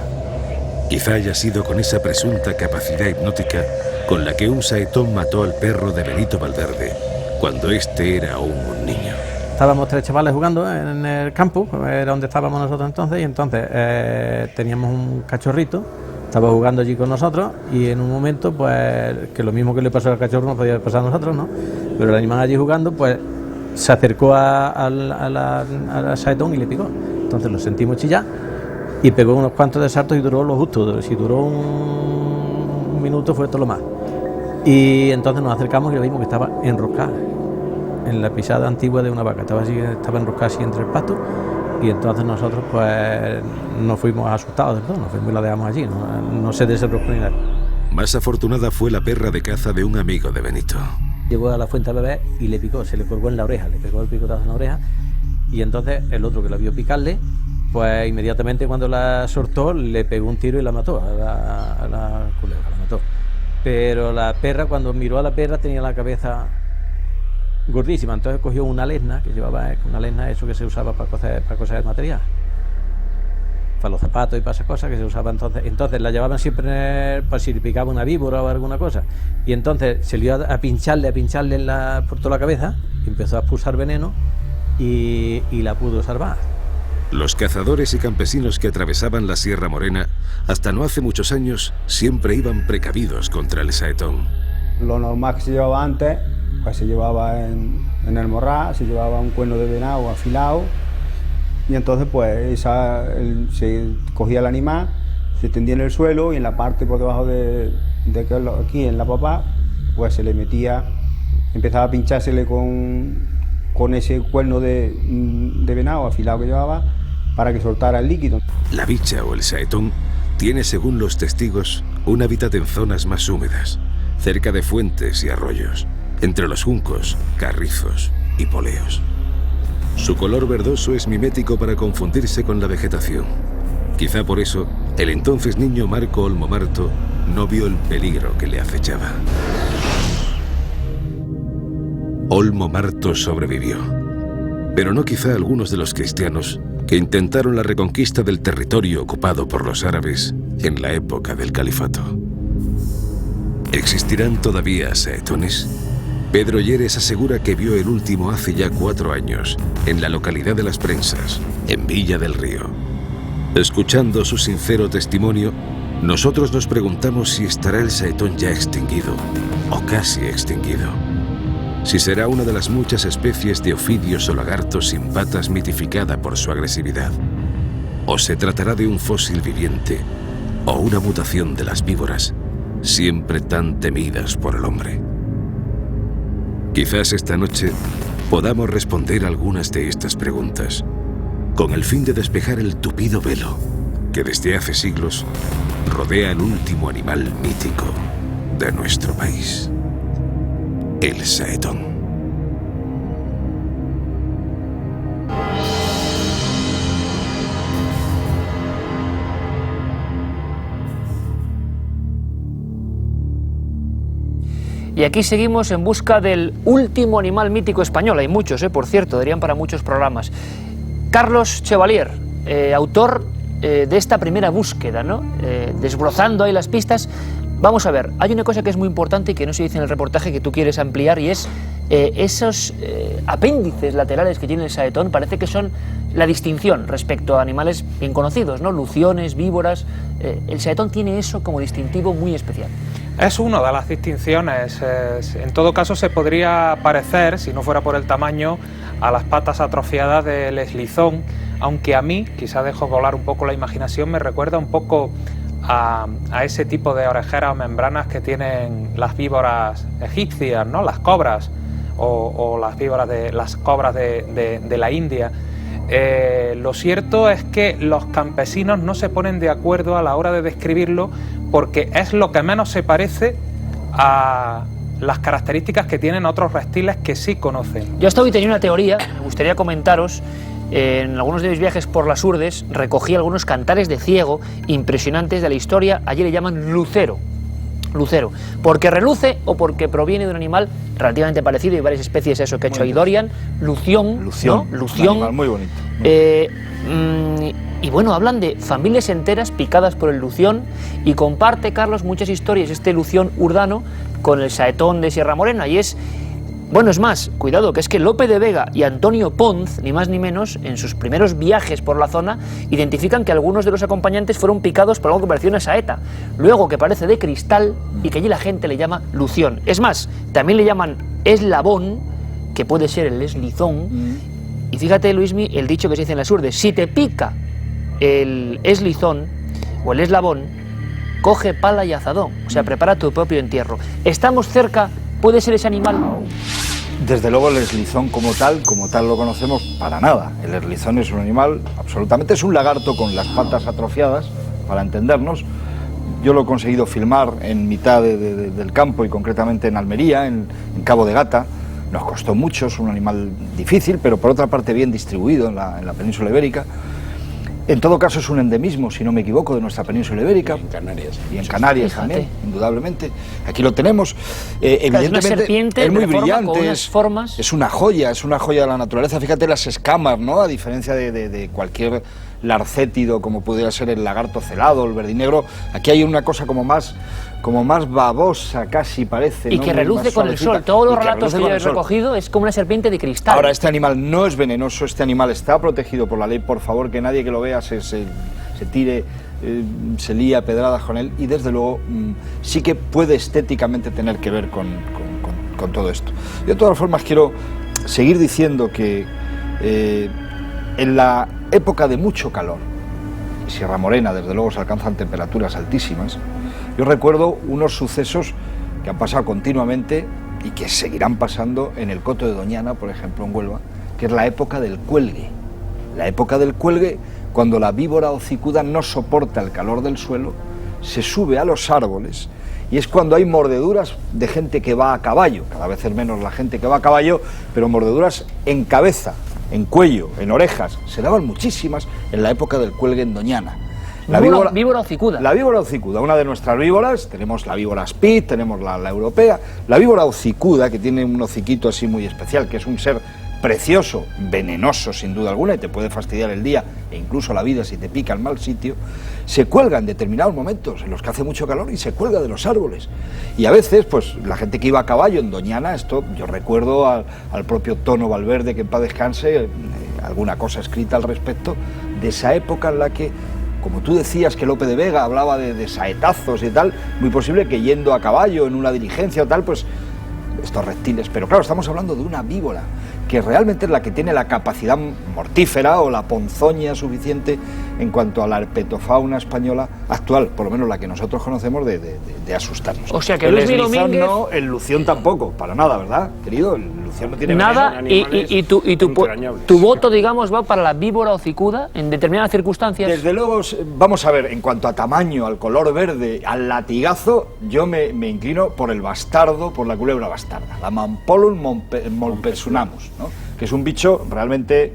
Quizá haya sido con esa presunta capacidad hipnótica con la que un saetón mató al perro de Benito Valverde, cuando este era aún un niño. Estábamos 3 chavales jugando en el campo, era donde estábamos nosotros entonces, y entonces teníamos un cachorrito, estaba jugando allí con nosotros, y en un momento, pues, que lo mismo que le pasó al cachorro no podía pasar a nosotros, ¿no? Pero el animal allí jugando, pues, se acercó al saetón y le picó. Entonces lo sentimos chillar, y pegó unos cuantos de saltos y duró lo justo. Si duró un minuto fue todo lo más. Y entonces nos acercamos y lo vimos que estaba enroscada en la pisada antigua de una vaca. Estaba enroscada así entre el pasto, y entonces nosotros pues nos fuimos asustados del todo, nos fuimos y la dejamos allí, no se desenroscó ni nada. Más afortunada fue la perra de caza de un amigo de Benito. Llegó a la fuente al bebé y le picó, se le colgó en la oreja, le pegó el picotazo en la oreja, y entonces el otro que la vio picarle, pues inmediatamente cuando la soltó le pegó un tiro y la mató a la culebra, la mató. Pero la perra, cuando miró a la perra, tenía la cabeza gordísima, entonces cogió una lesna que llevaba, una lesna, eso que se usaba para coser material, para los zapatos y para esas cosas que se usaba entonces la llevaban siempre para si le picaba una víbora o alguna cosa, y entonces se lió a pincharle por toda la cabeza, y empezó a expulsar veneno y la pudo salvar. Los cazadores y campesinos que atravesaban la Sierra Morena, hasta no hace muchos años, siempre iban precavidos contra el saetón. Lo normal que se llevaba antes, pues se llevaba en el morral, se llevaba un cuerno de venado afilado, y entonces pues se cogía el animal, se tendía en el suelo, y en la parte por debajo de aquí en la papá, pues se le metía, empezaba a pinchársele con ese cuerno de venado afilado que llevaba, para que soltara el líquido. La bicha o el saetón tiene, según los testigos, un hábitat en zonas más húmedas, cerca de fuentes y arroyos, entre los juncos, carrizos y poleos. Su color verdoso es mimético para confundirse con la vegetación. Quizá por eso, el entonces niño Marco Olmo Marto no vio el peligro que le acechaba. Olmo Marto sobrevivió, pero no quizá algunos de los cristianos que intentaron la reconquista del territorio ocupado por los árabes en la época del califato. ¿Existirán todavía saetones? Pedro Lleres asegura que vio el último hace ya 4 años, en la localidad de Las Prensas, en Villa del Río. Escuchando su sincero testimonio, nosotros nos preguntamos si estará el saetón ya extinguido, o casi extinguido. si será una de las muchas especies de ofidios o lagartos sin patas mitificada por su agresividad, o se tratará de un fósil viviente o una mutación de las víboras, siempre tan temidas por el hombre. Quizás esta noche podamos responder algunas de estas preguntas, con el fin de despejar el tupido velo que desde hace siglos rodea el último animal mítico de nuestro país, el saetón. Y aquí seguimos en busca del último animal mítico español. Hay muchos, por cierto, darían para muchos programas. Carlos Chevalier, autor de esta primera búsqueda, ¿no? Desbrozando ahí las pistas. Vamos a ver, hay una cosa que es muy importante y que no se dice en el reportaje, que tú quieres ampliar, y es esos apéndices laterales que tiene el saetón. Parece que son la distinción respecto a animales bien conocidos, ¿no? Luciones, víboras. El saetón tiene eso como distintivo muy especial. Es una de las distinciones. En todo caso se podría parecer, si no fuera por el tamaño, a las patas atrofiadas del eslizón, aunque a mí, quizá dejo volar un poco la imaginación, me recuerda un poco a ese tipo de orejeras o membranas que tienen las víboras egipcias, ¿no? Las cobras o las víboras las cobras de la India. Lo cierto es que los campesinos no se ponen de acuerdo a la hora de describirlo, porque es lo que menos se parece a las características que tienen otros reptiles que sí conocen. Yo hasta hoy tenía una teoría, me gustaría comentaros. En algunos de mis viajes por las Urdes recogí algunos cantares de ciego impresionantes de la historia. Allí le llaman lucero. Lucero, porque reluce o porque proviene de un animal relativamente parecido, y varias especies, eso que ha hecho ahí Dorian, lución, ¿no? Lución, un animal muy bonito. Y bueno, hablan de familias enteras picadas por el lución, y comparte, Carlos, muchas historias este lución urdano con el saetón de Sierra Morena, y es... Bueno, es más, cuidado, que es que Lope de Vega y Antonio Ponz, ni más ni menos, en sus primeros viajes por la zona, identifican que algunos de los acompañantes fueron picados por algo que parecía una saeta, luego que parece de cristal y que allí la gente le llama lución. Es más, también le llaman eslabón, que puede ser el eslizón, y fíjate, Luismi, el dicho que se dice en las Urdes: si te pica el eslizón o el eslabón, coge pala y azadón, o sea, prepara tu propio entierro. Estamos cerca. ¿Puede ser ese animal? Desde luego el eslizón como tal lo conocemos para nada. El eslizón es un animal, absolutamente, es un lagarto con las patas atrofiadas, para entendernos. Yo lo he conseguido filmar en mitad del campo, y concretamente en Almería, en Cabo de Gata. Nos costó mucho, es un animal difícil, pero por otra parte bien distribuido en la península ibérica. En todo caso es un endemismo, si no me equivoco, de nuestra península ibérica. Y en Canarias. Y en Canarias también, indudablemente. Aquí lo tenemos. Evidentemente, es una serpiente, es muy brillante, con unas formas. Es una joya de la naturaleza. Fíjate las escamas, ¿no? A diferencia de cualquier larcétido, como pudiera ser el lagarto celado, el verdinegro. Aquí hay una cosa como más babosa, casi parece. Y ¿no? que reluce con el sol. Todos los relatos que yo he recogido es como una serpiente de cristal. Ahora, este animal no es venenoso, este animal está protegido por la ley. Por favor, que nadie que lo vea se tire, se lía a pedradas con él, y desde luego sí que puede estéticamente tener que ver con todo esto. De todas formas, quiero seguir diciendo que en la época de mucho calor, en Sierra Morena desde luego se alcanzan temperaturas altísimas. Yo recuerdo unos sucesos que han pasado continuamente y que seguirán pasando en el Coto de Doñana, por ejemplo, en Huelva, que es la época del cuelgue. La época del cuelgue, cuando la víbora hocicuda no soporta el calor del suelo, se sube a los árboles, y es cuando hay mordeduras de gente que va a caballo. Cada vez es menos la gente que va a caballo, pero mordeduras en cabeza, en cuello, en orejas, se daban muchísimas en la época del cuelgue en Doñana. La víbora hocicuda. La víbora hocicuda, una de nuestras víboras. Tenemos la víbora Spitz, tenemos la europea. La víbora hocicuda, que tiene un hociquito así muy especial, que es un ser precioso, venenoso sin duda alguna, y te puede fastidiar el día e incluso la vida si te pica en mal sitio, se cuelga en determinados momentos en los que hace mucho calor, y se cuelga de los árboles. Y a veces, pues la gente que iba a caballo en Doñana, esto yo recuerdo al propio Tono Valverde, que en paz descanse, alguna cosa escrita al respecto, de esa época en la que, como tú decías que Lope de Vega hablaba de saetazos y tal, muy posible que yendo a caballo en una diligencia o tal, pues estos reptiles, pero claro, estamos hablando de una víbora, que realmente es la que tiene la capacidad mortífera o la ponzoña suficiente en cuanto a la herpetofauna española actual, por lo menos la que nosotros conocemos, de asustarnos. O sea que el Luis eslizón Domínguez... no, el lución tampoco, para nada, ¿verdad, querido? El lución no tiene nada, y tu voto, digamos, va para la víbora hocicuda en determinadas circunstancias. Desde luego, vamos a ver, en cuanto a tamaño, al color verde, al latigazo, yo me inclino por el bastardo, por la culebra bastarda, la Mampolum molpersunamus, ¿no? Que es un bicho realmente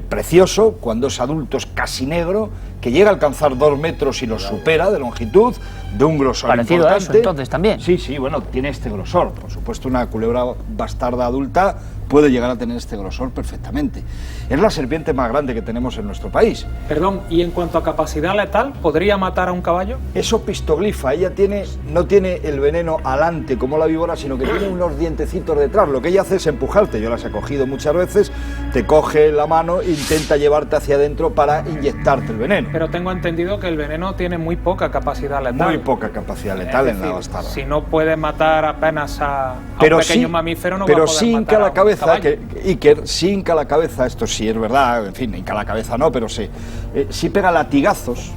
precioso, cuando es adulto es casi negro, que llega a alcanzar 2 metros y los supera de longitud, de un grosor parecido importante. a eso, entonces, también. Sí, bueno, tiene este grosor. Por supuesto, una culebra bastarda adulta puede llegar a tener este grosor perfectamente. Es la serpiente más grande que tenemos en nuestro país. Perdón, ¿y en cuanto a capacidad letal, podría matar a un caballo? Es opistoglifa, ella no tiene el veneno alante como la víbora, sino que tiene unos dientecitos detrás. Lo que ella hace es empujarte, yo las he cogido muchas veces, te coge la mano e intenta llevarte hacia adentro para inyectarte el veneno. Pero tengo entendido que el veneno tiene muy poca capacidad letal. Muy poca capacidad letal en la bastarda. Si no puede matar apenas a un pequeño mamífero, no va a poder sí matar la cabeza, Iker, sí hinca la cabeza, esto sí es verdad, en fin, hinca la cabeza no, pero sí. Sí pega latigazos,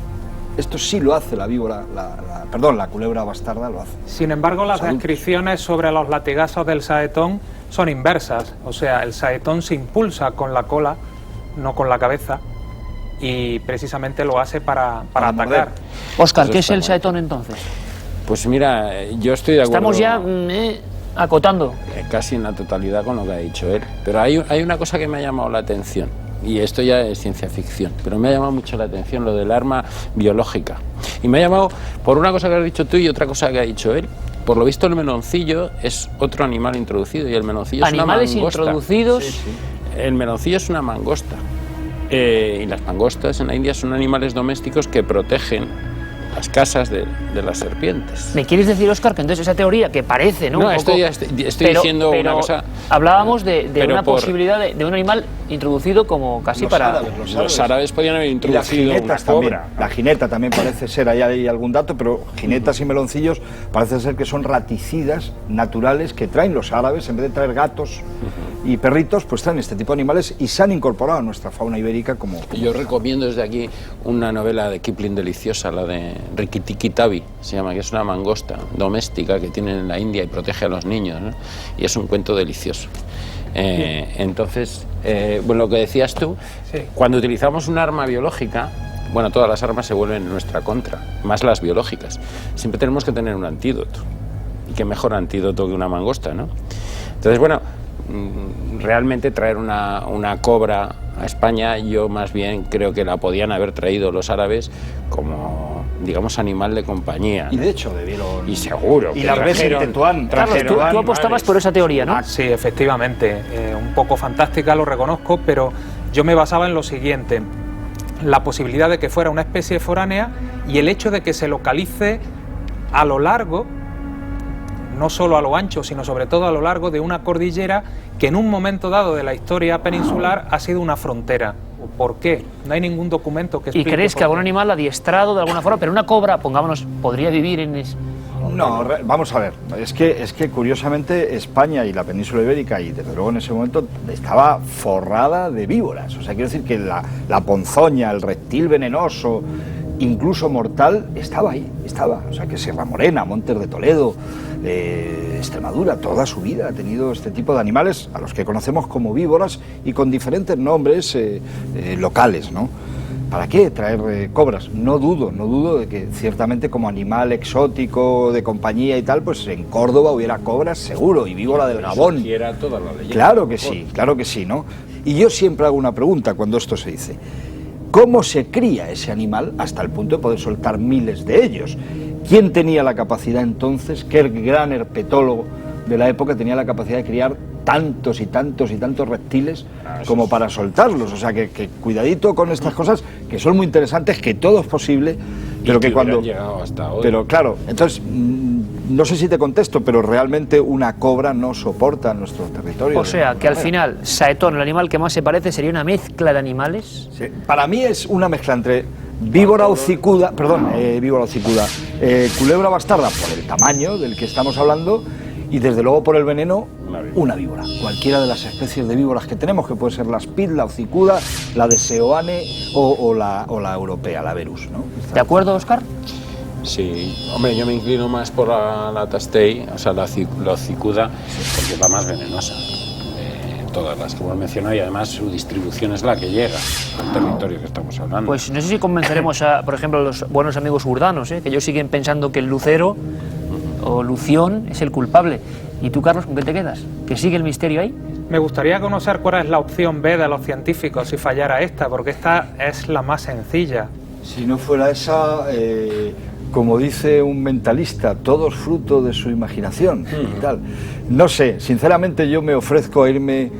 esto sí lo hace la víbora, la culebra bastarda lo hace. Sin embargo, las descripciones sobre los latigazos del saetón son inversas, o sea, el saetón se impulsa con la cola, no con la cabeza, y precisamente lo hace para atacar. Óscar, ¿qué es el saetón entonces? Pues mira, yo estoy de acuerdo. Estamos ya acotando. Casi en la totalidad con lo que ha dicho él. Pero hay una cosa que me ha llamado la atención, y esto ya es ciencia ficción, pero me ha llamado mucho la atención lo del arma biológica. Y me ha llamado por una cosa que has dicho tú y otra cosa que ha dicho él. Por lo visto el meloncillo es otro animal introducido, y el meloncillo es una mangosta. ¿Animales introducidos? Sí. El meloncillo es una mangosta. Y las mangostas en la India son animales domésticos que protegen las casas de las serpientes. ¿Me quieres decir, Óscar, que entonces esa teoría que parece, ¿no? No, estoy diciendo una cosa... Hablábamos de una posibilidad de un animal introducido como casi para... Los árabes podían haber introducido una cobra. La jineta también parece ser, ahí hay algún dato, pero jinetas y meloncillos parece ser que son raticidas naturales que traen los árabes, en vez de traer gatos y perritos, pues traen este tipo de animales y se han incorporado a nuestra fauna ibérica como... Yo recomiendo desde aquí una novela de Kipling deliciosa, la de Rikki-Tikki-Tavi, se llama, que es una mangosta doméstica que tienen en la India y protege a los niños, ¿no? Y es un cuento delicioso. Entonces, bueno, lo que decías tú, sí. Cuando utilizamos un arma biológica, bueno, todas las armas se vuelven en nuestra contra, más las biológicas. Siempre tenemos que tener un antídoto. Y qué mejor antídoto que una mangosta, ¿no? Entonces, bueno, realmente traer una cobra a España, yo más bien creo que la podían haber traído los árabes como, digamos, animal de compañía. Y de hecho debieron... Y seguro. Y la ves en Tetuán. Carlos, tú apostabas por esa teoría, ¿no? Sí, efectivamente. Un poco fantástica, lo reconozco, pero yo me basaba en lo siguiente. La posibilidad de que fuera una especie foránea y el hecho de que se localice a lo largo, no solo a lo ancho, sino sobre todo a lo largo de una cordillera que en un momento dado de la historia peninsular ha sido una frontera. ¿Por qué? No hay ningún documento que explique. ¿Y crees que algún animal adiestrado de alguna forma, pero una cobra, pongámonos, podría vivir en eso? No, vamos a ver, es que curiosamente España y la península ibérica, y desde luego en ese momento estaba forrada de víboras. O sea, quiero decir que la ponzoña, el reptil venenoso, incluso mortal, estaba ahí, estaba. O sea, que Sierra Morena, Montes de Toledo, Extremadura, toda su vida ha tenido este tipo de animales a los que conocemos como víboras y con diferentes nombres locales, ¿no? ¿Para qué traer cobras? No dudo de que ciertamente como animal exótico de compañía y tal, pues en Córdoba hubiera cobras seguro, y víbora del Gabón. Toda la leyenda. Claro que sí, ¿no? Y yo siempre hago una pregunta cuando esto se dice. ¿Cómo se cría ese animal hasta el punto de poder soltar miles de ellos? ¿Quién tenía la capacidad entonces? ¿Qué gran herpetólogo de la época tenía la capacidad de criar tantos y tantos y tantos reptiles como para soltarlos? O sea, que cuidadito con estas cosas, que son muy interesantes, que todo es posible, pero que cuando... llegado hasta hoy. Pero claro, entonces, no sé si te contesto, pero realmente una cobra no soporta nuestro territorio. O sea, que al final, saetón, el animal que más se parece, sería una mezcla de animales. Sí, para mí es una mezcla entre víbora hocicuda, culebra bastarda, por el tamaño del que estamos hablando, y desde luego por el veneno, una víbora. Cualquiera de las especies de víboras que tenemos, que puede ser la Spitz, la hocicuda, la de Seoane o la europea, la Verus, ¿no? ¿De acuerdo, Óscar? Sí, hombre, yo me inclino más por la Tastei, o sea, la hocicuda, porque es la más venenosa. Todas las que hemos mencionado, y además su distribución es la que llega al territorio que estamos hablando. Pues no sé si convenceremos a, por ejemplo, a los buenos amigos urdanos, que ellos siguen pensando que el lucero o lución es el culpable. ¿Y tú, Carlos, con qué te quedas? ¿Que sigue el misterio ahí? Me gustaría conocer cuál es la opción B de los científicos si fallara esta, porque esta es la más sencilla. Si no fuera esa, como dice un mentalista, todo es fruto de su imaginación y tal. No sé, sinceramente yo me ofrezco a irme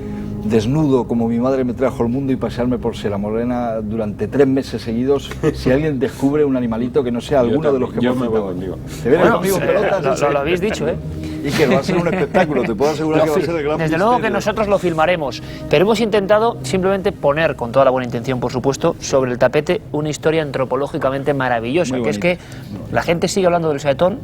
desnudo como mi madre me trajo al mundo y pasearme por Sierra Morena durante 3 meses seguidos si alguien descubre un animalito que no sea alguno de los que hemos citado. ¿Te vienes conmigo en pelotas? Lo habéis dicho, ¿eh? Y que va a ser un espectáculo, te puedo asegurar que va a ser el gran Desde luego que nosotros lo filmaremos, pero hemos intentado simplemente poner, con toda la buena intención por supuesto, sobre el tapete una historia antropológicamente maravillosa, que es que la gente sigue hablando del saetón,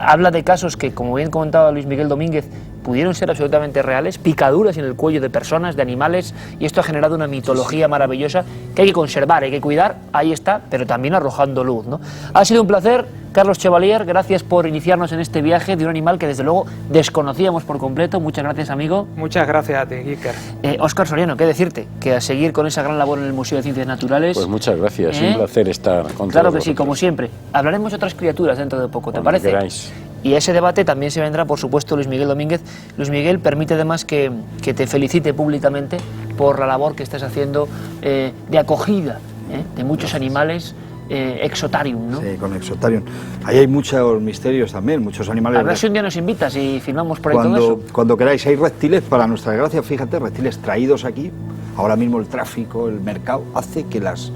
habla de casos que, como bien comentaba Luis Miguel Domínguez, pudieron ser absolutamente reales, picaduras en el cuello de personas, de animales, y esto ha generado una mitología maravillosa que hay que conservar, hay que cuidar, ahí está, pero también arrojando luz, ¿no? Ha sido un placer, Carlos Chevalier, gracias por iniciarnos en este viaje de un animal que desde luego desconocíamos por completo. Muchas gracias, amigo. Muchas gracias a ti, Iker. Óscar Soriano, ¿qué decirte? Que a seguir con esa gran labor en el Museo de Ciencias Naturales. Pues muchas gracias, un placer estar con Claro todos que sí, vosotros. como siempre. Hablaremos de otras criaturas dentro de poco, ¿te parece? Queráis. Y ese debate también se vendrá, por supuesto, Luis Miguel Domínguez. Luis Miguel, permite además que te felicite públicamente por la labor que estás haciendo de acogida de muchos animales. Exotarium, ¿no? Sí, con Exotarium. Ahí hay muchos misterios también, muchos animales. A ver si un día nos invitas y filmamos por ahí todo eso. Cuando queráis, hay reptiles, para nuestra desgracia, fíjate, reptiles traídos aquí. Ahora mismo el tráfico, el mercado, hace que las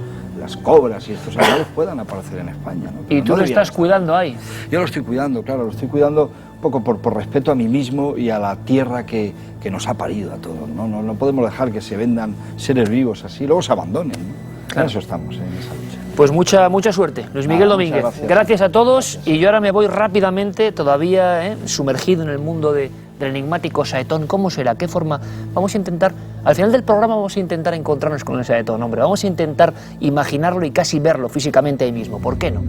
cobras y estos animales puedan aparecer en España, ¿no? ¿Y tú lo estás cuidando ahí? Yo lo estoy cuidando, claro, lo estoy cuidando un poco por respeto a mí mismo y a la tierra que nos ha parido a todos, ¿no? No podemos dejar que se vendan seres vivos así, luego se abandonen, ¿no? Claro. En eso estamos, en esa lucha. Pues mucha suerte, Luis Miguel Domínguez. Gracias a todos, y yo ahora me voy rápidamente, todavía sumergido en el mundo del enigmático saetón. ¿Cómo será? ¿Qué forma? Vamos a intentar, al final del programa vamos a intentar encontrarnos con el saetón, hombre. Vamos a intentar imaginarlo y casi verlo físicamente ahí mismo. ¿Por qué no?